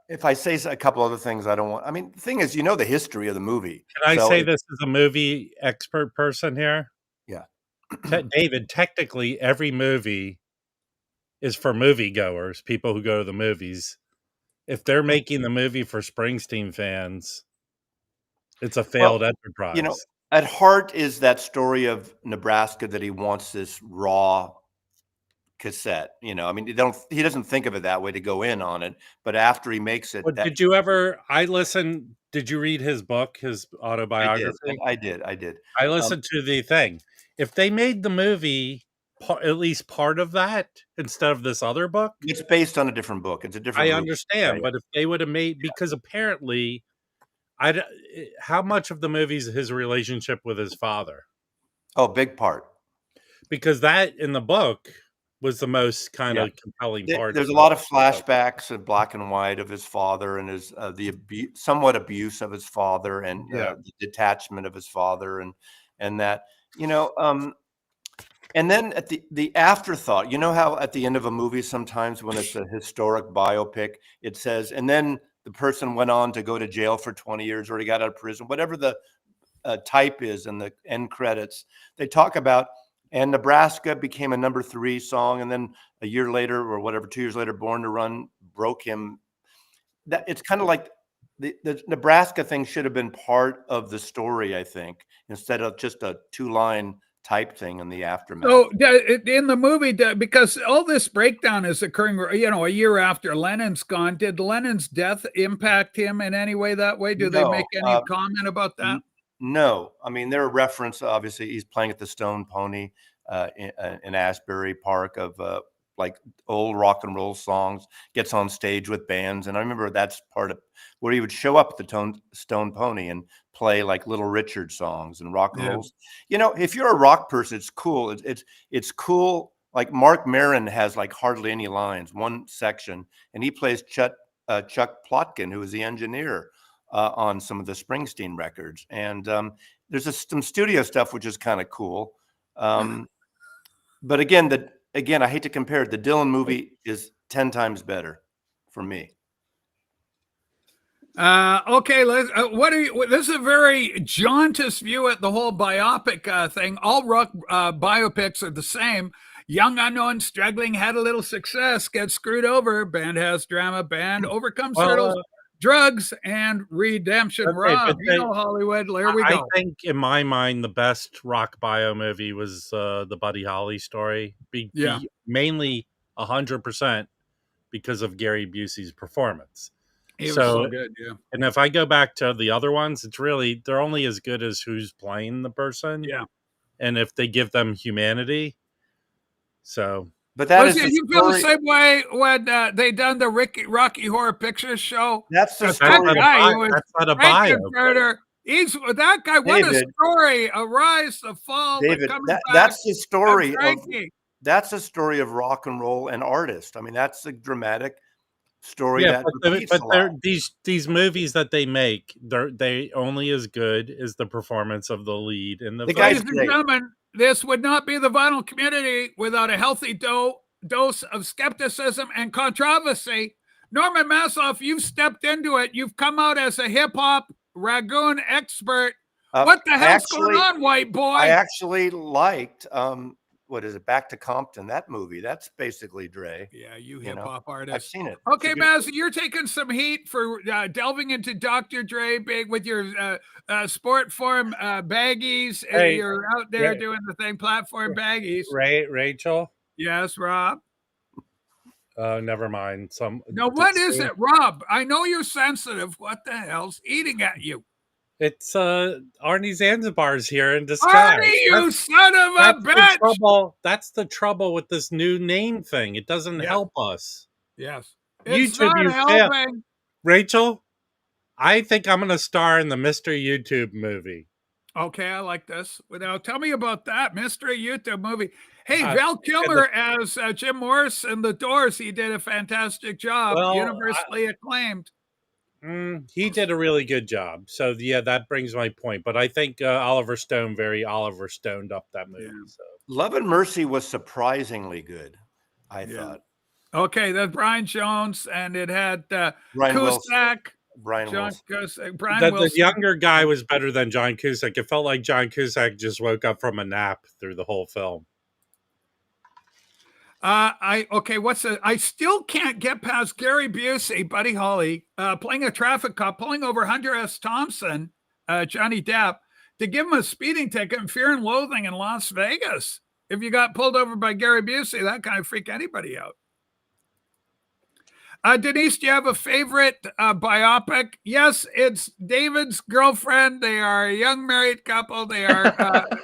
if I say a couple other things, I don't want. I mean, the thing is, the history of the movie. Can I say this is a movie expert person here? Yeah, David. Technically, every movie is for moviegoers, people who go to the movies. If they're making the movie for Springsteen fans, it's a failed enterprise. At heart is that story of Nebraska, that he wants this raw cassette. I mean, he doesn't think of it that way to go in on it, but after he makes it. Did you ever? Did you read his book, his autobiography? I did. I listened to the thing. If they made the movie at least part of that instead of this other book, it's based on a different book. It's a different. I understand, but if they would have made, because apparently, how much of the movie is his relationship with his father? Oh, big part. Because that in the book was the most kind of compelling part. There's a lot of flashbacks of black and white of his father and his somewhat abuse of his father, and the detachment of his father, and that and then at the afterthought, how at the end of a movie sometimes when it's a historic biopic, it says, and then the person went on to go to jail for 20 years or he got out of prison, whatever the type is in the end credits, they talk about, and Nebraska became a number 3 song, and then a year later or whatever, 2 years later, Born to Run broke him. That it's kind of like the Nebraska thing should have been part of the story, I think, instead of just a 2-line type thing in the aftermath. So in the movie, because all this breakdown is occurring, a year after Lennon's gone, did Lennon's death impact him in any way that way? Do they make any comment about that? No. I mean, there are reference, obviously, he's playing at the Stone Pony in Asbury Park of like old rock and roll songs, gets on stage with bands. And I remember that's part of where he would show up at the Stone Pony and play like Little Richard songs and rock and rolls. If you're a rock person, it's cool. It's cool. Like Mark Maron has like hardly any lines, one section, and he plays Chuck Plotkin, who is the engineer on some of the Springsteen records. And there's some studio stuff, which is kind of cool. But again, I hate to compare it. The Dylan movie is 10 times better for me. Okay, this is a very jaundiced view at the whole biopic thing. All rock biopics are the same. Young, unknown, struggling, had a little success, gets screwed over. Band has drama. Band overcomes hurdles, drugs, and redemption. Rob, Hollywood. There we go. I think, in my mind, the best rock bio movie was the Buddy Holly story. Mainly 100% because of Gary Busey's performance. He was so good, yeah. And if I go back to the other ones, it's really, they're only as good as who's playing the person. Yeah. And if they give them humanity. So But that is Listen, the you feel the story. same way when they done the Rocky Horror Picture Show. That's the That story. guy who was That's not a bio. Frankenfurter. He's that guy. What a David. story! A rise, a fall, the David, coming back. that's the story of of Frankie. that's the story of rock and roll and artist. I mean, that's the dramatic story Yeah, that but repeats a lot. these movies that they make, they only as good as the performance of the lead in the The film. guy's Ladies and great. gentlemen, this would not be the vinyl community without a healthy dose of skepticism and controversy. Norman Maslow, you've stepped into it. You've come out as a hip hop ragoon expert. What the hell's going on, white boy? I actually liked what is it? Back to Compton, that movie. That's basically Dre. Yeah, you You hip know, hop artist. I've seen it. Okay, Maz, you're taking some heat for delving into Dr. Dre big with your sport form baggies. Hey, You're out there Ray- doing the thing, platform baggies. Rachel. Yes, Rob. Never mind. No, what is it, Rob? I know you're sensitive. What the hell's eating at you? It's Arnie Zanzibar's here in disguise. Arnie, you son of a bitch! That's the trouble with this new name thing. It doesn't help us. Yes. It's YouTube, not you helping. Rachel, I think I'm going to star in the Mr. YouTube movie. Okay, I like this. Now, tell me about that mystery YouTube movie. Hey, Uh, Val Kilmer as Jim Morris in The Doors. He did a fantastic job, Well, universally acclaimed. He did a really good job. So, yeah, that brings my point. But I think Oliver Stone very Oliver Stoned up that movie. Yeah. So. Love and Mercy was surprisingly good, I thought. Okay, that's Brian Jones, and it had Brian Wilson. Cusack. Brian John Wilson. Cusack, Brian The Wilson. younger guy was better than John Cusack. It felt like John Cusack just woke up from a nap through the whole film. I still can't get past Gary Busey, Buddy Holly, playing a traffic cop, pulling over Hunter S. Thompson, Johnny Depp, to give him a speeding ticket and Fear and Loathing in Las Vegas. If you got pulled over by Gary Busey, that kind of freak anybody out. Denise, do you have a favorite biopic? Yes, it's David's girlfriend. They are a young married couple. They are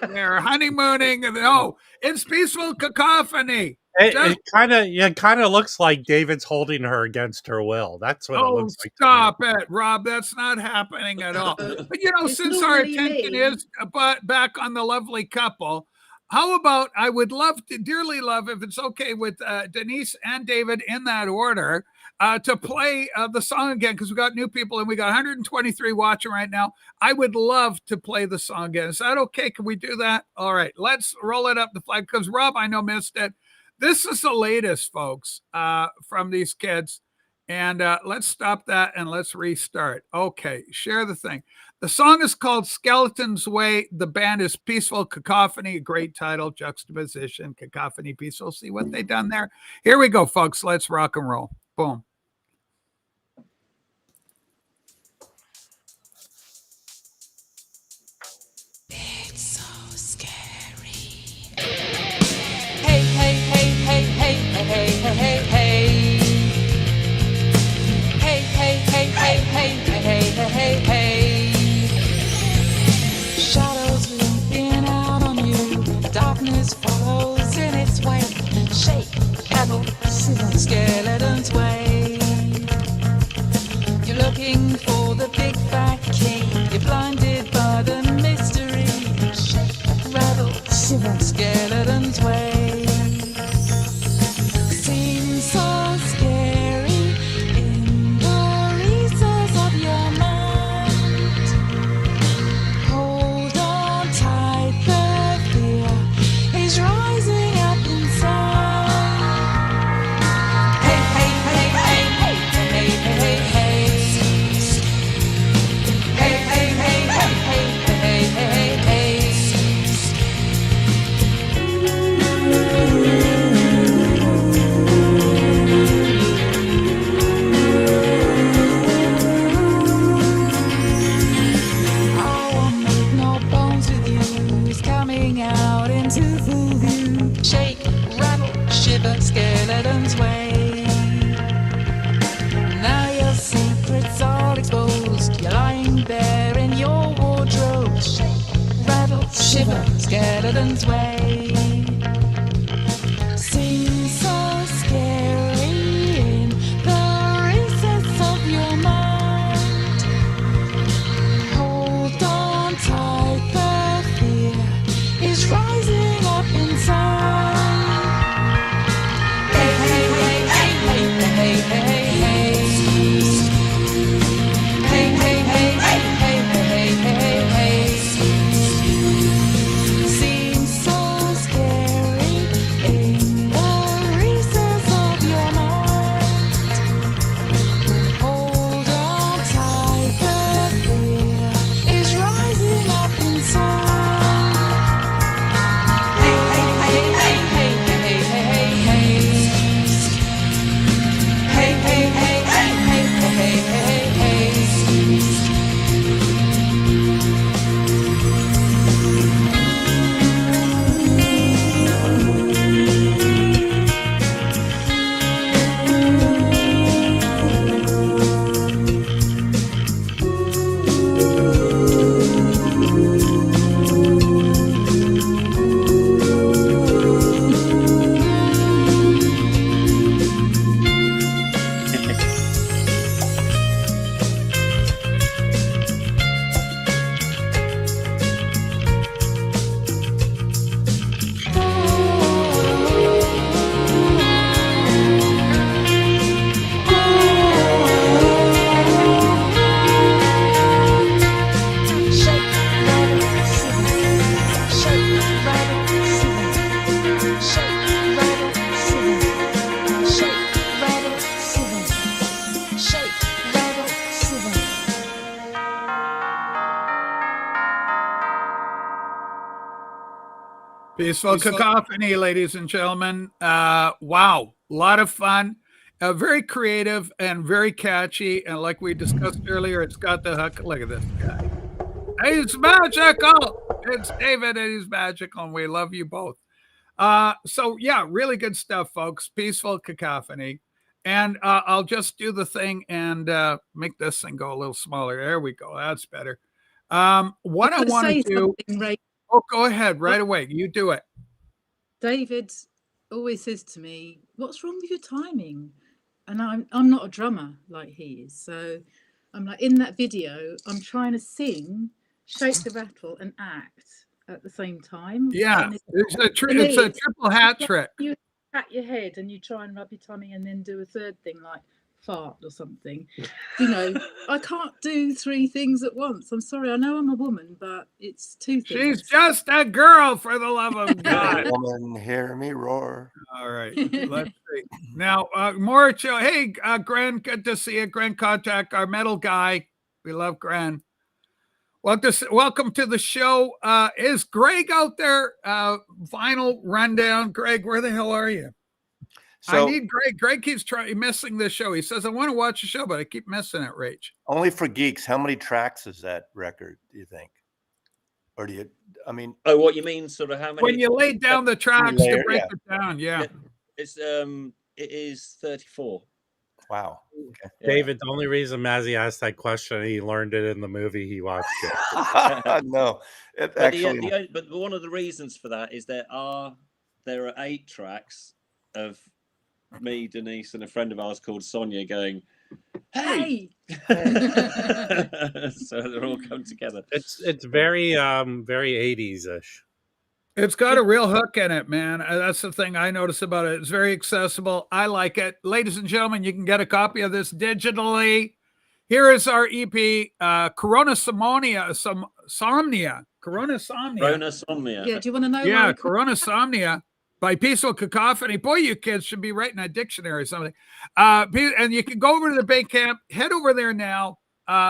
they're honeymooning. No, it's Peaceful Cacophony. It kind of looks like David's holding her against her will. That's what it looks like. Stop it, Rob. That's not happening at all. But It's since not our really attention me. is back on the lovely couple, how about I would love to dearly love, if it's okay with Denise and David in that order, to play the song again, because we got new people and we got 123 watching right now. I would love to play the song again. Is that okay? Can we do that? All right, let's roll it up the flag, because Rob, I know, missed it. This is the latest, folks, from these kids. And let's stop that and let's restart. Okay, share the thing. The song is called Skeleton's Way. The band is Peaceful Cacophony. A great title, juxtaposition, Cacophony, Peaceful. See what they done there? Here we go, folks. Let's rock and roll. Boom. It's so scary. Hey, hey, hey, hey, hey, hey, hey, hey, hey. Hey, hey, hey, hey, hey, hey, hey, hey, hey. Shadows leaping out on you. Darkness follows in its way. Shake, rattle, shiver, skeletons way. You're looking for the big fat key. You're blinded by the mystery. Shake, rattle, shiver, skeletons way. Seems so scary in the recess of your mind. Hold on tight, the fear is rising up inside. Hey, hey, hey, hey, hey, hey, hey, hey, hey. Hey, hey, hey, hey, hey, hey, hey, hey, hey. I won't make no bones with you. It's coming out into full view. Shake, rattle, shiver, skeletons way. Now your secrets all exposed. You're lying there in your wardrobe. Shake, rattle, shiver, skeletons way. Seems so Peaceful Cacophony, ladies and gentlemen. Wow, a lot of fun. Very creative and very catchy. And like we discussed earlier, it's got the hook. Look at this guy. He's magical. It's David and he's magical. And we love you both. So, yeah, really good stuff, folks. Peaceful Cacophony. And I'll just do the thing and make this thing go a little smaller. There we go. That's better. What I want to do. Oh, go ahead right away. You do it. David always says to me, "What's wrong with your timing?" And I'm not a drummer like he is. So I'm like, in that video, I'm trying to sing, shake the rattle, and act at the same time. Yeah, it's a triple hat trick. You pat your head and you try and rub your tummy and then do a third thing like fart or something. You know, I can't do three things at once. I'm sorry, I know I'm a woman, but it's two things. She's just a girl, for the love of God. Woman, hear me roar. All right, let's see. Now, more show. Hey, Gren, good to see you. Gren Contact, our metal guy. We love Gren. Welcome to the show. Is Greg out there? Vinyl rundown. Greg, where the hell are you? So, I need Greg. Greg keeps missing this show. He says, I want to watch the show, but I keep missing it, Rach. Only for geeks. How many tracks is that record, do you think? Or do you, I mean. Oh, what you mean? Sort of how many? When you lay down the tracks to break it down, yeah. It is 34. Wow. Okay. David, the only reason Mazzy asked that question, he learned it in the movie he watched it. No. But one of the reasons for that is there are 8 tracks of me, Denise, and a friend of ours called Sonia going, "Hey!" So they're all come together. It's very 80s-ish. It's got a real hook in it, man. That's the thing I notice about it. It's very accessible. I like it. Ladies and gentlemen, you can get a copy of this digitally. Here is our EP, Corona Somnia. Yeah, do you want to know? Yeah, Corona Somnia by Peaceful Cacophony. Boy, you kids should be writing a dictionary or something. And you can go over to the Bandcamp, head over there now,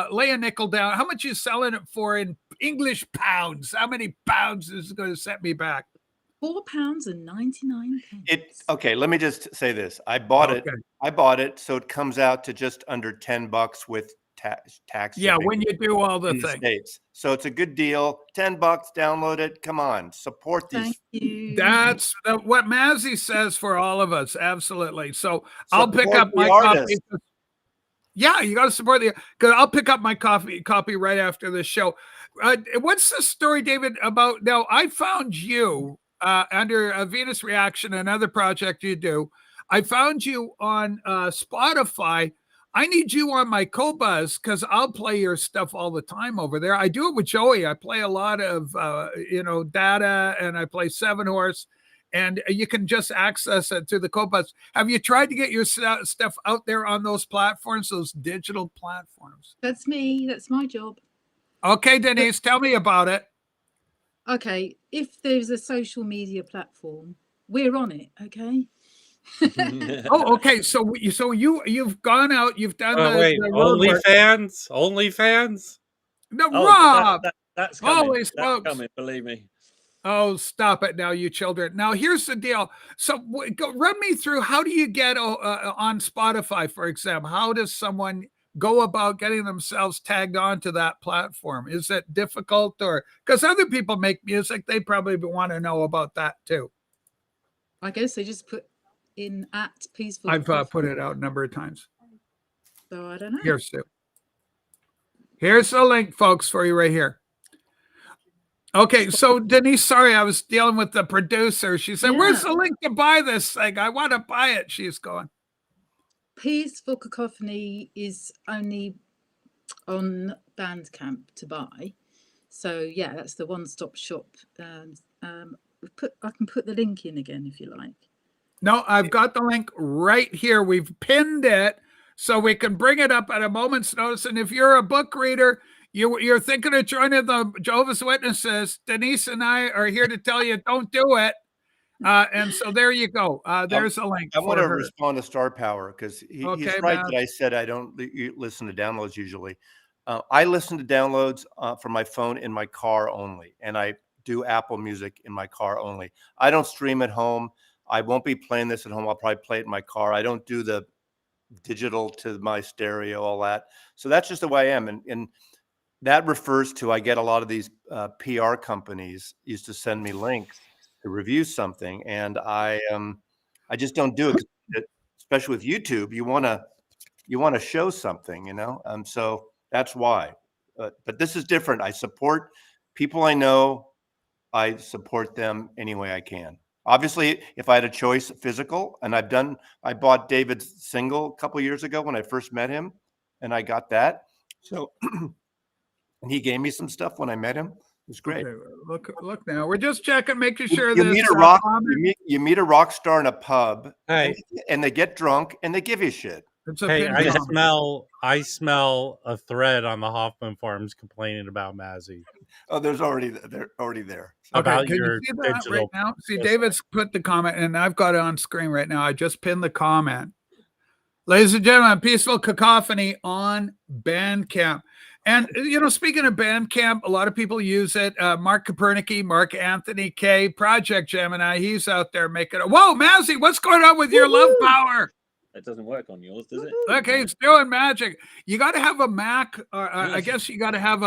lay a nickel down. How much are you selling it for in English pounds? How many pounds is it going to set me back? £4.99. Okay, let me just say this. I bought it, so it comes out to just under $10 with tax. Yeah, when you do all the things. States. So it's a good deal. $10, download it. Come on, support these. Thank you. That's what Mazzy says for all of us. Absolutely. So I'll pick up my copy. Yeah, you got to support because I'll pick up my copy right after the show. What's the story, David, about now? I found you under a Venus Reaction, another project you do. I found you on Spotify. I need you on my Cobuzz because I'll play your stuff all the time over there. I do it with Joey. I play a lot of, data, and I play 7-Horse, and you can just access it through the Cobuzz. Have you tried to get your stuff out there on those platforms, those digital platforms? That's me. That's my job. Okay, Denise, tell me about it. Okay, if there's a social media platform, we're on it. Okay. Oh, okay. So you've gone out. You've done OnlyFans. No, Rob. That's coming. Always that's coming. Believe me. Oh, stop it now, you children. Now, here's the deal. So run me through, how do you get on Spotify, for example? How does someone go about getting themselves tagged onto that platform? Is it difficult, or because other people make music, they probably want to know about that too? I guess they just put in @Peaceful. I've put it out a number of times. So I don't know. Here's Sue. Here's the link, folks, for you right here. Okay, so Denise, sorry, I was dealing with the producer. She said, "Where's the link to buy this thing? I want to buy it." She's going. Peaceful Cacophony is only on Bandcamp to buy. So yeah, that's the one-stop shop. I can put the link in again if you like. No, I've got the link right here. We've pinned it so we can bring it up at a moment's notice. And if you're a book reader, you're thinking of joining the Jehovah's Witnesses, Denise and I are here to tell you, don't do it. And so there you go. There's a link. I want to respond to Star Power because he's right that I said I don't listen to downloads usually. I listen to downloads from my phone in my car only. And do Apple Music in my car only. I don't stream at home. I won't be playing this at home. I'll probably play it in my car. I don't do the digital to my stereo, all that. So that's just the way I am. And that refers to, I get a lot of these PR companies used to send me links to review something, and I just don't do it, especially with YouTube. You want to show something, you know. So that's why. But this is different. I support people I know. I support them any way I can. Obviously, if I had a choice, physical, and I bought David's single a couple years ago when I first met him, and I got that. So, and he gave me some stuff when I met him. It was great. Okay, look now. We're just checking, making sure You meet you meet a rock star in a pub, Hey. and they get drunk and they give you shit. Hey, I smell a thread on the Hoffman Farms complaining about Mazzy. Oh, they're already there. About can your you see that digital right now? See, David's put the comment, and I've got it on screen right now. I just pinned the comment. Ladies and gentlemen, Peaceful Cacophony on Bandcamp. And, you know, speaking of Bandcamp, a lot of people use it. Mark Kopernicki, Mark Anthony K, Project Gemini, he's out there making it. Whoa, Mazzy, what's going on with your love power? It doesn't work on yours, does it? Okay, it's doing magic. You got to have a Mac. I guess you got to have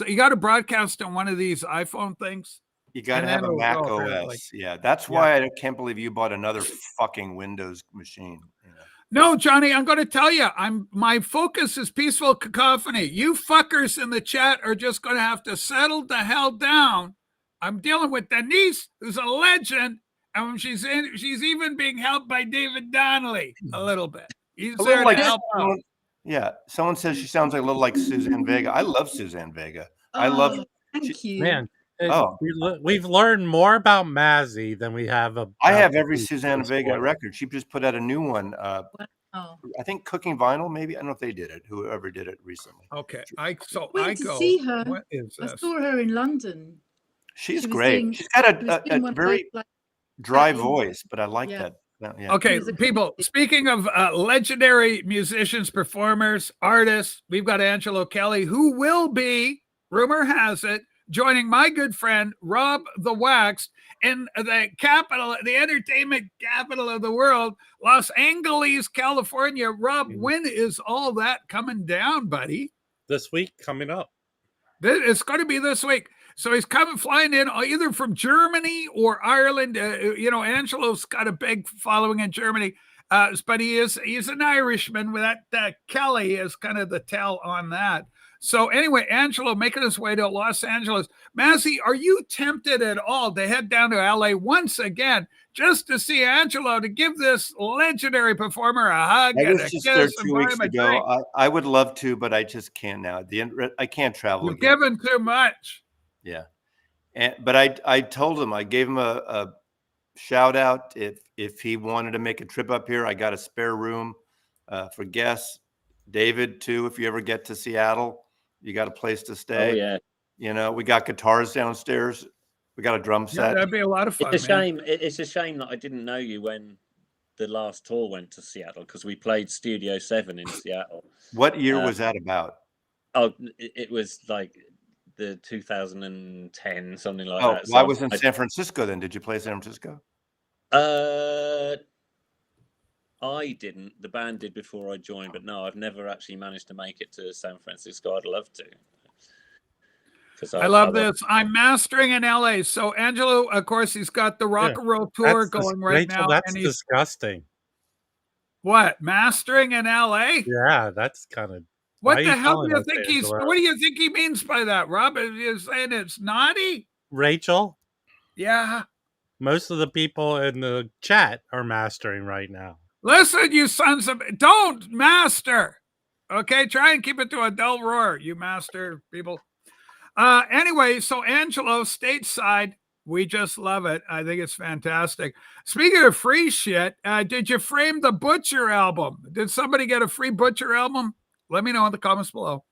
you got to broadcast on one of these iPhone things. You got to have a Mac OS. Yeah, that's why I can't believe you bought another fucking Windows machine. You know? No, Johnny, I'm going to tell you, my focus is Peaceful Cacophony. You fuckers in the chat are just going to have to settle the hell down. I'm dealing with Denise, who's a legend, and she's even being helped by David Donnelly a little bit. He's there to help out. Yeah, someone says she sounds like a little like Suzanne Vega. I love Suzanne Vega. I love. Thank you, man. We've learned more about Mazzy than we have. I have every Suzanne Vega record. She just put out a new one. I think Cooking Vinyl, maybe. I don't know if they did it. Whoever did it recently. Okay, I went to see her. What is this? I saw her in London. She's great. She's got a very dry voice, but I like that. Yeah. Okay, people, speaking of legendary musicians, performers, artists, we've got Angelo Kelly, who will be, rumor has it, joining my good friend Rob the Wax in the capital, the entertainment capital of the world, Los Angeles, California. Rob, when is all that coming down, buddy? This week, coming up. It's going to be this week. So he's flying in either from Germany or Ireland. Angelo's got a big following in Germany, but he's an Irishman. With that Kelly is kind of the tell on that. So anyway, Angelo making his way to Los Angeles. Mazzy, are you tempted at all to head down to LA once again just to see Angelo, to give this legendary performer a hug and a kiss there and 2 buy weeks him a ago. drink? I would love to, but I just can't now. At the end, I can't travel. You've given too much. Yeah, but I told him, I gave him a shout out if he wanted to make a trip up here. I got a spare room for guests. David too. If you ever get to Seattle, you got a place to stay. Oh yeah. You know, we got guitars downstairs. We got a drum set. Yeah, that'd be a lot of fun. It's a shame. It's a shame that I didn't know you when the last tour went to Seattle, because we played Studio 7 in Seattle. What year was that about? Oh, it was like the 2010, something like that. So I was in San Francisco then. Did you play San Francisco? I didn't. The band did before I joined, but no, I've never actually managed to make it to San Francisco. I'd love to. I love this. I'm mastering in LA. So Angelo, of course, he's got the rock and roll tour going right now. That's disgusting. What? Mastering in LA? Yeah, that's kind of. What the hell do you think what do you think he means by that, Rob? Is he saying it's naughty? Rachel? Yeah. Most of the people in the chat are mastering right now. Listen, you sons of, don't master. Okay, try and keep it to a dull roar, you master people. Anyway, so Angelo, stateside, we just love it. I think it's fantastic. Speaking of free shit, did you frame the Butcher album? Did somebody get a free Butcher album? Let me know in the comments below.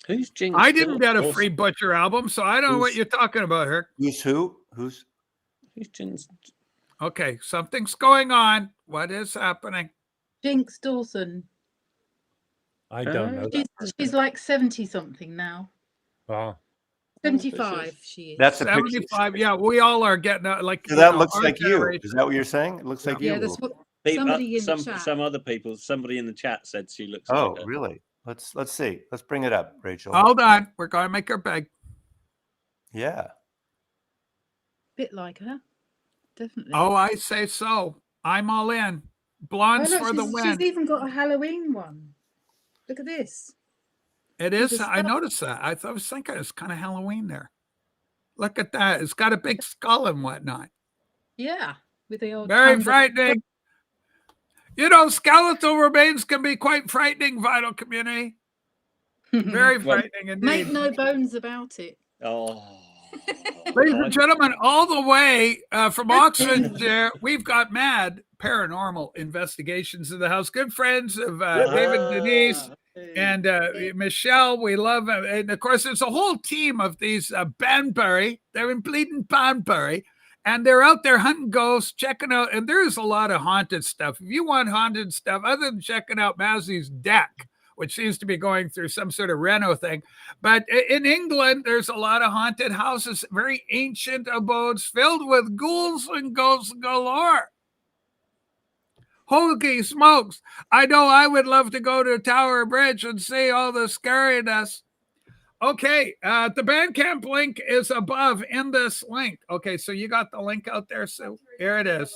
Who's Jinx? I didn't get a free Butcher album, so I don't know what you're talking about here. Who's who? Who's Jinx? Okay, something's going on. What is happening? Jinx Dawson. I don't know. She's like 70 something now. Oh. 75. She is. That's a picture. 75. Yeah, we all are getting like. So that know, looks our like you. generation. Is that what you're saying? It looks like you. Yeah, that's what People- somebody in the chat. some other people, somebody in the chat said she looks Oh, like her. really? Let's see. Let's bring it up, Rachel. Hold on. We're going to make her big. Yeah. Bit like her, definitely. Oh, I say so. I'm all in. Blondes look, for the she's win. even got a Halloween one. Look at this. It is. It's a I skull. noticed that. I was thinking it's kind of Halloween there. Look at that. It's got a big skull and whatnot. Yeah, with the old. Very tongue- frightening. You know, skeletal remains can be quite frightening, vital community. Very Well, frightening Make indeed. no bones about it. Oh, Ladies and gentlemen, all the way from Oxfordshire, we've got mad paranormal investigations in the house. Good friends of David and Denise and Michelle. We love them. And of course, there's a whole team of these Banbury. They're in bleeding Banbury. And they're out there hunting ghosts, checking out. And there's a lot of haunted stuff. If you want haunted stuff, other than checking out Mazzy's deck, which seems to be going through some sort of reno thing. But in England, there's a lot of haunted houses, very ancient abodes filled with ghouls and ghosts galore. Holy smokes. I know I would love to go to Tower Bridge and see all the scariness. Okay, the Bandcamp link is above in this link. Okay, so you got the link out there, Sue? Here it is.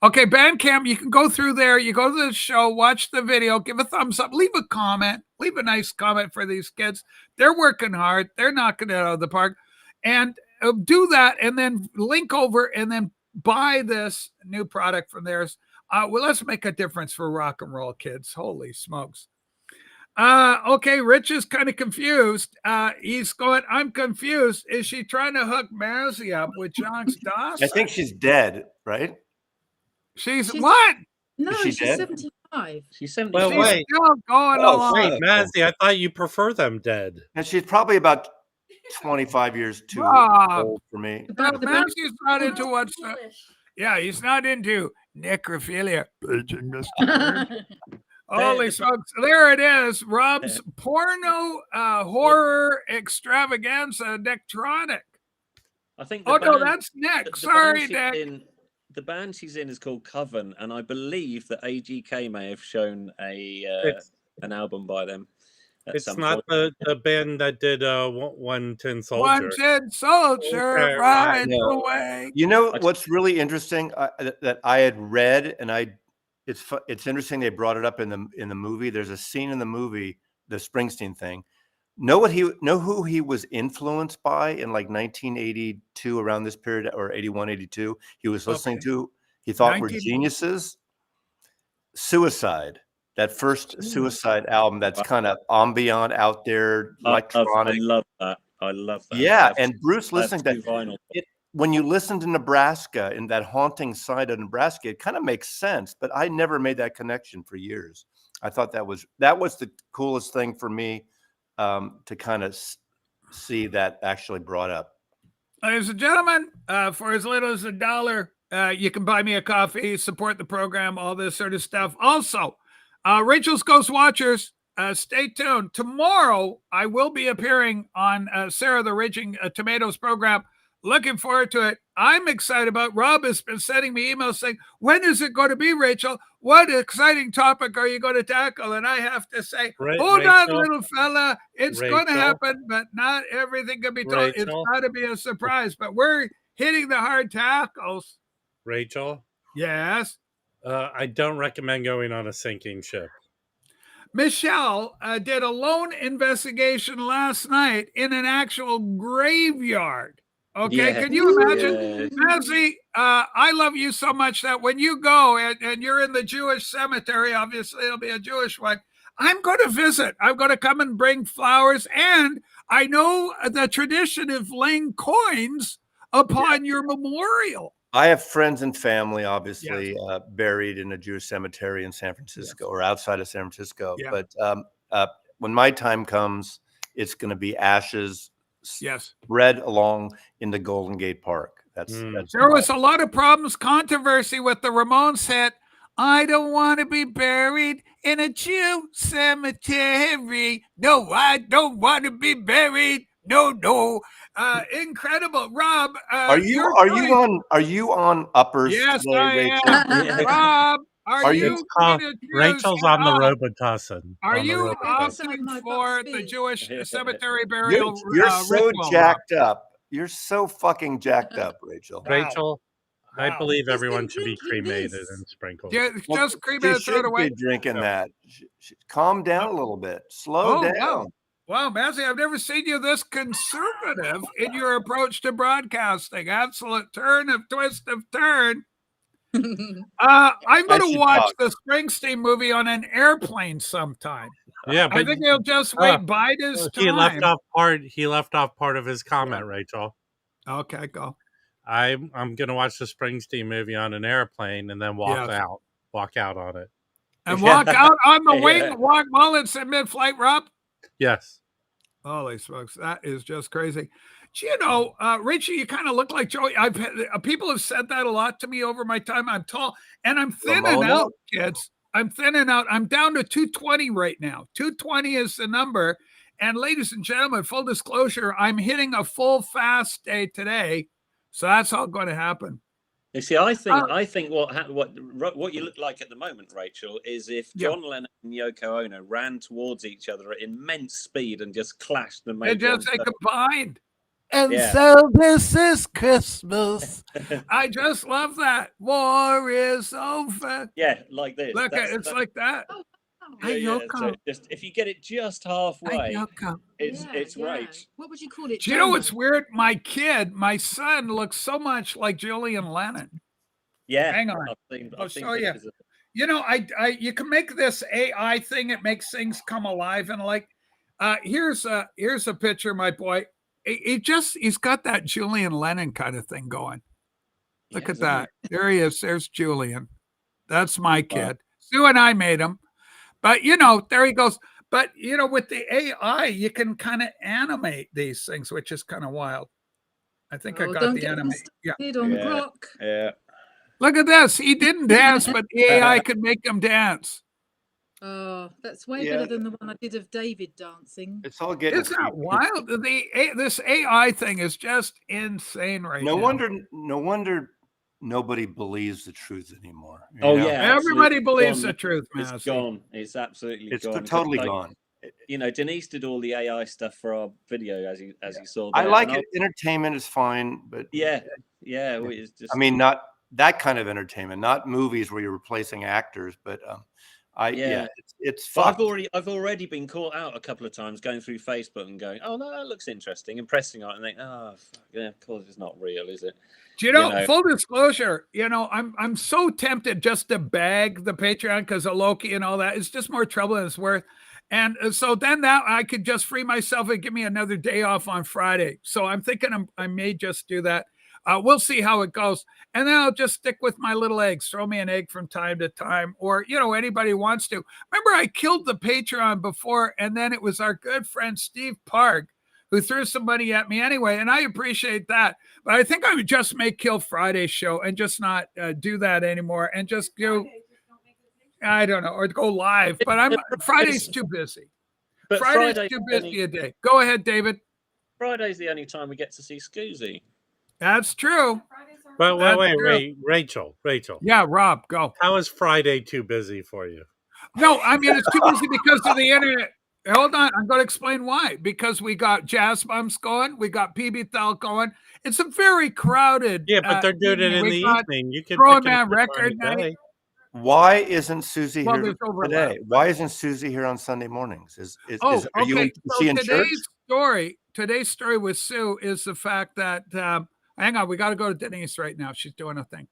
Okay, Bandcamp, you can go through there. You go to the show, watch the video, give a thumbs up, leave a comment, leave a nice comment for these kids. They're working hard. They're knocking it out of the park. And do that and then link over and then buy this new product from theirs. Well, let's make a difference for rock and roll kids. Holy smokes. Okay, Rich is kind of confused. He's going, I'm confused. Is she trying to hook Mazzy up with John's DOS? I think she's dead, right? She's She's- what? No, Is she she's dead? 75. she's 70. Well, She's wait. still going Oh, along. Wait, Mazzy, I thought you prefer them dead. And she's probably about 25 years too Rob. old for me. But The band- Mazzy's not into what's yeah, he's not into necrophilia. Paging Mr. Holy smokes. There it is. Rob's porno horror extravaganza Nectronic. I think. Oh, no, band- that's Nick. the Sorry, band she's Nick. in- the band she's in is called Coven, and I believe that AGK may have shown an album by them. at It's some not point. the band that did 110 Soldier. One tin soldier Okay, right no. away. You know what's really interesting that I had read, and it's interesting they brought it up in the movie. There's a scene in the movie, the Springsteen thing. Know who he was influenced by in like 1982, around this period, or 81, 82. He was listening to, he thought were 19 geniuses. Suicide, that first Suicide album, that's kind of ambient, out there, I electronic. love that. I love that. Yeah, I have and Bruce I have listening to two vinyl. when you listen to Nebraska, in that haunting side of Nebraska, it kind of makes sense, but I never made that connection for years. I thought that was the coolest thing for me, to kind of see that actually brought up. Ladies and gentlemen, for as little as $1, you can buy me a coffee, support the program, all this sort of stuff. Also, Rachel's Ghost Watchers, stay tuned. Tomorrow, I will be appearing on Sarah the Raging Tomatoes program. Looking forward to it. I'm excited about. Rob has been sending me emails saying, when is it going to be, Rachel? What exciting topic are you going to tackle? And I have to say, hold on, little fella. It's going to happen, but not everything can be told. It's got to be a surprise. But we're hitting the hard tackles. Rachel? Yes? I don't recommend going on a sinking ship. Michelle did a lone investigation last night in an actual graveyard. Okay, Yeah. can you imagine? Yeah. Mazzy, I love you so much that when you go and you're in the Jewish cemetery, obviously it'll be a Jewish one, I'm going to visit. I'm going to come and bring flowers. And I know the tradition of laying coins upon your memorial. I have friends and family, obviously, buried in a Jewish cemetery in San Francisco, or outside of San Francisco. Yeah. But when my time comes, it's going to be ashes, spread along in the Golden Gate Park. That's there was a lot of problems, controversy with the Ramones hit. I don't want to be buried in a Jew cemetery. No, I don't want to be buried No. Incredible. Rob, Are you on uppers Yes, today, I Rachel? am. Rob, are Are you you- It's called, going to Rachel's on the Robitussin. Are on the you Robitussin. opting for the Jewish cemetery You're, burial you're so ritual, Rob? jacked up. You're so fucking jacked up, Rachel. Wow. Rachel, I Wow. believe He's everyone been should be drinking cremated this. and sprinkled. Just cream You it, throw it should away. be drinking Yeah. that. Calm down a little bit. Slow down. Wow. Wow, Mazzy, I've never seen you this conservative in your approach to broadcasting. Absolute twist of turn. I'm going I to should watch talk. the Springsteen movie on an airplane sometime. Yeah, I but think he'll just wait bide his he left time. off part of his comment, Rachel. Okay, go. I'm gonna watch the Springsteen movie on an airplane and then walk Yes. out on it. And walk out on the wing, Yeah. walk while it's in mid-flight, Rob. Yes. Holy smokes, that is just crazy. Do you know, Richie, you kind of look like Joey. I've had, people have said that a lot to me over my time. I'm tall and I'm thinning Ramona? out, kids. I'm thinning out. I'm down to 220 right now. 220 is the number. And ladies and gentlemen, full disclosure, I'm hitting a full fast day today. So that's all going to happen. You see, I think what you look like at the moment, Rachel, is if John Lennon and Yoko Ono ran towards each other at immense speed and just clashed and made They combined. And so this is Christmas. I just love that. War is over. Yeah, like this. Look, it's like that. So just if you get it just halfway, it's Yeah. right. What would you call it? Do you know what's weird? My son looks so much like Julian Lennon. Yeah, Hang on. I'll show you. You know, you can make this AI thing. It makes things come alive. And like, here's a picture, my boy. He's got that Julian Lennon kind of thing going. Look at that. There he is. There's Julian. That's my kid. Sue and I made him. But, you know, there he goes. But, you know, with the AI, you can kind of animate these things, which is kind of wild. I think I got the animate. Yeah. Yeah. Look at this. He didn't dance, but the AI could make him dance. Oh, that's way better than the one I did of David dancing. It's all getting. Isn't that wild? This AI thing is just insane right now. No wonder nobody believes the truth anymore. Oh yeah, everybody believes the truth, man. It's gone. It's absolutely gone. It's totally gone. You know, Denise did all the AI stuff for our video, as you saw. I like it. Entertainment is fine, but it's just. I mean, not that kind of entertainment, not movies where you're replacing actors, but it's fucked. I've already been caught out a couple of times going through Facebook and going, oh no, that looks interesting, and pressing on it and think, oh fuck, yeah, of course it's not real, is it? Do you know, full disclosure, you know, I'm so tempted just to bag the Patreon because of Loki and all that. It's just more trouble than it's worth. And so then that I could just free myself and give me another day off on Friday. So I'm thinking I may just do that. We'll see how it goes. And then I'll just stick with my little eggs. Throw me an egg from time to time, or, you know, anybody wants to. Remember, I killed the Patreon before, and then it was our good friend Steve Park who threw some money at me anyway. And I appreciate that. But I think I would just make Kill Friday's show and just not do that anymore and just go, I don't know, or go live. But Friday's too busy. But Friday's too busy a day. Go ahead, David. Friday's the only time we get to see Scoozy. That's true. But wait, Rachel. Yeah, Rob, go. How is Friday too busy for you? No, I mean, it's too busy because of the internet. Hold on, I'm going to explain why. Because we got Jazz Bumps going, we got PB Thal going. It's a very crowded. Yeah, but they're doing it in the evening. You can Throwing Man Record Night. Why isn't Susie here today? Why isn't Susie here on Sunday mornings? Are you in church? Today's story with Sue is the fact that hang on, we got to go to Denise right now. She's doing a thing.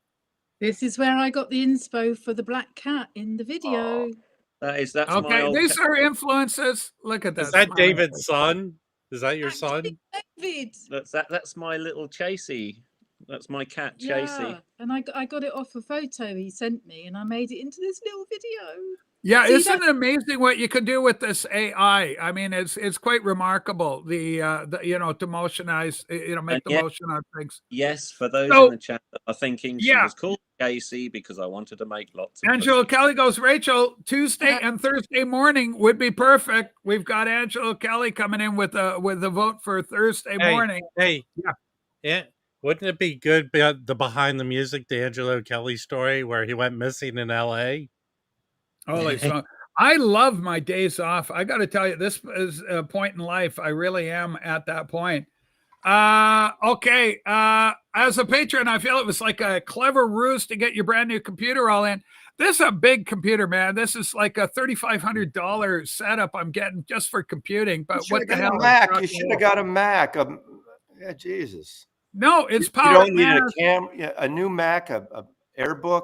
This is where I got the inspo for the black cat in the video. That's okay. These are influences. Look at that. Is that David's son? Is that your son? David. That's my little Chasey. That's my cat Chasey. And I got it off a photo he sent me, and I made it into this little video. Yeah, So you isn't it amazing what you can do with this AI? I mean, it's quite remarkable. The to motionize, make And the yet, motion on things. yes, for those in So the chat that are thinking she yeah, was called Casey because I wanted to make lots of Angela pussy. Kelly goes, Rachel, Tuesday and Thursday morning would be perfect. We've got Angela Kelly coming in with a vote for Thursday morning. Hey, Yeah. yeah. Wouldn't it be good the behind the music, the Angelo Kelly story where he went missing in L.A.? Holy smoke. I love my days off. I got to tell you, this is a point in life. I really am at that point. Okay. As a patron, I feel it was like a clever ruse to get your brand new computer all in. This is a big computer, man. This is like a $3,500 setup I'm getting just for computing. But what the hell? Mac. You should have got a Mac. Yeah, Jesus. No, it's You power. don't need a new Mac, a AirBook.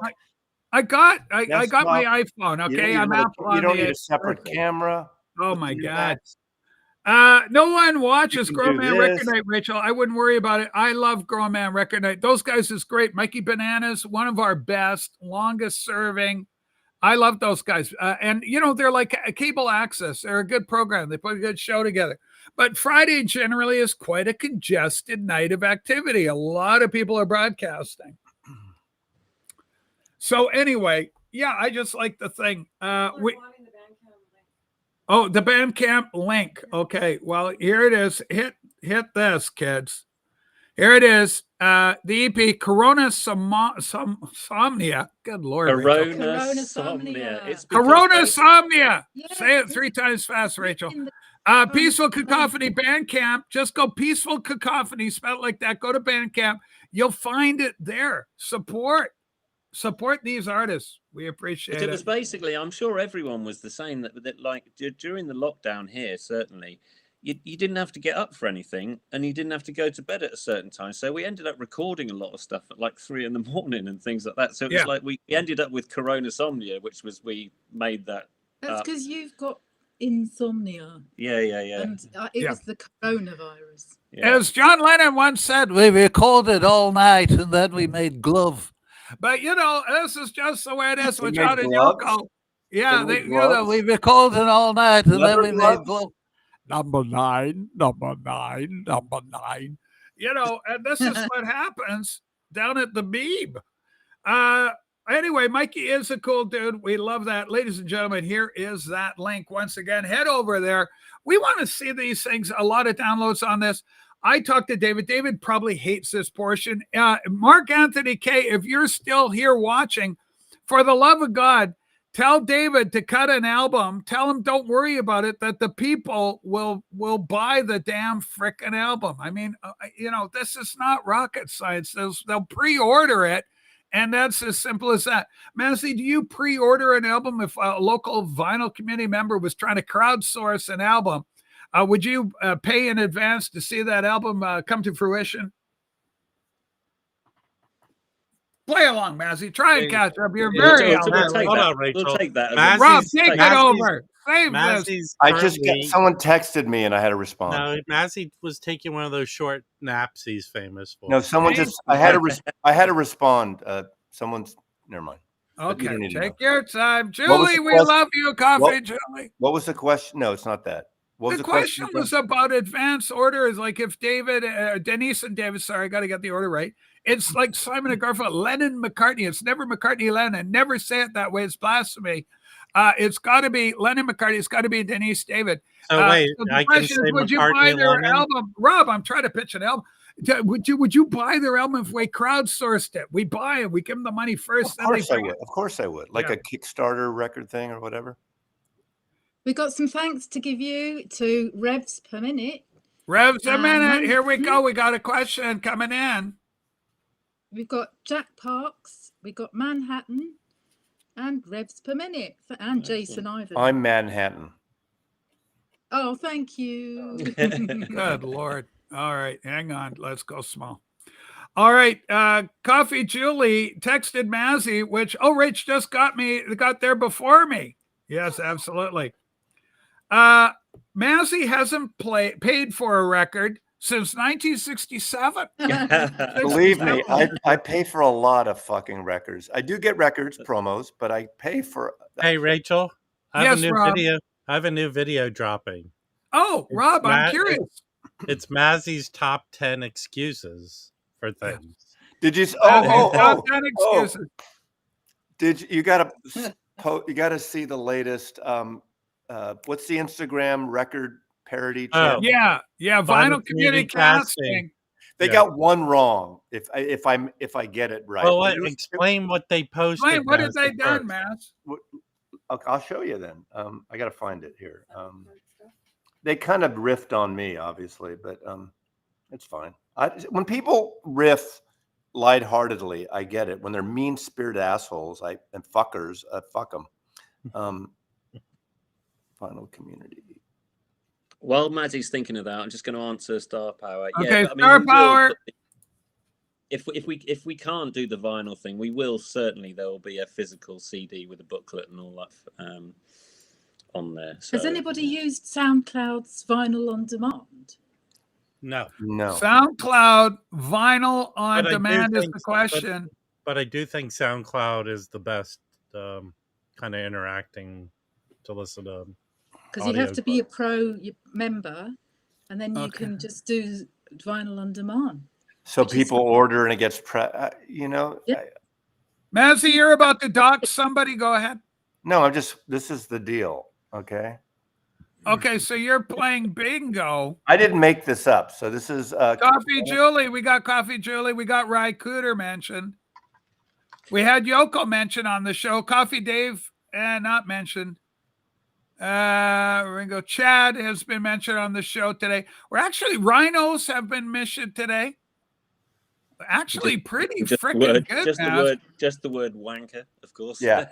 I got my iPhone. Okay, I'm Apple. You don't need a separate camera. Oh my God. No one watches Grown Man Record Night, Rachel. I wouldn't worry about it. I love Grown Man Record Night. Those guys is great. Mikey Bananas, one of our best, longest serving. I love those guys. And they're like a cable access. They're a good program. They put a good show together. But Friday generally is quite a congested night of activity. A lot of people are broadcasting. So anyway, yeah, I just like the thing. The Bandcamp link. Okay, well, here it is. Hit this, kids. Here it is. The EP Corona Somnia. Good Lord. Corona Somnia. Corona Somnia. Say it 3 times fast, Rachel. Peaceful Cacophony Bandcamp. Just go Peaceful Cacophony. Spell it like that. Go to Bandcamp. You'll find it there. Support these artists. We appreciate it. It was basically, I'm sure everyone was the same, that like during the lockdown here, certainly, you didn't have to get up for anything and you didn't have to go to bed at a certain time. So we ended up recording a lot of stuff at like 3 a.m. and things like that. So it was like we ended up with Corona Somnia, which was, we made that. That's because you've got insomnia. Yeah. And it was the coronavirus. Yeah. As John Lennon once said, we recorded all night and then we made glove. But this is just the way it is with John and Yoko. Yeah, we recorded all night and then we made glove. Number 9. And this is what happens down at the Beeb. Anyway, Mikey is a cool dude. We love that. Ladies and gentlemen, here is that link. Once again, head over there. We want to see these things. A lot of downloads on this. I talked to David. David probably hates this portion. Mark Anthony K., if you're still here watching, for the love of God, tell David to cut an album. Tell him don't worry about it, that the people will buy the damn frickin' album. I mean, this is not rocket science. They'll pre-order it, and that's as simple as that. Mazzy, do you pre-order an album if a local vinyl community member was trying to crowdsource an album? Would you pay in advance to see that album come to fruition? Play along, Mazzy. Try and catch up. You're very Hold on, Rachel. We'll take that. Rob, take it over. Save this. Someone texted me and I had to respond. No, Mazzy was taking one of those short naps he's famous for. No, someone I had to respond. Someone's never mind. Okay, take your time. Julie, we love you. Coffee, Julie. What was the question? No, it's not that. The question was about advance orders. Like if Denise and David, sorry, I got to get the order right. It's like Simon and Garfunkel, Lennon McCartney. It's never McCartney Lennon. Never say it that way. It's blasphemy. It's got to be Lennon McCartney. It's got to be Denise David. So wait, so the question is, would you buy their album? Rob, I'm trying to pitch an album. Would you buy their album if we crowdsourced it? We buy it. We give them the money first. Of course I would. Of course I would. Like a Kickstarter record thing or whatever. We've got some thanks to give you to Revs per minute. Revs a minute. Here we go. We got a question coming in. We've got Jack Parks. We've got Manhattan and Revs per minute and Jason Ivan. I'm Manhattan. Oh, thank you. Good Lord. All right. Hang on. Let's go small. All right. Coffee Julie texted Mazzy, which, Rach just got there before me. Yes, absolutely. Mazzy hasn't paid for a record since 1967. Believe me, I pay for a lot of fucking records. I do get records, promos, but I pay for. Hey, Rachel. I have Yes, a new Rob. video. I have a new video dropping. Oh, It's Rob, I'm Matt- curious. It's Mazzy's top 10 excuses for things. Did you? Top 10 excuses. You got to see the latest. What's the Instagram record parody channel? Yeah, Vinyl Community Casting. They got one wrong. If I get it right. Well, explain what they posted. Wait, what have they first. done, Mass? I'll show you then. I got to find it here. They kind of riffed on me, obviously, but it's fine. When people riff lightheartedly, I get it. When they're mean-spirited assholes and fuckers, fuck them. Final Community. While Mazzy's thinking of that, I'm just going to answer Star Power. Okay, but, Star Power. If we can't do the vinyl thing, we will certainly. There will be a physical CD with a booklet and all that on there. So. Has anybody used SoundCloud's Vinyl on Demand? No. SoundCloud Vinyl on But I do Demand is think- the question. But I do think SoundCloud is the best kind of interacting to listen to. Because you have to be a pro member, and then you can just do Vinyl on Demand. So people order and it gets Yeah. Mazzy, you're about to dox somebody. Go ahead. No, this is the deal. Okay. Okay, so you're playing bingo. I didn't make this up. So this is Coffee Julie. We got Coffee Julie. We got Ry Cooter mentioned. We had Yoko mentioned on the show. Coffee Dave, not mentioned. Ringo Chad has been mentioned on the show today. We're actually rhinos have been mentioned today. Actually, pretty freaking good. Just the word wanker, of course. Yeah.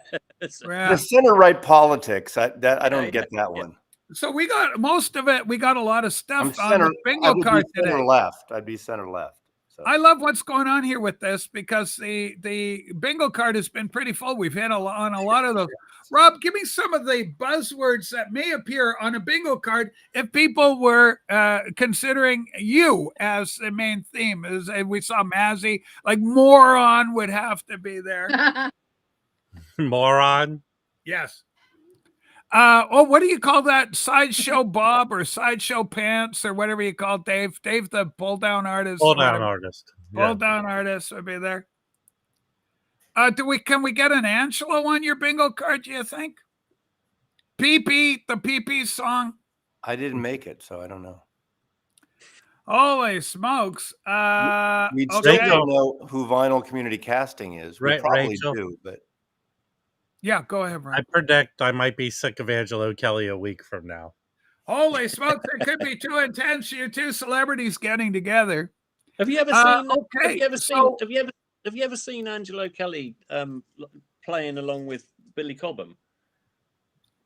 So- the center right politics. I don't get that one. So we got most of it. We got a lot of stuff I'm on the bingo card today. Center left. I'd be center left. So. I love what's going on here with this because the bingo card has been pretty full. We've hit on a lot of those. Rob, give me some of the buzzwords that may appear on a bingo card if people were considering you as the main theme. As we saw Mazzy, like moron would have to be there. Moron. Yes. What do you call that? Sideshow Bob or Sideshow Pants or whatever you call Dave? Dave, the pull down artist. Pull down artist. Pull down artist would be there. Can we get an Angelo on your bingo card, do you think? PP, the PP song. I didn't make it, so I don't know. Holy smokes. We still okay. don't know who Vinyl Community Casting is. We Right, probably Rachel. do, but Yeah, go ahead, Brian. I predict I might be sick of Angelo Kelly a week from now. Holy smokes, it could be too intense. You two celebrities getting together. Have you ever seen? Okay, Have you ever seen Angelo Kelly playing along with Billy Cobham?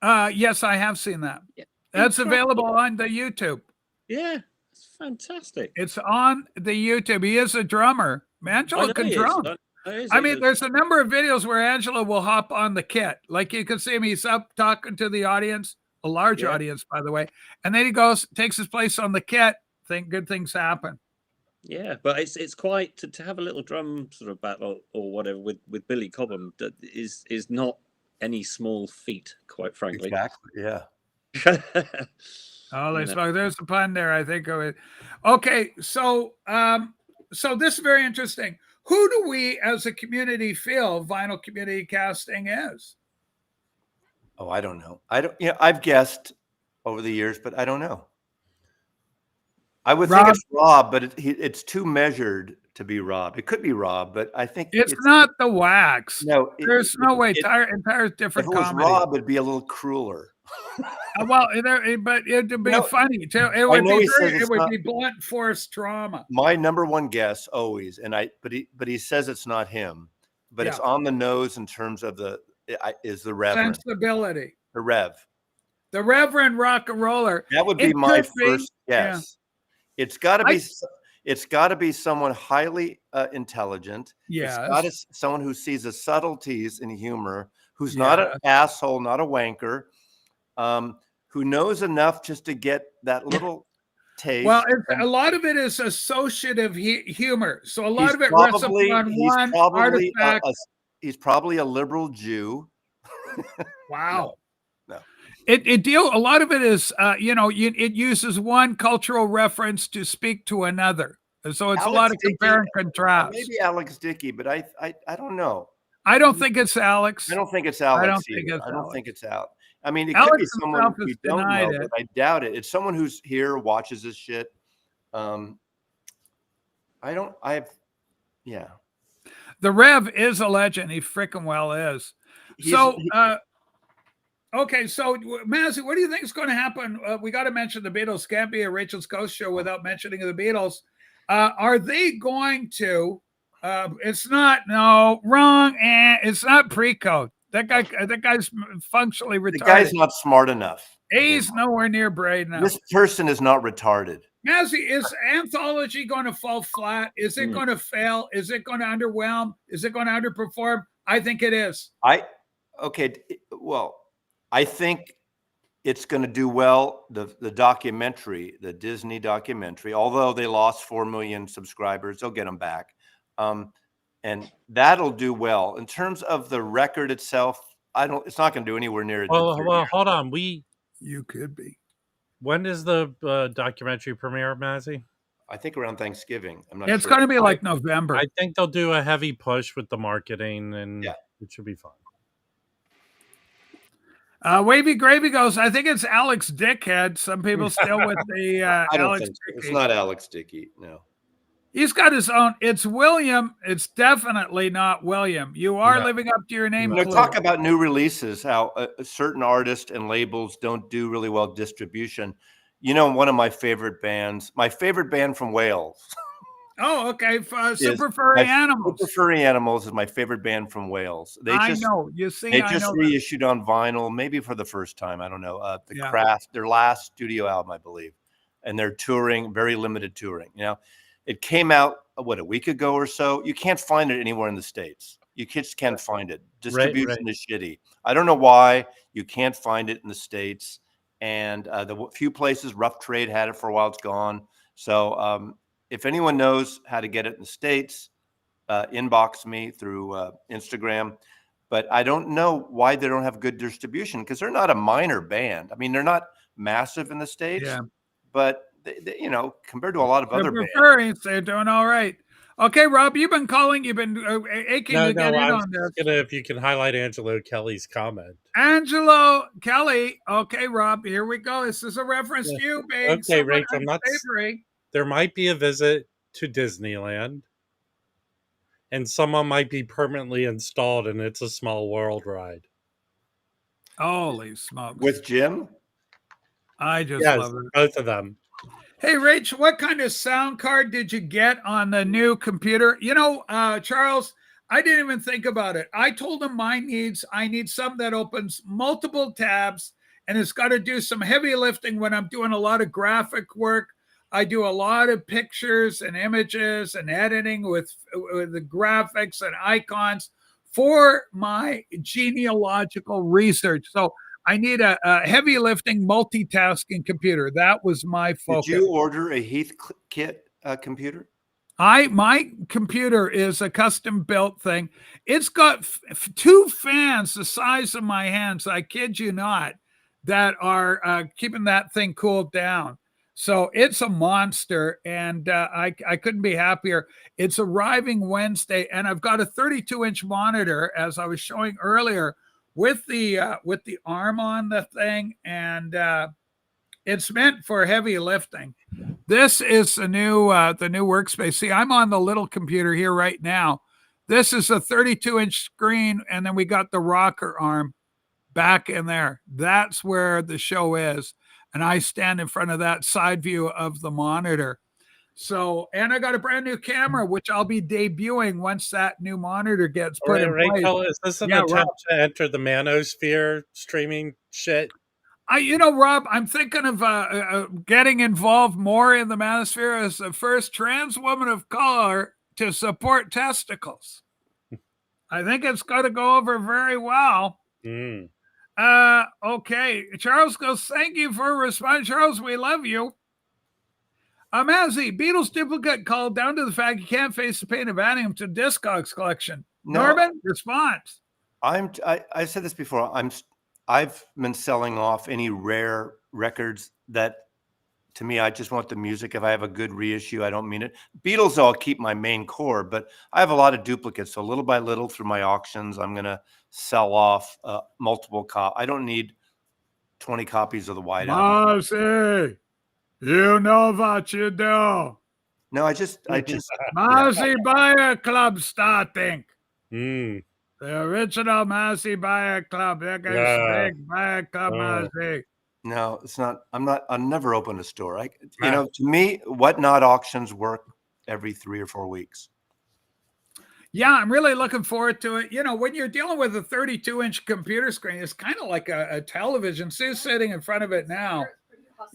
Yes, I have seen that. Yeah. That's available on the YouTube. Yeah, it's fantastic. It's on the YouTube. He is a drummer. Angelo can drum. I mean, there's a number of videos where Angelo will hop on the kit. Like you can see him, he's up talking to the audience, a large audience, by the way. And then he goes, takes his place on the kit. Good things happen. Yeah, but it's quite to have a little drum sort of battle or whatever with Billy Cobham that is not any small feat, quite frankly. exactly, yeah. Oh, there's a pun there, I think. Okay, so this is very interesting. Who do we as a community feel Vinyl Community Casting is? Oh, I don't know. I've guessed over the years, but I don't know. I would think it's Rob, but it's too measured to be Rob. It could be Rob, but I think it's not the Wax. No, there's no way. Entire different if it was comedy. Rob, it'd be a little crueler. But it'd be funny too. It would be blunt force trauma. My number one guess always, but he says it's not him, but it's on the nose in terms of is the Reverend sensibility. The Reverend rock and roller. That would be my first guess. Yeah. It's got to be someone highly intelligent. Yes. It's got to someone who sees the subtleties in humor, who's not an asshole, not a wanker, who knows enough just to get that little taste. Well, a lot of it is associative humor. So a lot of it rests upon one artifact. He's probably a liberal Jew. Wow. No. A lot of it is, it uses one cultural reference to speak to another. So it's a lot of compare and contrast. Maybe Alex Dickey, but I don't know. I don't think it's Alex. I don't think it's Alex. I don't think either. it's I don't Alex. think it's Alex. I mean, it Alex could be someone himself we has don't denied know, it. but I doubt it. It's someone who's here, watches this shit. Yeah. The Rev is a legend. He freaking well is. Okay, so Mazzy, what do you think is going to happen? We got to mention the Beatles. Can't be a Rachel's Ghost show without mentioning the Beatles. Are they going to? It's not wrong, and it's not pre-code. That guy's functionally retarded. The guy's not smart enough. He's nowhere near brain enough. This person is not retarded. Mazzy, is Anthology going to fall flat? Is it going to fail? Is it going to underwhelm? Is it going to underperform? I think it is. I think it's going to do well. The documentary, the Disney documentary, although they lost 4 million subscribers, they'll get them back. And that'll do well. In terms of the record itself, it's not going to do anywhere near it. Well, hold on. You could be. When is the documentary premiere, Mazzy? I think around Thanksgiving. I'm not It's sure. going to be like November. I think they'll do a heavy push with the marketing, and it should be fun. Wavy Gravy goes, I think it's Alex Dickhead. Some people still with the I don't Alex think so. Dickey. It's not Alex Dickey. No. He's got his own. It's William. It's definitely not William. You are living up to your name. Talk about new releases, how certain artists and labels don't do really well distribution. One of my favorite bands from Wales. Oh, okay. Super Furry Animals. Super Furry Animals is my favorite band from Wales. They just reissued on vinyl, maybe for the first time. I don't know. Craft, their last studio album, I believe. And they're touring, very limited touring. It came out, a week ago or so. You can't find it anywhere in the States. You just can't find it. Distribution is shitty. I don't know why you can't find it in the States. And the few places, Rough Trade had it for a while. It's gone. So if anyone knows how to get it in the States, inbox me through Instagram. But I don't know why they don't have good distribution, because they're not a minor band. I mean, they're not massive in the States, but they, compared to a lot of other bands, they're doing all right. Okay, Rob, you've been calling. You've been aching to get in on this. If you can highlight Angelo Kelly's comment. Angelo Kelly. Okay, Rob, here we go. This is a reference to you, babe. Okay, Rachel, there might be a visit to Disneyland, and someone might be permanently installed, and It's a Small World ride. Holy smokes. With Jim? I just love it. Both of them. Hey, Rach, what kind of sound card did you get on the new computer? Charles, I didn't even think about it. I told him I need something that opens multiple tabs, and it's got to do some heavy lifting when I'm doing a lot of graphic work. I do a lot of pictures and images and editing with the graphics and icons for my genealogical research. So I need a heavy lifting multitasking computer. That was my focus. Did you order a Heathkit computer? My computer is a custom built thing. It's got 2 fans the size of my hands, I kid you not, that are keeping that thing cooled down. So it's a monster, and I couldn't be happier. It's arriving Wednesday, and I've got a 32-inch monitor, as I was showing earlier, with the arm on the thing, and it's meant for heavy lifting. This is the new workspace. See, I'm on the little computer here right now. This is a 32-inch screen, and then we got the rocker arm back in there. That's where the show is, and I stand in front of that side view of the monitor. So, and I got a brand new camera, which I'll be debuting once that new monitor gets put in place. Rachel, is this an attempt to enter the manosphere streaming shit? Rob, I'm thinking of getting involved more in the manosphere as the first trans woman of color to support testicles. I think it's going to go over very well. Okay. Charles goes, thank you for responding. Charles, we love you. Mazzy, Beatles duplicate called down to the fact you can't face the pain of adding them to Discogs collection. No. Norman, response. I said this before. I've been selling off any rare records that, to me, I just want the music. If I have a good reissue, I don't mean it. Beatles, I'll keep my main core, but I have a lot of duplicates. So little by little through my auctions, I'm going to sell off multiple I don't need 20 copies of the White Album. Marcy, you know what you do. No, I just Marcy Buyer Club starting. Mm. The original Marcy Buyer Club. There goes Yeah. big Buyer Club, Marcy. No, it's not. I'll never open a store. To me, Whatnot auctions work every 3 or 4 weeks. Yeah, I'm really looking forward to it. When you're dealing with a 32-inch computer screen, it's kind of like a television. Sue's sitting in front of it now.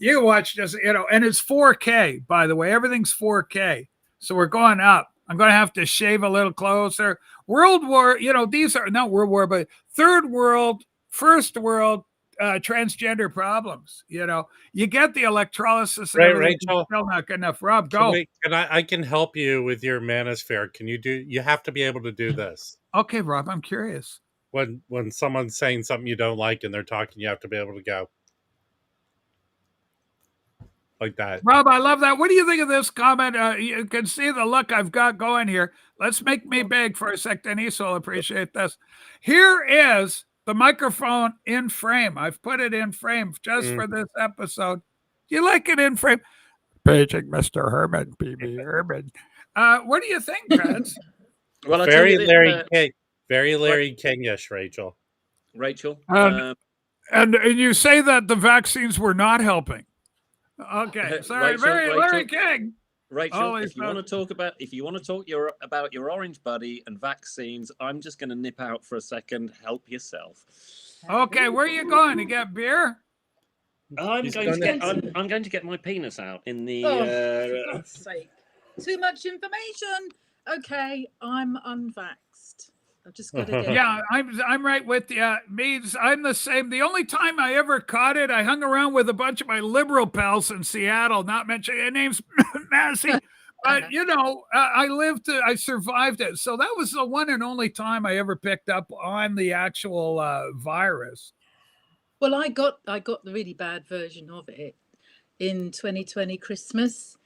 You watch just, and it's 4K, by the way. Everything's 4K. So we're going up. I'm going to have to shave a little closer. World War, these are not World War, but third world, first world transgender problems. You get the electrolysis and everything. Rachel, Still not good enough. Rob, go. I can help you with your manosphere. You have to be able to do this. Okay, Rob, I'm curious. When someone's saying something you don't like and they're talking, you have to be able to go like that. Rob, I love that. What do you think of this comment? You can see the look I've got going here. Let's make me big for a sec. Denise will appreciate this. Here is the microphone in frame. I've put it in frame just for this episode. Do you like it in frame? Paging Mr. Herman, PB Herman. What do you think, Vince? Well, very Larry King-ish, Rachel. And you say that the vaccines were not helping. Okay, sorry, Larry King. Rachel, if you want to talk about your orange buddy and vaccines, I'm just going to nip out for a second. Help yourself. Okay, where are you going to get beer? I'm going to get my penis out in the. For God's sake! Too much information. Okay, I'm unvaxxed. I've just got to get. Yeah, I'm right with you. I'm the same. The only time I ever caught it, I hung around with a bunch of my liberal pals in Seattle. Not mentioning their name's Massey, but I survived it. So that was the one and only time I ever picked up on the actual virus. Well, I got the really bad version of it in 2020 Christmas.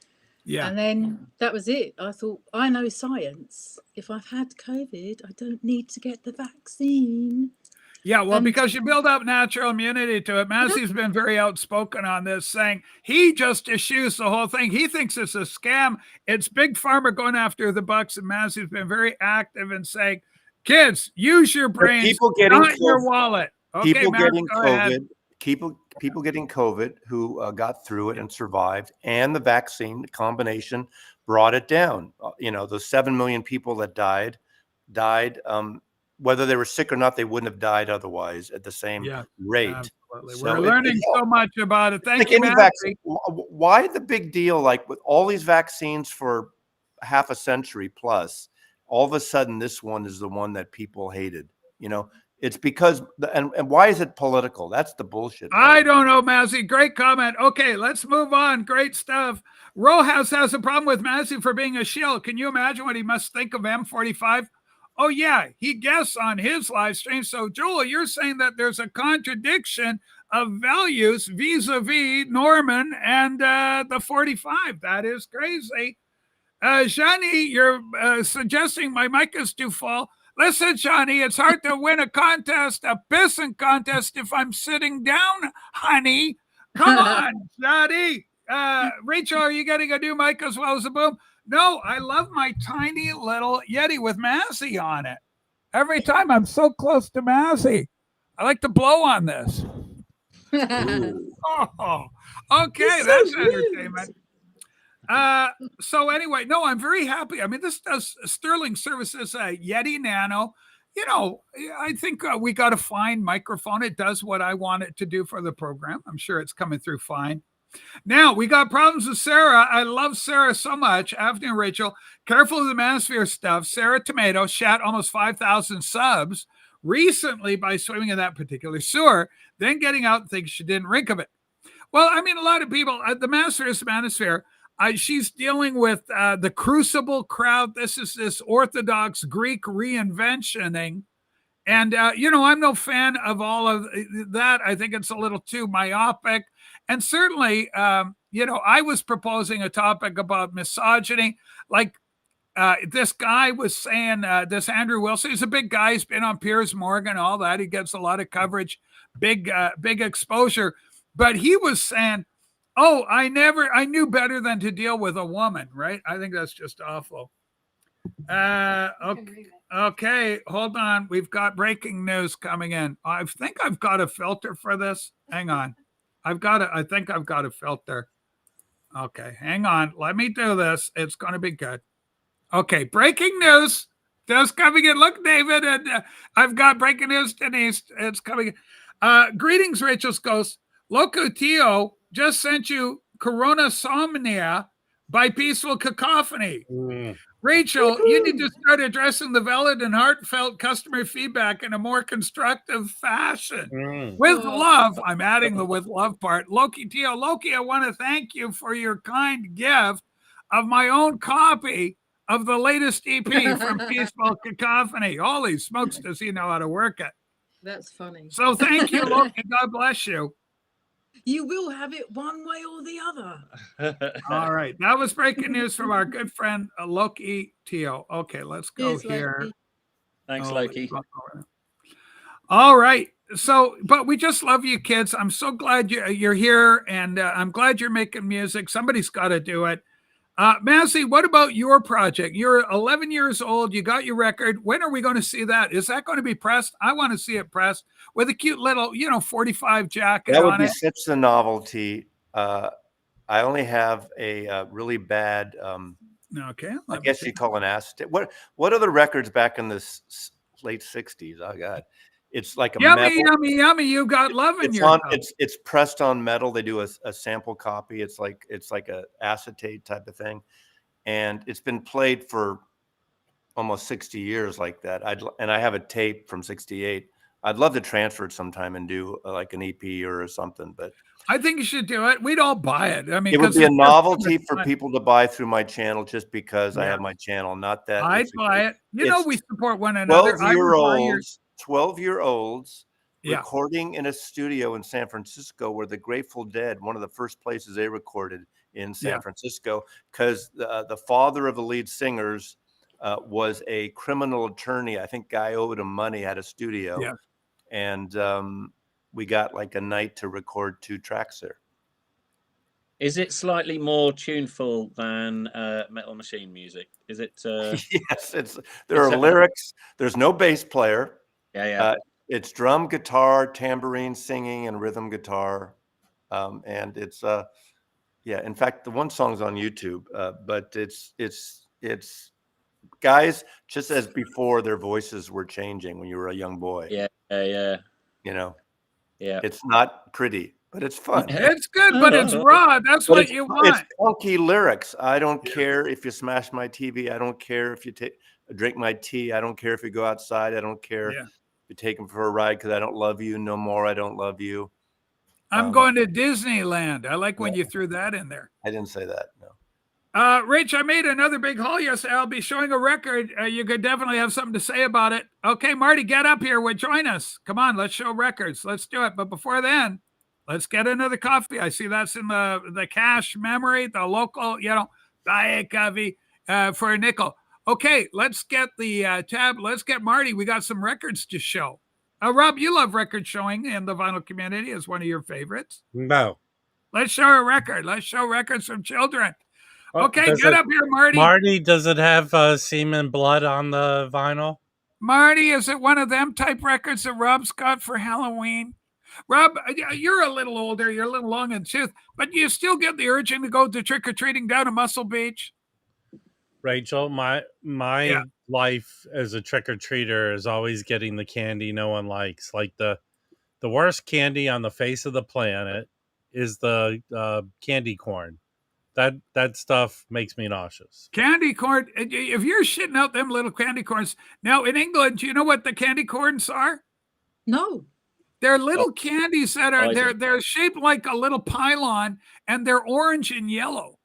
Yeah. And then that was it. I thought, I know science. If I've had COVID, I don't need to get the vaccine. Yeah, well, because you build up natural immunity to it. Massey's been very outspoken on this, saying he just eschews the whole thing. He thinks it's a scam. It's Big Pharma going after the bucks, and Massey's been very active in saying, kids, use your brains, not your wallet. Okay, people Matt, getting go ahead. COVID, people getting COVID who got through it and survived, and the vaccine combination brought it down. Those 7 million people that died. Whether they were sick or not, they wouldn't have died otherwise at the same rate. Absolutely. We're learning so much about it. Thank you, vaccine. Why the big deal? Like with all these vaccines for half a century plus, all of a sudden this one is the one that people hated. It's because, and why is it political? That's the bullshit. I don't know, Massey. Great comment. Okay, let's move on. Great stuff. Rojas has a problem with Massey for being a shill. Can you imagine what he must think of M45? Oh, yeah, he guessed on his live stream. So, Joel, you're saying that there's a contradiction of values vis-a-vis Norman and the 45. That is crazy. Johnny, you're suggesting my mic is too full. Listen, Johnny, it's hard to win a pissing contest, if I'm sitting down, honey. Come on, Johnny. Rachel, are you getting a new mic as well as a boom? No, I love my tiny little Yeti with Massey on it. Every time I'm so close to Massey, I like to blow on this. Oh, okay, that's entertainment. So anyway, no, I'm very happy. I mean, this does sterling services, Yeti Nano. I think we got a fine microphone. It does what I want it to do for the program. I'm sure it's coming through fine. Now, we got problems with Sarah. I love Sarah so much. Afternoon, Rachel. Careful of the Manosphere stuff. Sarah Tomato shat almost 5,000 subs recently by swimming in that particular sewer, then getting out and thinking she didn't rink of it. Well, I mean, a lot of people, the Manosphere is Manosphere. She's dealing with the Crucible crowd. This is this Orthodox Greek reinventioning. And, I'm no fan of all of that. I think it's a little too myopic. And certainly, I was proposing a topic about misogyny. Like this guy was saying, this Andrew Wilson, he's a big guy. He's been on Piers Morgan, all that. He gets a lot of coverage, big exposure. But he was saying, oh, I knew better than to deal with a woman, right? I think that's just awful. Okay, hold on. We've got breaking news coming in. I think I've got a filter for this. Hang on. I think I've got a filter. Okay, hang on. Let me do this. It's going to be good. Okay, breaking news. Just coming in. Look, David, and I've got breaking news, Denise. It's coming in. Greetings, Rachel's Ghost. Loco Tio just sent you Corona Somnia by Peaceful Cacophony. Rachel, you need to start addressing the valid and heartfelt customer feedback in a more constructive fashion. With love, I'm adding the with love part. Loki Tio, Loki, I want to thank you for your kind gift of my own copy of the latest EP from Peaceful Cacophony. Holy smokes, does he know how to work it? That's funny. So thank you, Loki. God bless you. You will have it one way or the other. All right. That was breaking news from our good friend Loki Tio. Okay, let's go here. Loki. Thanks, Loki. All right. So, but we just love you, kids. I'm so glad you're here, and I'm glad you're making music. Somebody's got to do it. Massey, what about your project? You're 11 years old. You got your record. When are we going to see that? Is that going to be pressed? I want to see it pressed with a cute little, 45 jacket That would on be it. such a novelty. I only have a really bad, Okay. I guess you'd call an acetate. What other records back in the late 60s? Oh, God. It's like a yummy, metal. yummy. You got love in your mouth. It's pressed on metal. They do a sample copy. It's like a acetate type of thing, and it's been played for almost 60 years like that. I have a tape from '68. I'd love to transfer it sometime and do like an EP or something. But I think you should do it. We'd all buy it. I mean, it would be a it's novelty just for fun. people to buy through my channel just because I Yeah. have my channel. Not that I'd it's a buy it. it's We support one another. 12-year-olds Yeah. recording in a studio in San Francisco where the Grateful Dead, one of the first places they recorded in San Francisco, because the father of the lead singers was a criminal attorney. I think guy owed him money, had a studio. Yeah. And we got like a night to record 2 tracks there. Is it slightly more tuneful than Metal Machine music? Is it? Yes, there are lyrics. There's no bass player. Yeah. It's drum, guitar, tambourine, singing, and rhythm guitar. And it's in fact, the one song's on YouTube, but it's guys, just as before, their voices were changing when you were a young boy. Yeah. It's not pretty, but it's fun. It's good, but it's raw. That's what you want. It's funky lyrics. I don't care if you smash my TV. I don't care if you drink my tea. I don't care if you go outside. I don't care if you take them for a ride because I don't love you no more. I don't love you. I'm going to Disneyland. I like when you threw that in there. I didn't say that. No. Rach, I made another big haul yesterday. I'll be showing a record. You could definitely have something to say about it. Okay, Marty, get up here. Join us. Come on, let's show records. Let's do it. But before then, let's get another coffee. I see that's in the cash memory, the local, buy a coffee for a nickel. Okay, let's get the tab. Let's get Marty. We got some records to show. Rob, you love record showing in the vinyl community as one of your favorites. No. Let's show a record. Let's show records from children. Okay, Does get it- up here, Marty. Marty, does it have semen blood on the vinyl? Marty, is it one of them type records that Rob's got for Halloween? Rob, you're a little older. You're a little long in the tooth, but you still get the urging to go to trick-or-treating down to Muscle Beach? Rachel, my life as a trick-or-treater is always getting the candy no one likes. Like the worst candy on the face of the planet is the candy corn. That stuff makes me nauseous. Candy corn, if you're shitting out them little candy corns. Now, in England, do you know what the candy corns are? No. They're little candies that are, I do. they're shaped like a little pylon, and they're orange and yellow.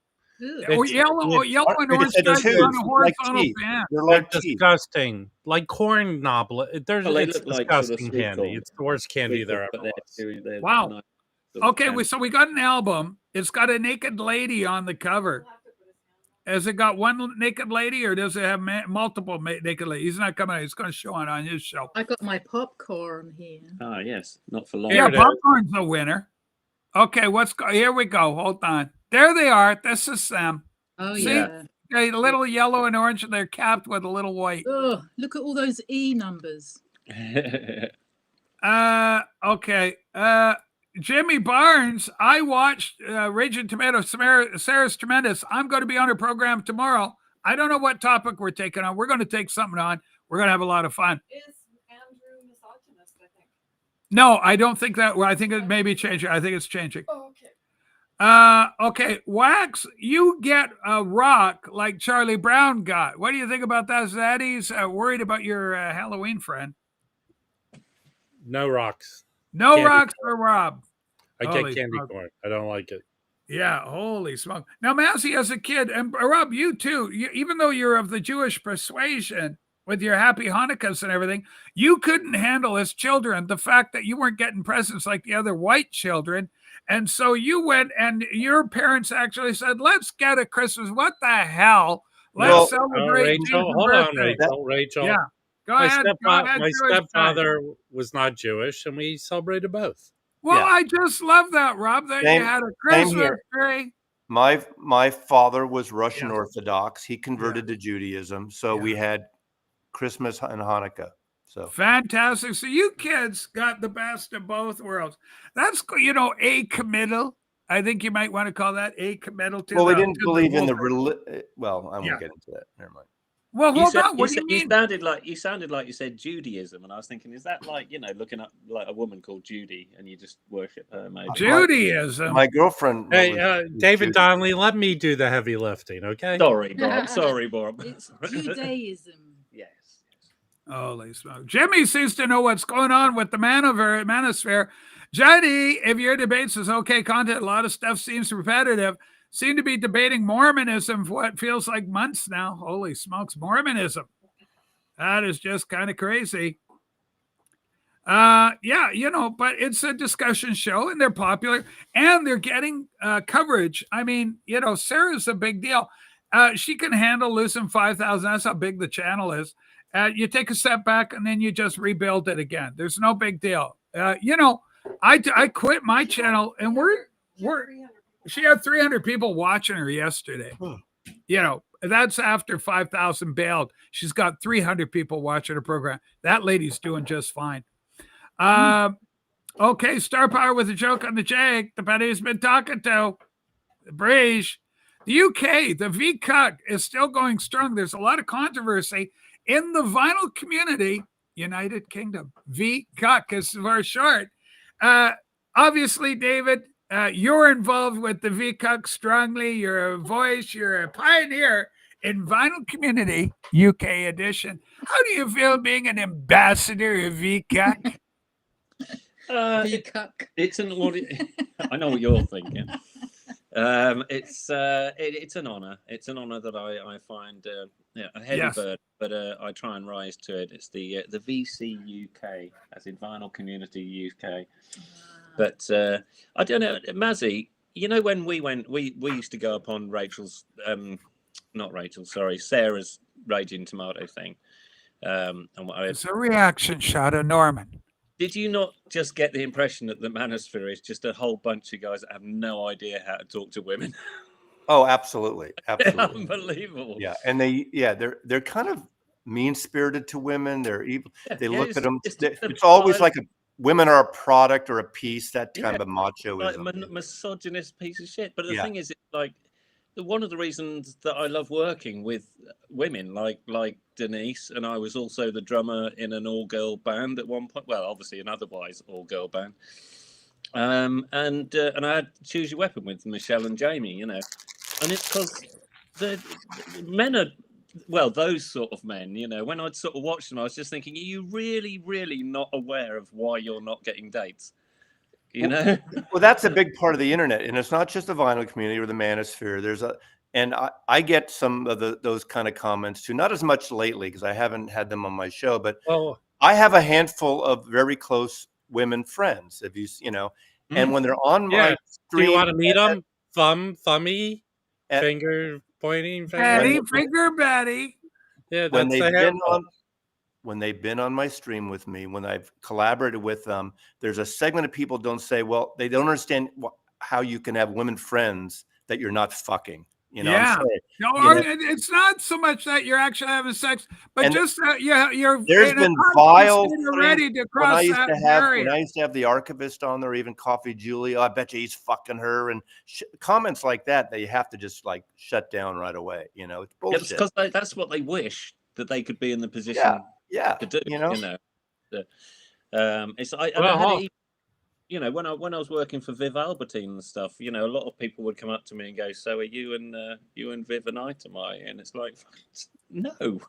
Ugh. Or It's- yellow it's- and Like I orange said, they're stripes tubes, on a like horizontal teeth. band. They're They're like teeth. disgusting. Like corn noblet. Well, they It's look like sort of disgusting sweet candy. corn. It's the worst candy Sweet there corn, ever but they're, was. they're Wow. nice sort of Okay, candy. so we got an album. It's got a naked lady on the cover. We'll have to put his hand on Has it got one naked lady, or does it have multiple naked ladies? He's not coming out. He's going to show it on his show. I got my popcorn here. Ah, yes, not for long. Yeah, Here it is. popcorn's the winner. Okay, here we go. Hold on. There they are. This is them. Oh See? yeah. They're a little yellow and orange, and they're capped with a little white. Oh, look at all those E numbers. Okay. Jimmy Barnes, I watched Raging Tomato. Sarah's tremendous. I'm going to be on her program tomorrow. I don't know what topic we're taking on. We're going to take something on. We're going to have a lot of fun. Is Andrew misogynist, I think. No, I don't think that. Well, I think it may be changing. I think it's changing. Oh, okay. Okay. Wax, you get a rock like Charlie Brown got. What do you think about that? Zaddy's worried about your Halloween friend. No rocks. No Candy rocks for Rob. I Holy get candy smoke. corn. I don't like it. Yeah, holy smoke. Now, Massey, as a kid, and Rob, you too, even though you're of the Jewish persuasion with your happy Hanukkahs and everything, you couldn't handle as children the fact that you weren't getting presents like the other white children. And so you went and your parents actually said, let's get a Christmas. What the hell? Let's Well, celebrate Jesus' Rachel, hold on, birthday. Rachel. Yeah. Go My, ahead. my Jewish stepfather side. was not Jewish, and we celebrated both. Well, Yeah. I just love that, Rob, that Same- you had a same Christmas here. tree. My father was Russian Yeah. Orthodox. He converted to Judaism, so we had Christmas and Hanukkah. So Fantastic. So you kids got the best of both worlds. That's, acommittal. I think you might want to call that acommittal. well, we didn't to believe in the whole- well, I won't Yeah. get into that. Never mind. Well, You hold said- on. What do said- you mean? sounded like you said Judaism, and I was thinking, is that like looking up like a woman called Judy, and you just worship her? Maybe. Judaism. My girlfriend. Hey, was David Jewish. Donnelly, let me do the heavy lifting, okay? Sorry, Bob. Sorry, Bob. It's Judaism. Yes. Holy smoke. Jimmy seems to know what's going on with the manosphere. Johnny, if your debates is okay content, a lot of stuff seems repetitive. Seem to be debating Mormonism for what feels like months now. Holy smokes, Mormonism. That is just kind of crazy. But it's a discussion show and they're popular and they're getting coverage. I mean, Sarah's a big deal. She can handle losing 5,000. That's how big the channel is. You take a step back and then you just rebuild it again. There's no big deal. I quit my channel and she had 300 people watching her yesterday. That's after 5,000 bailed. She's got 300 people watching her program. That lady's doing just fine. Okay, Star Power with a joke on the Jag. The buddy has been talking to Breege. The UK, the V-Cuck is still going strong. There's a lot of controversy in the vinyl community. United Kingdom. V-Cuck is for short. Obviously, David, you're involved with the V-Cuck strongly. You're a voice. You're a pioneer in vinyl community, UK edition. How do you feel being an ambassador of V-Cuck? V-Cuck. It's an I know what you're thinking. It's an honor. It's an honor that I find a heavy bird, but I try and rise to it. It's the VC UK, as in Vinyl Community UK. But I don't know, Mazzy. When we used to go up on Sarah's Raging Tomato thing. It's a reaction shot of Norman. Did you not just get the impression that the manosphere is just a whole bunch of guys that have no idea how to talk to women? Oh, absolutely, absolutely, unbelievable. Yeah, and they're kind of mean-spirited to women. They're evil. They look at them. It's always like women are a product or a piece. That kind of machoism, like misogynist piece of shit. But the thing is, it's like one of the reasons that I love working with women like Denise, and I was also the drummer in an all-girl band at one point. Well, obviously an otherwise all-girl band. And I had Choose Your Weapon with Michelle and Jamie, and it's because the men are, well, those sort of men, when I'd sort of watch them, I was just thinking, are you really, really not aware of why you're not getting dates? Well, that's a big part of the internet, and it's not just the vinyl community or the manosphere. And I get some of those kind of comments too, not as much lately because I haven't had them on my show, but Well, I have a handful of very close women friends, if you know, and when they're on yeah. my Do stream, you want to meet them? Thummy, finger pointing, finger. Betty, finger Betty. Yeah, when that's they've the been handful. on when they've been on my stream with me, when I've collaborated with them, there's a segment of people don't say, well, they don't understand how you can have women friends that you're not fucking. You know, Yeah. I'm sorry. No, You know? it's not so much that you're actually having sex, but And just that you're There's in a been constant vile state of things ready to when I cross used that to have barrier. when I used to have the archivist on there, even Coffee Julie. Oh, I bet you he's fucking her, and comments like that you have to just like shut down right away. You know, it's bullshit. Because that's what they wish that they could be in the position Yeah, to do. you know. It's I had it, you know, when I was working for Viv Albertine and stuff, you know, a lot of people would come up to me and go, "So are you and Viv an item, are you?" And it's like, no, of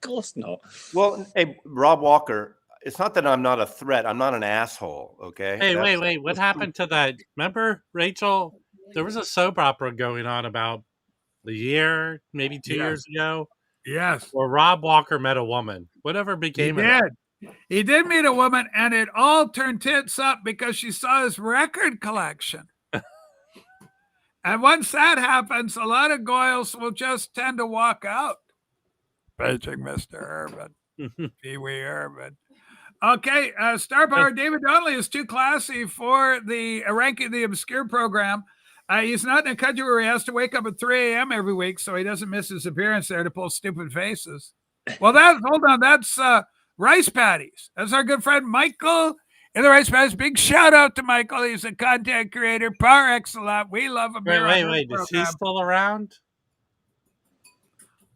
course not. Well, hey, Rob Walker, it's not that I'm not a threat. I'm not an asshole. Okay. Hey, wait. What happened to that? Remember, Rachel? There was a soap opera going on about a year, maybe 2 years ago. Yes. Where Rob Walker met a woman. Whatever became of that? He did meet a woman, and it all turned tits up because she saw his record collection. And once that happens, a lot of goyles will just tend to walk out. Paging Mr. Urban. Pee Wee Urban. Okay, Star Power David Donnelly is too classy for the Ranking the Obscure program. He's not in a country where he has to wake up at 3 a.m. every week, so he doesn't miss his appearance there to pull stupid faces. Well, that's Rice Patties. That's our good friend Michael in the Rice Patties. Big shout out to Michael. He's a content creator par excellence. We love him. Wait. Is he still around?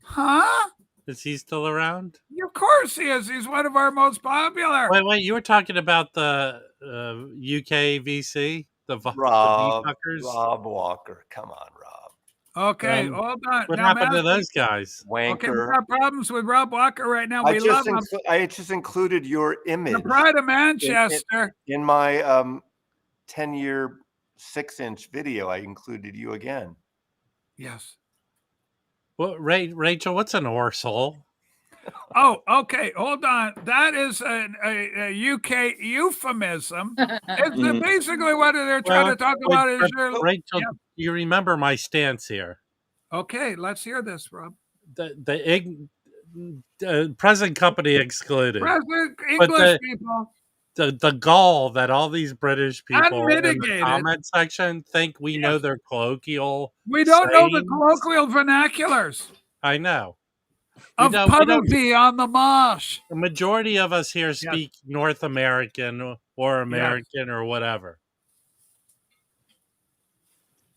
Huh? Is he still around? Of course he is. He's one of our most popular. Wait. You were talking about the UK VC? The Rob Walker. Come on, Rob. Okay, hold on. What happened to those guys? Wanker. Okay, we've got problems with Rob Walker right now. I just included your image. The Pride of Manchester. In my 10-year 6-inch video, I included you again. Yes. Well, Rachel, what's an orsal? Oh, okay. Hold on. That is a UK euphemism. It's basically what they're trying to talk about is your Rachel. Yeah. You remember my stance here. Okay, let's hear this, Rob. The present company excluded. Present English people. The gall that all these British people in Unmitigated. the comment section think we know their colloquial. We don't know the colloquial vernaculars. I know. Of puddlety on the marsh. The majority of us here speak North American or American or whatever.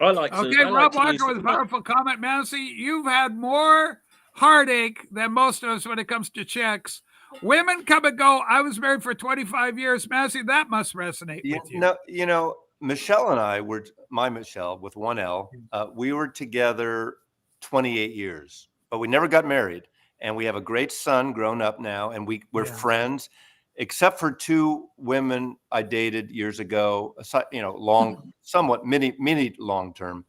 I like to. Okay, Rob Walker with a powerful comment. Massey, you've had more heartache than most of us when it comes to chicks. Women come and go. I was married for 25 years. Massey, that must resonate with you. No, you know, Michelle and I were, my Michelle with one L, we were together 28 years, but we never got married. And we have a great son grown up now, and we're friends, except for 2 women I dated years ago, you know, somewhat mini long term.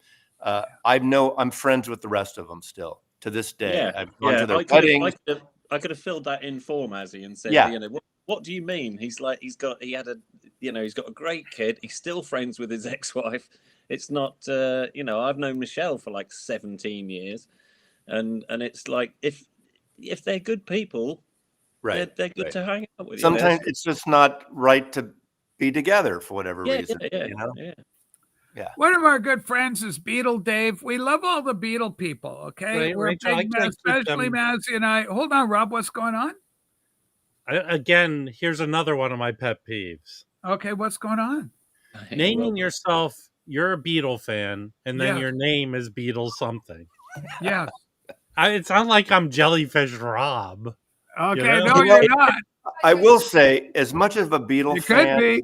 I'm friends with the rest of them still to this day. Yeah. I've gone to their weddings. I could have filled that in for Mazzy and said, you know, what do you mean? He's got a great kid. He's still friends with his ex-wife. It's not, you know, I've known Michelle for like 17 years, and it's like if they're good people, right, they're good to hang out with. Sometimes it's just not right to be together for whatever reason. You know? Yeah. One of our good friends is Beatle Dave. We love all the Beatle people. Okay, we're big, especially Massey and I. Hold on, Rob. What's going on? Again, here's another one of my pet peeves. Okay, what's going on? Naming yourself, you're a Beatle fan, and then your name is Beatle something. Yes. It sounds like I'm Jellyfish Rob. Okay, you know? No, you're not. I will say, as much of a Beatle fan,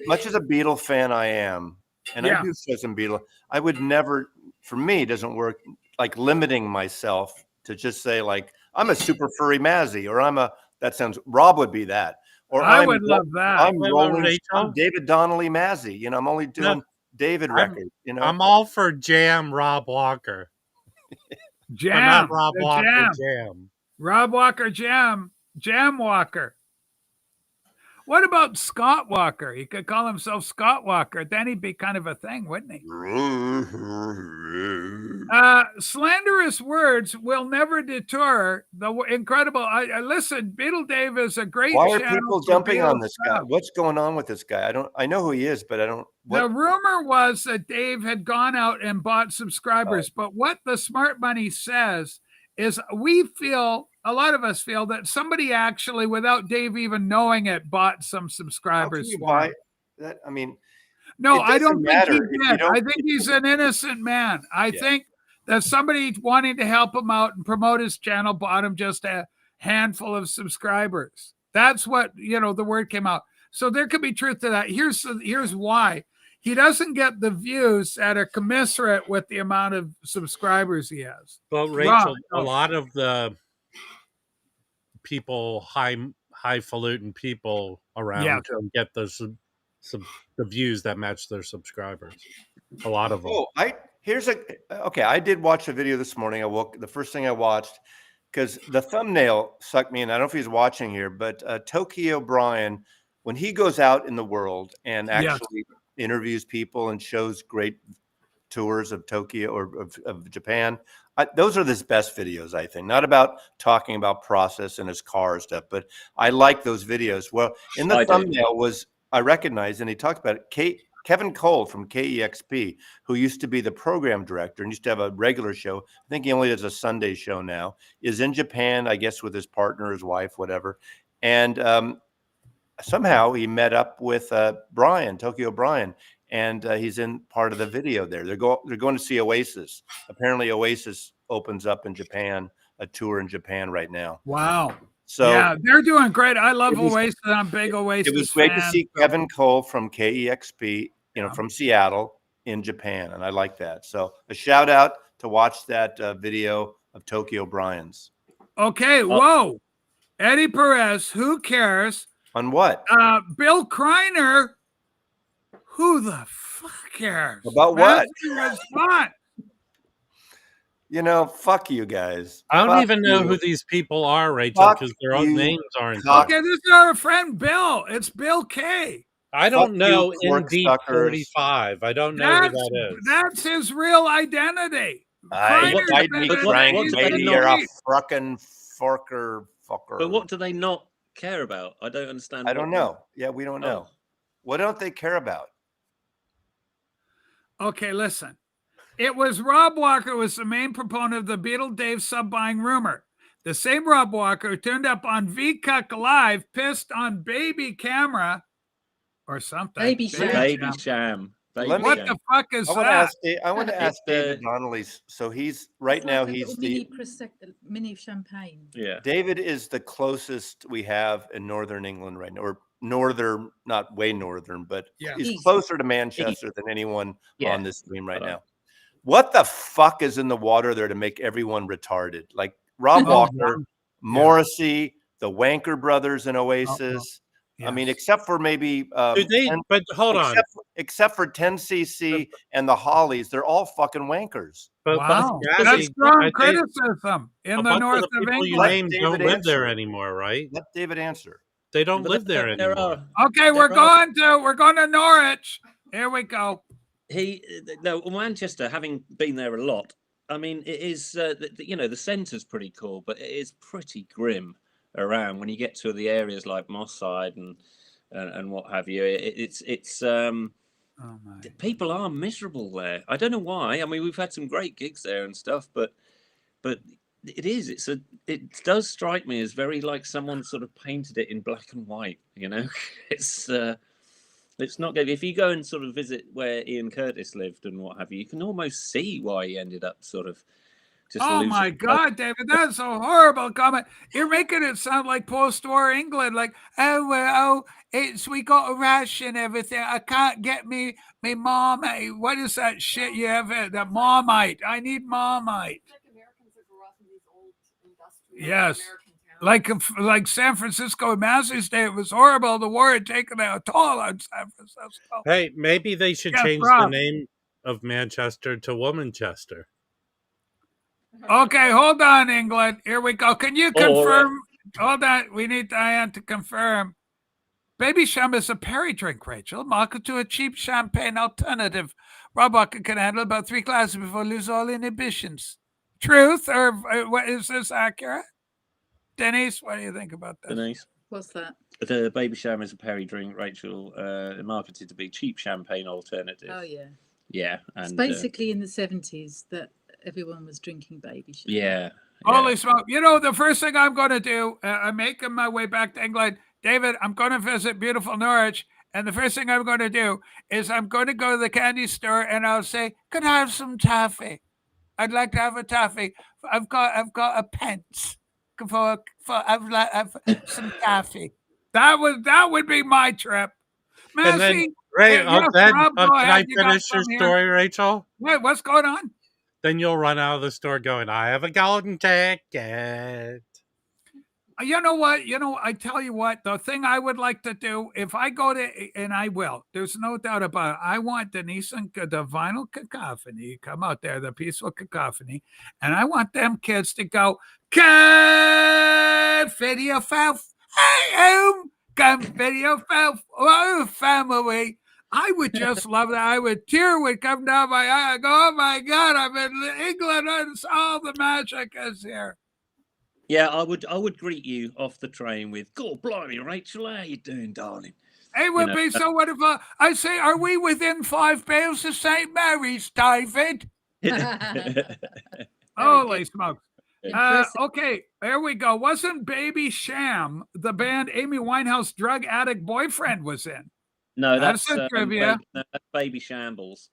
much as a Beatle fan I am, and I do say some Beatle, I would never, for me, it doesn't work, like limiting myself to just say, like, I'm a super furry Mazzy, or that sounds, Rob would be that. Or I would love that. I'm David Donnelly Mazzy. You know, I'm only doing David records. You know, I'm all for Jam Rob Walker. But Jam. not Rob the Walker Jam. Jam. Rob Walker Jam. Jam Walker. What about Scott Walker? He could call himself Scott Walker. Then he'd be kind of a thing, wouldn't he? Slanderous words will never deter the incredible. I listen. Beetle Dave is a great. Why are channel people for jumping on Beatles this guy? stuff. What's going on with this guy? I know who he is, but I don't. The What? rumor was that Dave had gone out and bought subscribers, but what the smart money says is a lot of us feel that somebody actually, without Dave even knowing it, bought some How can subscribers you for buy him. that? I mean, No, it I don't doesn't think he matter if you did. don't- I think he's an innocent man. I Yeah. think that somebody wanting to help him out and promote his channel bought him just a handful of subscribers. That's what, the word came out. So there could be truth to that. Here's why. He doesn't get the views that are commensurate with the amount of subscribers he has. But Rachel, Rob, a lot of the people, highfalutin people around, Yeah. don't get the views that match their subscribers. A lot of them. Oh, I did watch a video this morning. The first thing I watched, because the thumbnail sucked me in. I don't know if he's watching here, but Tokyo Brian, when he goes out in the world and actually interviews people and shows great tours of Tokyo or of Japan, those are his best videos, I think. Not about talking about process and his car stuff, but I like those videos. Well, in the thumbnail I recognized, and he talked about it, Kevin Cole from KEXP, who used to be the program director and used to have a regular show. I think he only does a Sunday show now, is in Japan, I guess, with his partner, his wife, whatever. And somehow he met up with Tokyo Brian, and he's in part of the video there. They're going to see Oasis. Apparently Oasis opens up in Japan, a tour in Japan right now. Wow. So yeah, they're doing great. I love Oasis. I'm a big Oasis. It was great fan. to see Kevin Cole from KEXP, from Seattle in Japan, and I like that. So a shout out to watch that video of Tokyo Brian's. Okay, whoa. Eddie Perez, who cares? On what? Bill Kreiner, who the fuck cares? About what? Was fun. Fuck you guys. I don't Fuck even know you. who these people are, Rachel, because their own names aren't there. Okay, this is our friend Bill. It's Bill K. I don't know cork ND suckers. 45. I don't know who that is. That's his real identity. I'd Kreiner's be been Frank. he's Maybe been you're a great. fucking fucker. But what do they not care about? I don't understand. I don't know. Yeah, we don't know. What don't they care about? Okay, listen. It was Rob Walker was the main proponent of the Beatle Dave sub-buying rumor. The same Rob Walker who turned up on VCuck Live, pissed on baby camera or something. Baby Sham. Baby Sham. What the fuck is that? I want to ask David Donnelly. So he's right now. He's the mini champagne. Yeah. David is the closest we have in northern England right now, or northern, not way northern, but he's closer to Manchester than anyone on this stream right now. What the fuck is in the water there to make everyone retarded? Like Rob Walker, Morrissey, the Wanker Brothers in Oasis. I mean, except for maybe but hold on. Except for 10cc and the Hollies, they're all fucking wankers. Wow. That's strong criticism in the north of people England. you named don't live there anymore, right? Let David answer. They don't live there anymore. Okay, we're going to Norwich. Here we go. Manchester, having been there a lot, I mean, it is the centre's pretty cool, but it is pretty grim around when you get to the areas like Moss Side and what have you. People are miserable there. I don't know why. I mean, we've had some great gigs there and stuff, but it does strike me as very like someone sort of painted it in black and white. It's not good. If you go and sort of visit where Ian Curtis lived and what have you, you can almost see why he ended up sort of just losing. My God, David, that's a horrible comment. You're making it sound like post-war England, like, we got a rash and everything. I can't get me mom. What is that shit you have? That Marmite. I need Marmite. Yes. Like San Francisco and Massey's Day, it was horrible. The war had taken a toll on San Francisco. Hey, maybe they should change the name of Manchester to Womanchester. Okay, hold on, England. Here we go. Can you All right. confirm? Hold on. We need Diane to confirm. Baby Sham is a Perry drink, Rachel. Market to a cheap champagne alternative. Rob Walker can handle about 3 glasses before lose all inhibitions. Truth or what is this accurate? Denise, what do you think about this? Denise. What's that? The Baby Sham is a Perry drink, Rachel. Marketed to be cheap champagne alternative. Oh yeah. Yeah. It's And basically in the 70s that everyone was drinking Baby Sham. yeah. Holy smoke. You know, the first thing I'm going to do, I'm making my way back to England. David, I'm going to visit beautiful Norwich. And the first thing I'm going to do is I'm going to go to the candy store and I'll say, could I have some taffy? I'd like to have a taffy. I've got a pence for I've some taffy. That would be my trip. And then, Massey, Ray, yes, then, Rob, go can I ahead. You got finish your some here. story, Rachel? Wait, what's going on? Then you'll run out of the store going, I have a golden ticket. You know what? I tell you what, the thing I would like to do, if I go to, and I will, there's no doubt about it. I want Denise and the Vinyl Cacophony come out there, the Peaceful Cacophony, and I want them kids to go, come video falf, come video falf, oh, family. I would just love that. Tear would come down my eye. I go, oh my God, I'm in England, and all the magic is here. Yeah, I would greet you off the train with, God blimey, Rachel, how you doing, darling? It would be so wonderful. I say, are we within 5 miles of St. Mary's, David? Holy smokes. Okay, there we go. Wasn't Baby Sham the band Amy Winehouse drug addict boyfriend was in? No, that's trivia. that's Baby Shambles.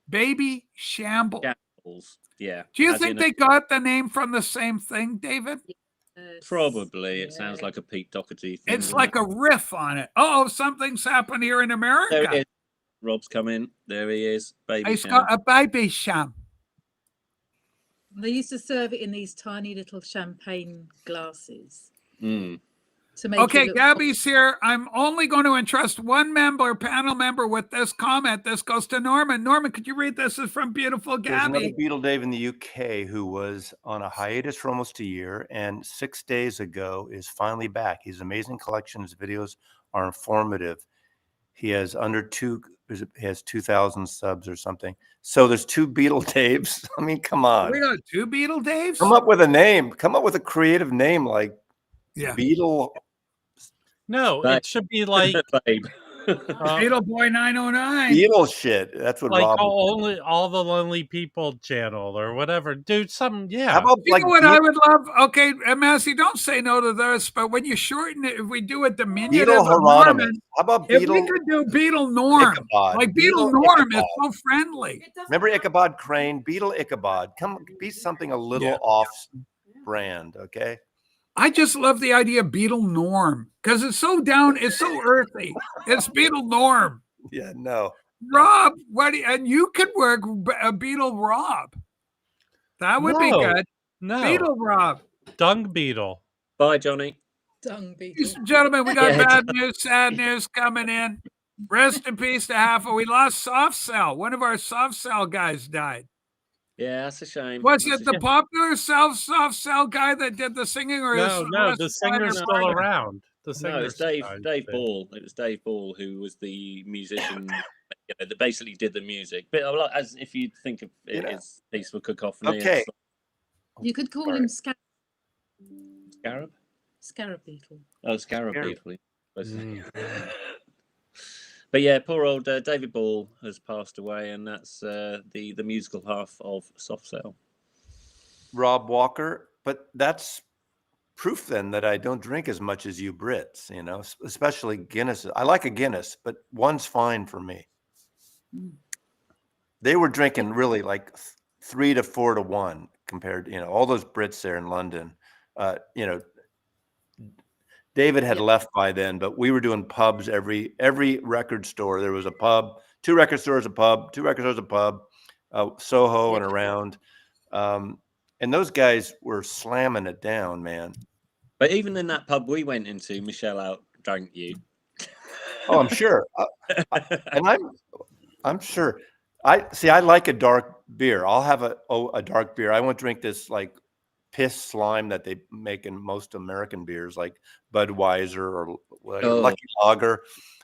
Baby Shambles. Shambles. Yeah. Do you think they got the name from the same thing, David? Probably. It sounds like a Pete Doherty thing. It's like a riff on it. Oh, something's happened here in America. There it is. Rob's come in. There he is. Baby He's Sham. got a Baby Sham. They used to serve it in these tiny little champagne glasses. Mm. To make Okay, it look Gabby's here. I'm only going to entrust one panel member with this comment. This goes to Norman. Norman, could you read this? This is from beautiful There's another Gabby. Beatle Dave in the UK who was on a hiatus for almost a year, and 6 days ago is finally back. His amazing collection, his videos are informative. He has he has 2,000 subs or something. So there's 2 Beatle Daves. I mean, come on. We got 2 Beatle Daves? Come up with a name. Come up with a creative name like Beatle. No, Babe. it should be like Babe. Beatle Boy 909. Beatle shit. That's what like Rob. all the lonely people channel or whatever. Dude, something, yeah. How about You know what I would love? Okay, Massey, don't say no to this, but when you shorten it, if we do a diminutive Beatle of Hieronymus? Norman, How about if we Beatle could do Beatle Norm, Ichabod? like Beatle Beatle Norm is Ichabod. so friendly. Remember Ichabod Crane? Beatle Ichabod. Come be something a little off brand, okay? I just love the idea of Beatle Norm because it's so down, it's so earthy. It's Beatle Norm. Yeah, no. Rob, and you could work a Beatle Rob. That would be good. No. Beatle Rob. Dung Beetle. Bye, Johnny. dung beetle. Ladies and gentlemen, we got bad news, sad news coming in. Rest in peace to Halfa. We lost Soft Cell. One of our Soft Cell guys died. Yeah, that's a shame. Was it the popular Soft Cell guy that did the singing, or No, the singer's still around. The No, it's singer's Dave Ball. It was Dave Ball who was the musician that basically did the music. But as if you think of it as Peaceful Cacophony. Okay. You could call him Scarab? Scarab Beetle. Oh, Scarab Beetle. But yeah, poor old David Ball has passed away, and that's the musical half of Soft Cell. Rob Walker, but that's proof then that I don't drink as much as you Brits, especially Guinness. I like a Guinness, but one's fine for me. They were drinking really like 3 to 4 to 1 compared, all those Brits there in London. David had left by then, but we were doing pubs every record store. There was a pub, 2 record stores, a pub, 2 record stores, a pub, Soho and around. And those guys were slamming it down, man. But even in that pub we went into, Michelle outdrank you. Oh, I'm sure. And I'm sure. I like a dark beer. I'll have a dark beer. I won't drink this like piss slime that they make in most American beers, like Budweiser or Lucky Lager,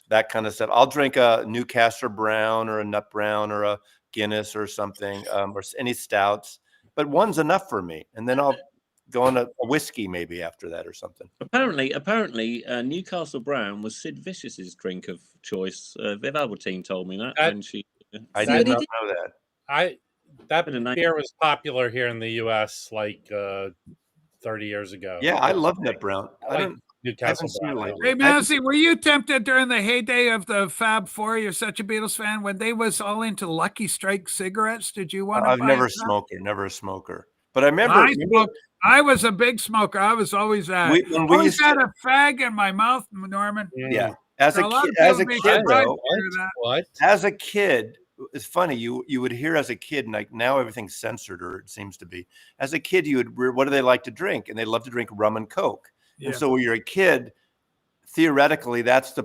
that kind of stuff. I'll drink a Newcastle Brown or a Nut Brown or a Guinness or something, or any stouts. But one's enough for me, and then I'll go on a whiskey maybe after that or something. Apparently, Newcastle Brown was Sid Vicious's drink of choice. Viv Albertine told me that when she. I did not know that. That beer was popular here in the U.S. like 30 years ago. Yeah, I love Nut Brown. I like Newcastle Brown. Hey, Massey, were you tempted during the heyday of the Fab Four? You're such a Beatles fan. When they was all into Lucky Strike cigarettes, did you want to? I've never a smoker. But I remember. I was a big smoker. I was always that. Always had a fag in my mouth, Norman. Yeah, as a kid, it's funny. You would hear as a kid, and like now everything's censored, or it seems to be. As a kid, what do they like to drink? And they love to drink rum and Coke. Yeah. And so when you're a kid, theoretically, that's the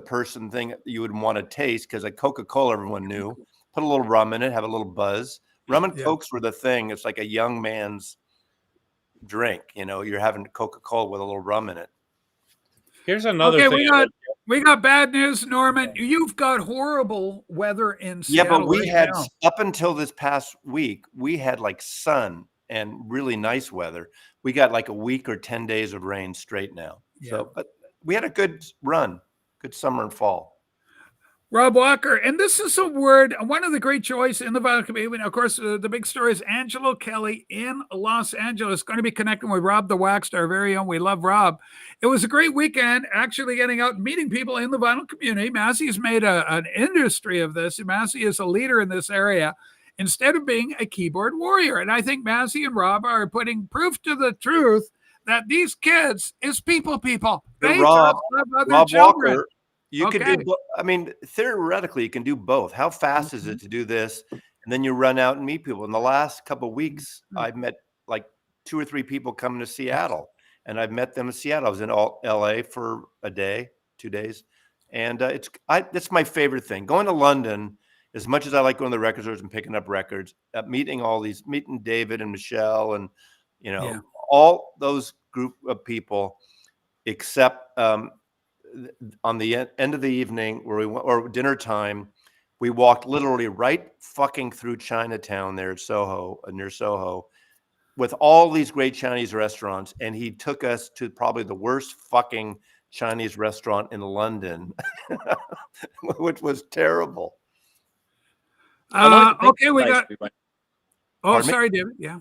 thing you would want to taste, because like Coca-Cola, everyone knew. Put a little rum in it, have a little buzz. Rum and Cokes were the thing. It's like a young man's drink. You're having Coca-Cola with a little rum in it. Here's another thing. We got bad news, Norman. You've got horrible weather in Seattle. Yeah, but we had up until this past week, we had like sun and really nice weather. We got like a week or 10 days of rain straight now. Yeah. So, but we had a good run, good summer and fall. Rob Walker, and this is a word, one of the great joys in the vinyl community. Of course, the big story is Angelo Kelly in Los Angeles, going to be connecting with Rob the Wax, our very own. We love Rob. It was a great weekend, actually getting out and meeting people in the vinyl community. Massey's made an industry of this. Massey is a leader in this area instead of being a keyboard warrior. And I think Massey and Rob are putting proof to the truth that these kids is people. They Rob children. Walker. You can do, I mean, theoretically, you can do both. How fast is it to do this? And then you run out and meet people. In the last couple of weeks, I've met like 2 or 3 people coming to Seattle, and I've met them in Seattle. I was in LA for a day, 2 days. And that's my favorite thing. Going to London, as much as I like going to the record stores and picking up records, meeting David and Michelle and, all those group of people, except, on the end of the evening where we went, or dinner time, we walked literally right fucking through Chinatown there at Soho, near Soho, with all these great Chinese restaurants. And he took us to probably the worst fucking Chinese restaurant in London, which was terrible. Okay, we got. Sorry, David. Yeah.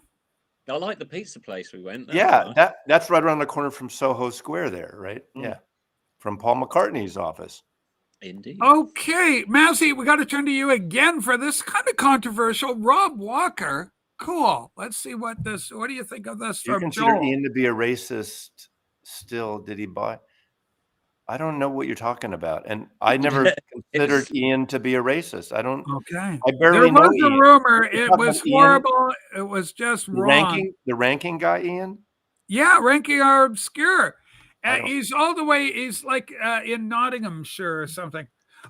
I like the pizza place we went. That's right around the corner from Soho Square there, right? Yeah. From Paul McCartney's office. Indeed. Okay, Massey, we got to turn to you again for this kind of controversial. Rob Walker, cool. Let's see what do you think of this from Joel? You consider Ian to be a racist still? Did he buy? I don't know what you're talking about. And I never considered Ian to be a racist. I don't. Okay. I barely know There was a rumor. It was horrible. It was just wrong. The ranking guy, Ian? Yeah, ranking are obscure. He's all the way. He's like in Nottinghamshire or something.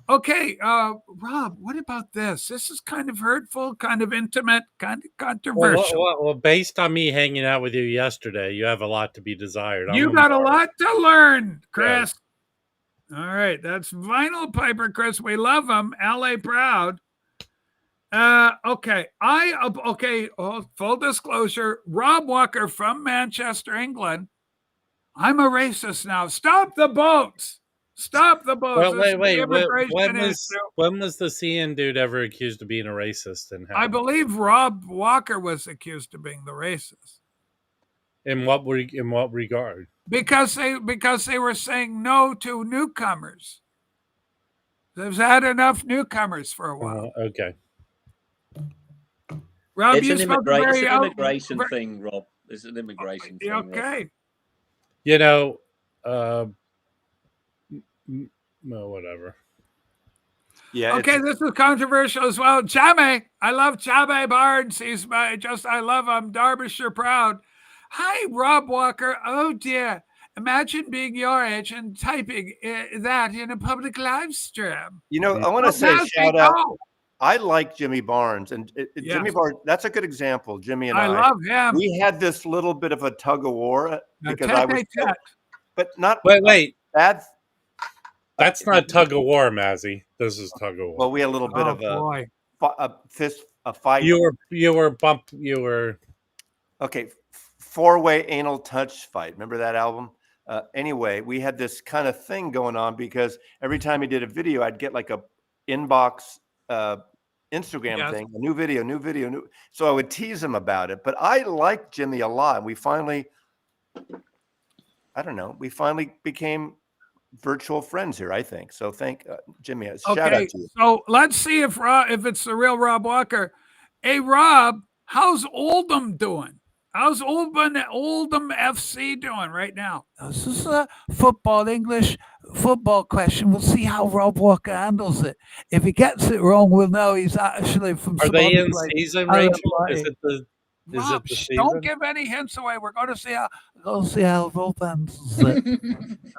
Okay, Rob, what about this? This is kind of hurtful, kind of intimate, kind of controversial. Well, based on me hanging out with you yesterday, you have a lot to be desired. You got a lot to learn, Chris. Yeah. All right, that's Vinyl Piper, Chris. We love him. LA proud. Okay. Full disclosure, Rob Walker from Manchester, England. I'm a racist now. Stop the boats. Stop the boats. Well, wait. When was the CN dude ever accused of being a racist? I believe Rob Walker was accused of being the racist. In what regard? Because they were saying no to newcomers. They've had enough newcomers for a while. Okay. Rob, it's an immigration thing, Rob. It's an immigration thing. Okay. Rob. You know, well, whatever. Yeah. Okay, this is controversial as well. Chame, I love Chame Barnes. I love him. Derbyshire proud. Hi, Rob Walker. Oh dear. Imagine being your age and typing that in a public live stream. I want to say shout out. I like Jimmy Barnes, and Jimmy Yes. Barnes. That's a good example. Jimmy and I love him. we had this little bit of a tug of war because I was, Tete-a-tete. but not Wait. bad. That's not tug of war, Mazzy. This is tug of war. Well, we had a little bit Oh of boy. a fight. You were Okay, four-way anal touch fight. Remember that album? Anyway, we had this kind of thing going on because every time he did a video, I'd get like a inbox Instagram thing, a new video. So I would tease him about it. But I liked Jimmy a lot. And we finally became virtual friends here, I think. So thank Jimmy. Shout out to you. So let's see if it's the real Rob Walker. Hey, Rob, how's Oldham doing? How's Oldham FC doing right now? This is a English football question. We'll see how Rob Walker handles it. If he gets it wrong, we'll know he's actually from. Are they in season, Rachel? Is it the season? Don't give any hints away. We're going to see how. Rob handles it.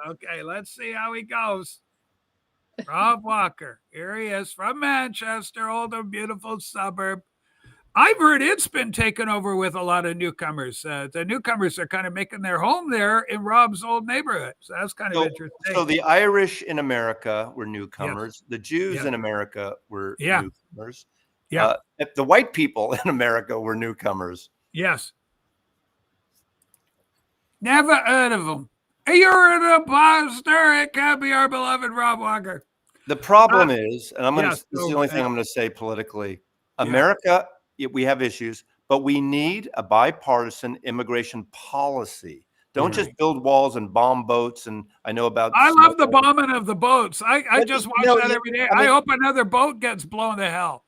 Okay, let's see how he goes. Rob Walker, here he is from Manchester, Oldham, beautiful suburb. I've heard it's been taken over with a lot of newcomers. The newcomers are kind of making their home there in Rob's old neighborhood. So that's kind of interesting. So the Irish in America were newcomers. Yes. The Jews in America were newcomers. Yeah. The white people in America were newcomers. Yes. Never heard of them. You're an imposter. It can't be our beloved Rob Walker. The problem is, and this is the only thing I'm going to say politically, America, we have issues, but we need a bipartisan immigration policy. Don't just build walls and bomb boats. And I know about. I love the bombing of the boats. I just watch that every day. I hope another boat gets blown to hell.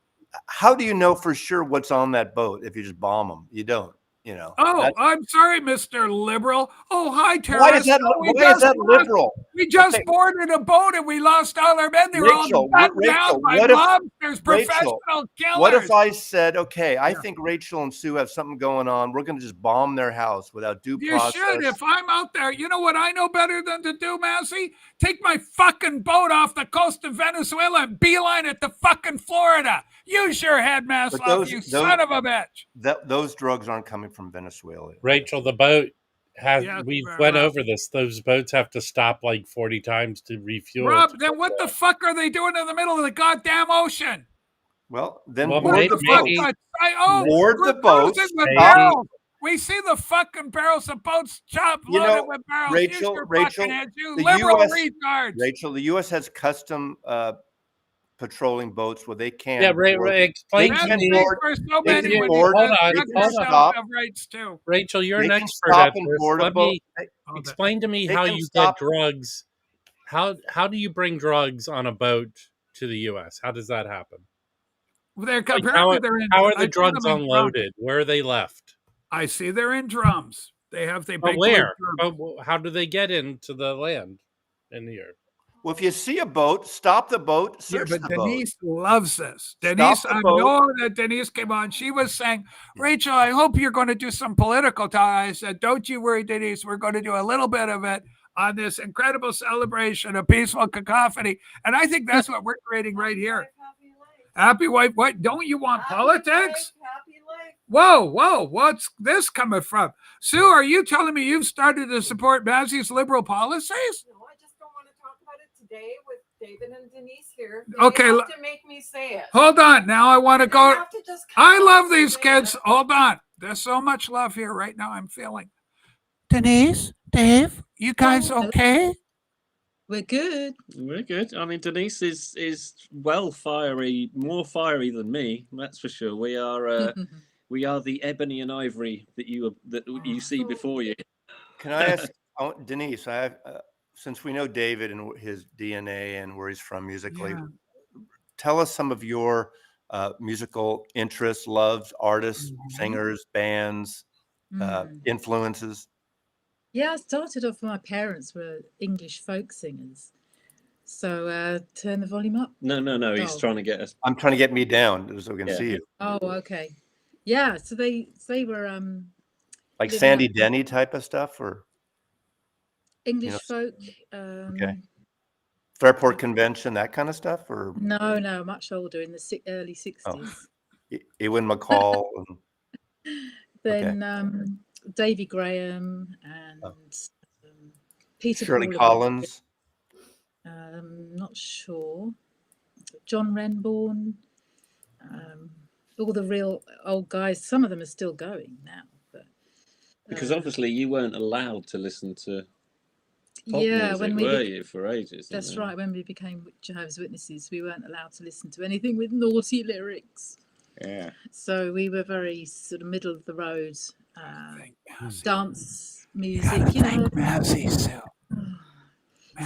How do you know for sure what's on that boat if you just bomb them? You don't. Oh, I'm sorry, Mr. Liberal. Oh, hi, terrorists. Why is that liberal? We just boarded a boat and we lost all our men. They were all gunned down by mobsters, professional killers. What if I said, okay, I think Rachel and Sue have something going on. We're going to just bomb their house without due process. You should. If I'm out there, you know what I know better than to do, Massey? Take my fucking boat off the coast of Venezuela and beeline it to fucking Florida. Use your head, Maslow, you son of a bitch. Those drugs aren't coming from Venezuela. Rachel, the boat has. We went over this. Those boats have to stop like 40 times to refuel. Rob, then what the fuck are they doing in the middle of the goddamn ocean? Well, then board the boat. We see the fucking barrels of boats loaded with barrels. Rachel, Rachel, the U.S. has custom patrolling boats where they can. Yeah, explain to me. Rachel, you're an expert at this. Explain to me how you get drugs. How do you bring drugs on a boat to the U.S.? How does that happen? How are the drugs unloaded? Where are they left? I see they're in drums. But where? How do they get into the land in here? Well, if you see a boat, stop the boat, search the boat. Denise loves this. Denise, I know that Denise came on. She was saying, Rachel, I hope you're going to do some political talk. I said, don't you worry, Denise. We're going to do a little bit of it on this incredible celebration of peaceful cacophony. And I think that's what we're creating right here. Happy wife. What? Don't you want politics? Happy life. Whoa. What's this coming from? Sue, are you telling me you've started to support Massey's liberal policies? No, I just don't want to talk about it today with David and Denise here. Okay. You have to make me say it. Hold on. Now I want to go. I love these kids. Hold on. There's so much love here right now. I'm feeling. Denise, Dave, you guys okay? We're good. We're good. I mean, Denise is more fiery than me. That's for sure. We are the ebony and ivory that you see before you. Can I ask Denise? Since we know David and his DNA and where he's from musically, tell us some of your musical interests, loves, artists, singers, bands, influences. Yeah, I started off. My parents were English folk singers, so turn the volume up. No. He's trying to get us. I'm trying to get me down so we can see you. Oh, okay. Yeah, so they were like Sandy Denny type of stuff, or English folk. Okay. Fairport Convention, that kind of stuff, or No, much older, in the early 60s. Ewan McCall? Then Davy Graham and Peter Shirley Paul. Collins. Not sure. John Renbourn. All the real old guys. Some of them are still going now, but Because obviously you weren't allowed to listen to pop yeah, music, when we were you, for ages? that's you know? right. When we became Jehovah's Witnesses, we weren't allowed to listen to anything with naughty lyrics. Yeah. So we were very sort of middle of the road, dance You music, gotta you know. thank Mousy, Sue.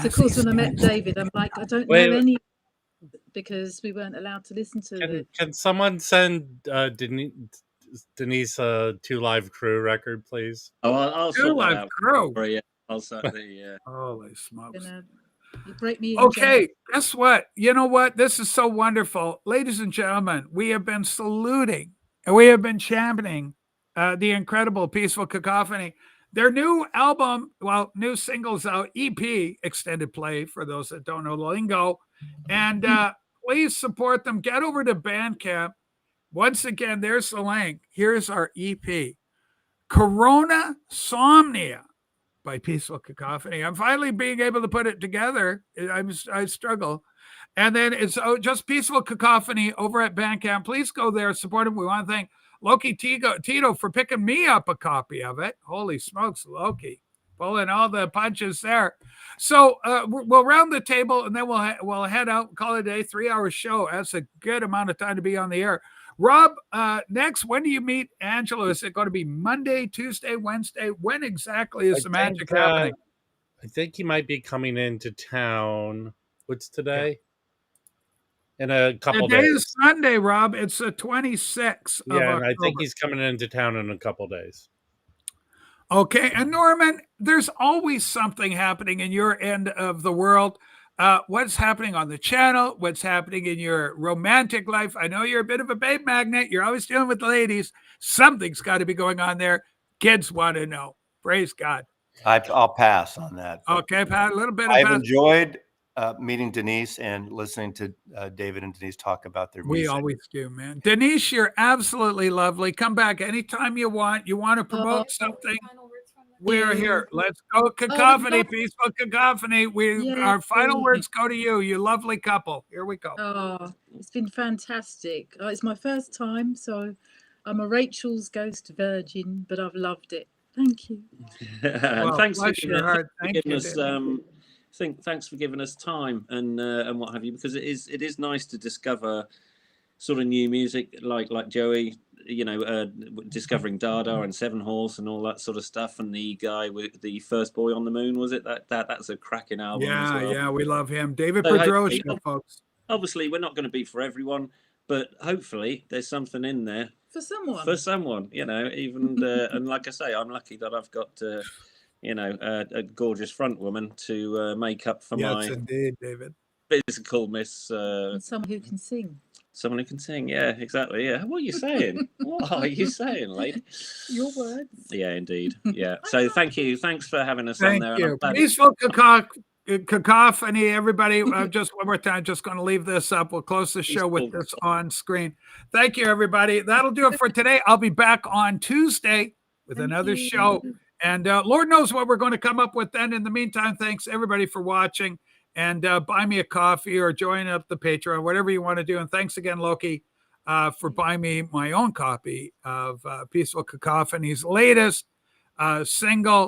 So of course, when I met David, I'm like, I don't know Wait. any, because we weren't allowed to listen to the. Can someone send Denise a 2 Live Crew record, please? Oh, I'll Two sort that Live out. Crew. For you. I'll sort the. Holy smokes. You break me in. Okay, guess what? You know what? This is so wonderful. Ladies and gentlemen, we have been saluting and we have been championing the incredible Peaceful Cacophony. Their new album, well, new singles out, EP, extended play for those that don't know the lingo. And please support them. Get over to Bandcamp. Once again, there's the link. Here's our EP, Corona Somnia by Peaceful Cacophony. I'm finally being able to put it together. I struggle. And then it's just Peaceful Cacophony over at Bandcamp. Please go there, support them. We want to thank Loki Tito for picking me up a copy of it. Holy smokes, Loki, pulling all the punches there. So we'll round the table and then we'll head out, call it a day, 3-hour show. That's a good amount of time to be on the air. Rob, next, when do you meet Angelo? Is it going to be Monday, Tuesday, Wednesday? When exactly is the magic happening? I think he might be coming into town. What's today? In a couple Today days. is Sunday, Rob. It's the 26th of Yeah, and I October. think he's coming into town in a couple days. Okay, and Norman, there's always something happening in your end of the world. What's happening on the channel? What's happening in your romantic life? I know you're a bit of a babe magnet. You're always dealing with ladies. Something's got to be going on there. Kids want to know. Praise God. I'll pass on that. Okay, Pat, a little bit of I've pass. enjoyed meeting Denise and listening to David and Denise talk about their music. We always do, man. Denise, you're absolutely lovely. Come back anytime you want. You want to promote something? We're here. Let's go. Cacophony, Peaceful Cacophony. Our final words go to you, you lovely couple. Here we go. Oh, it's been fantastic. It's my first time, so I'm a Rachel's Ghost Virgin, but I've loved it. Thank you. And thanks for bless giving your heart. us, Thank you, thanks for giving us time and what have you, because it is nice to discover sort of new music like Joey, you know, discovering Dada and Seven Horse and all that sort of stuff, and the guy with the First Boy on the Moon, was it? That's a cracking album. Yeah, as well. yeah, we love him. David So Pedrosia, folks. Obviously, we're not going to be for everyone, but hopefully there's something in there For someone. for someone, you know. Even and like I say, I'm lucky that I've got you know, a gorgeous front woman to make up for Yes, my indeed, David. physical miss. And someone who can sing. Someone who can sing, yeah, exactly, yeah. What are you saying? What are you saying, lady? Your words. Yeah, indeed, yeah. So thanks for having us on Thank there. you. And I'm glad- Peaceful Cacophony, everybody. I'm just one more time, just going to leave this up. We'll close the show with this on screen. Thank you, everybody. That'll do it for today. I'll be back on Tuesday with another show. And Lord knows what we're going to come up with then. In the meantime, thanks everybody for watching. And buy me a coffee or join up the Patreon, whatever you want to do. And thanks again, Loki, for buying me my own copy of Peaceful Cacophony's latest single.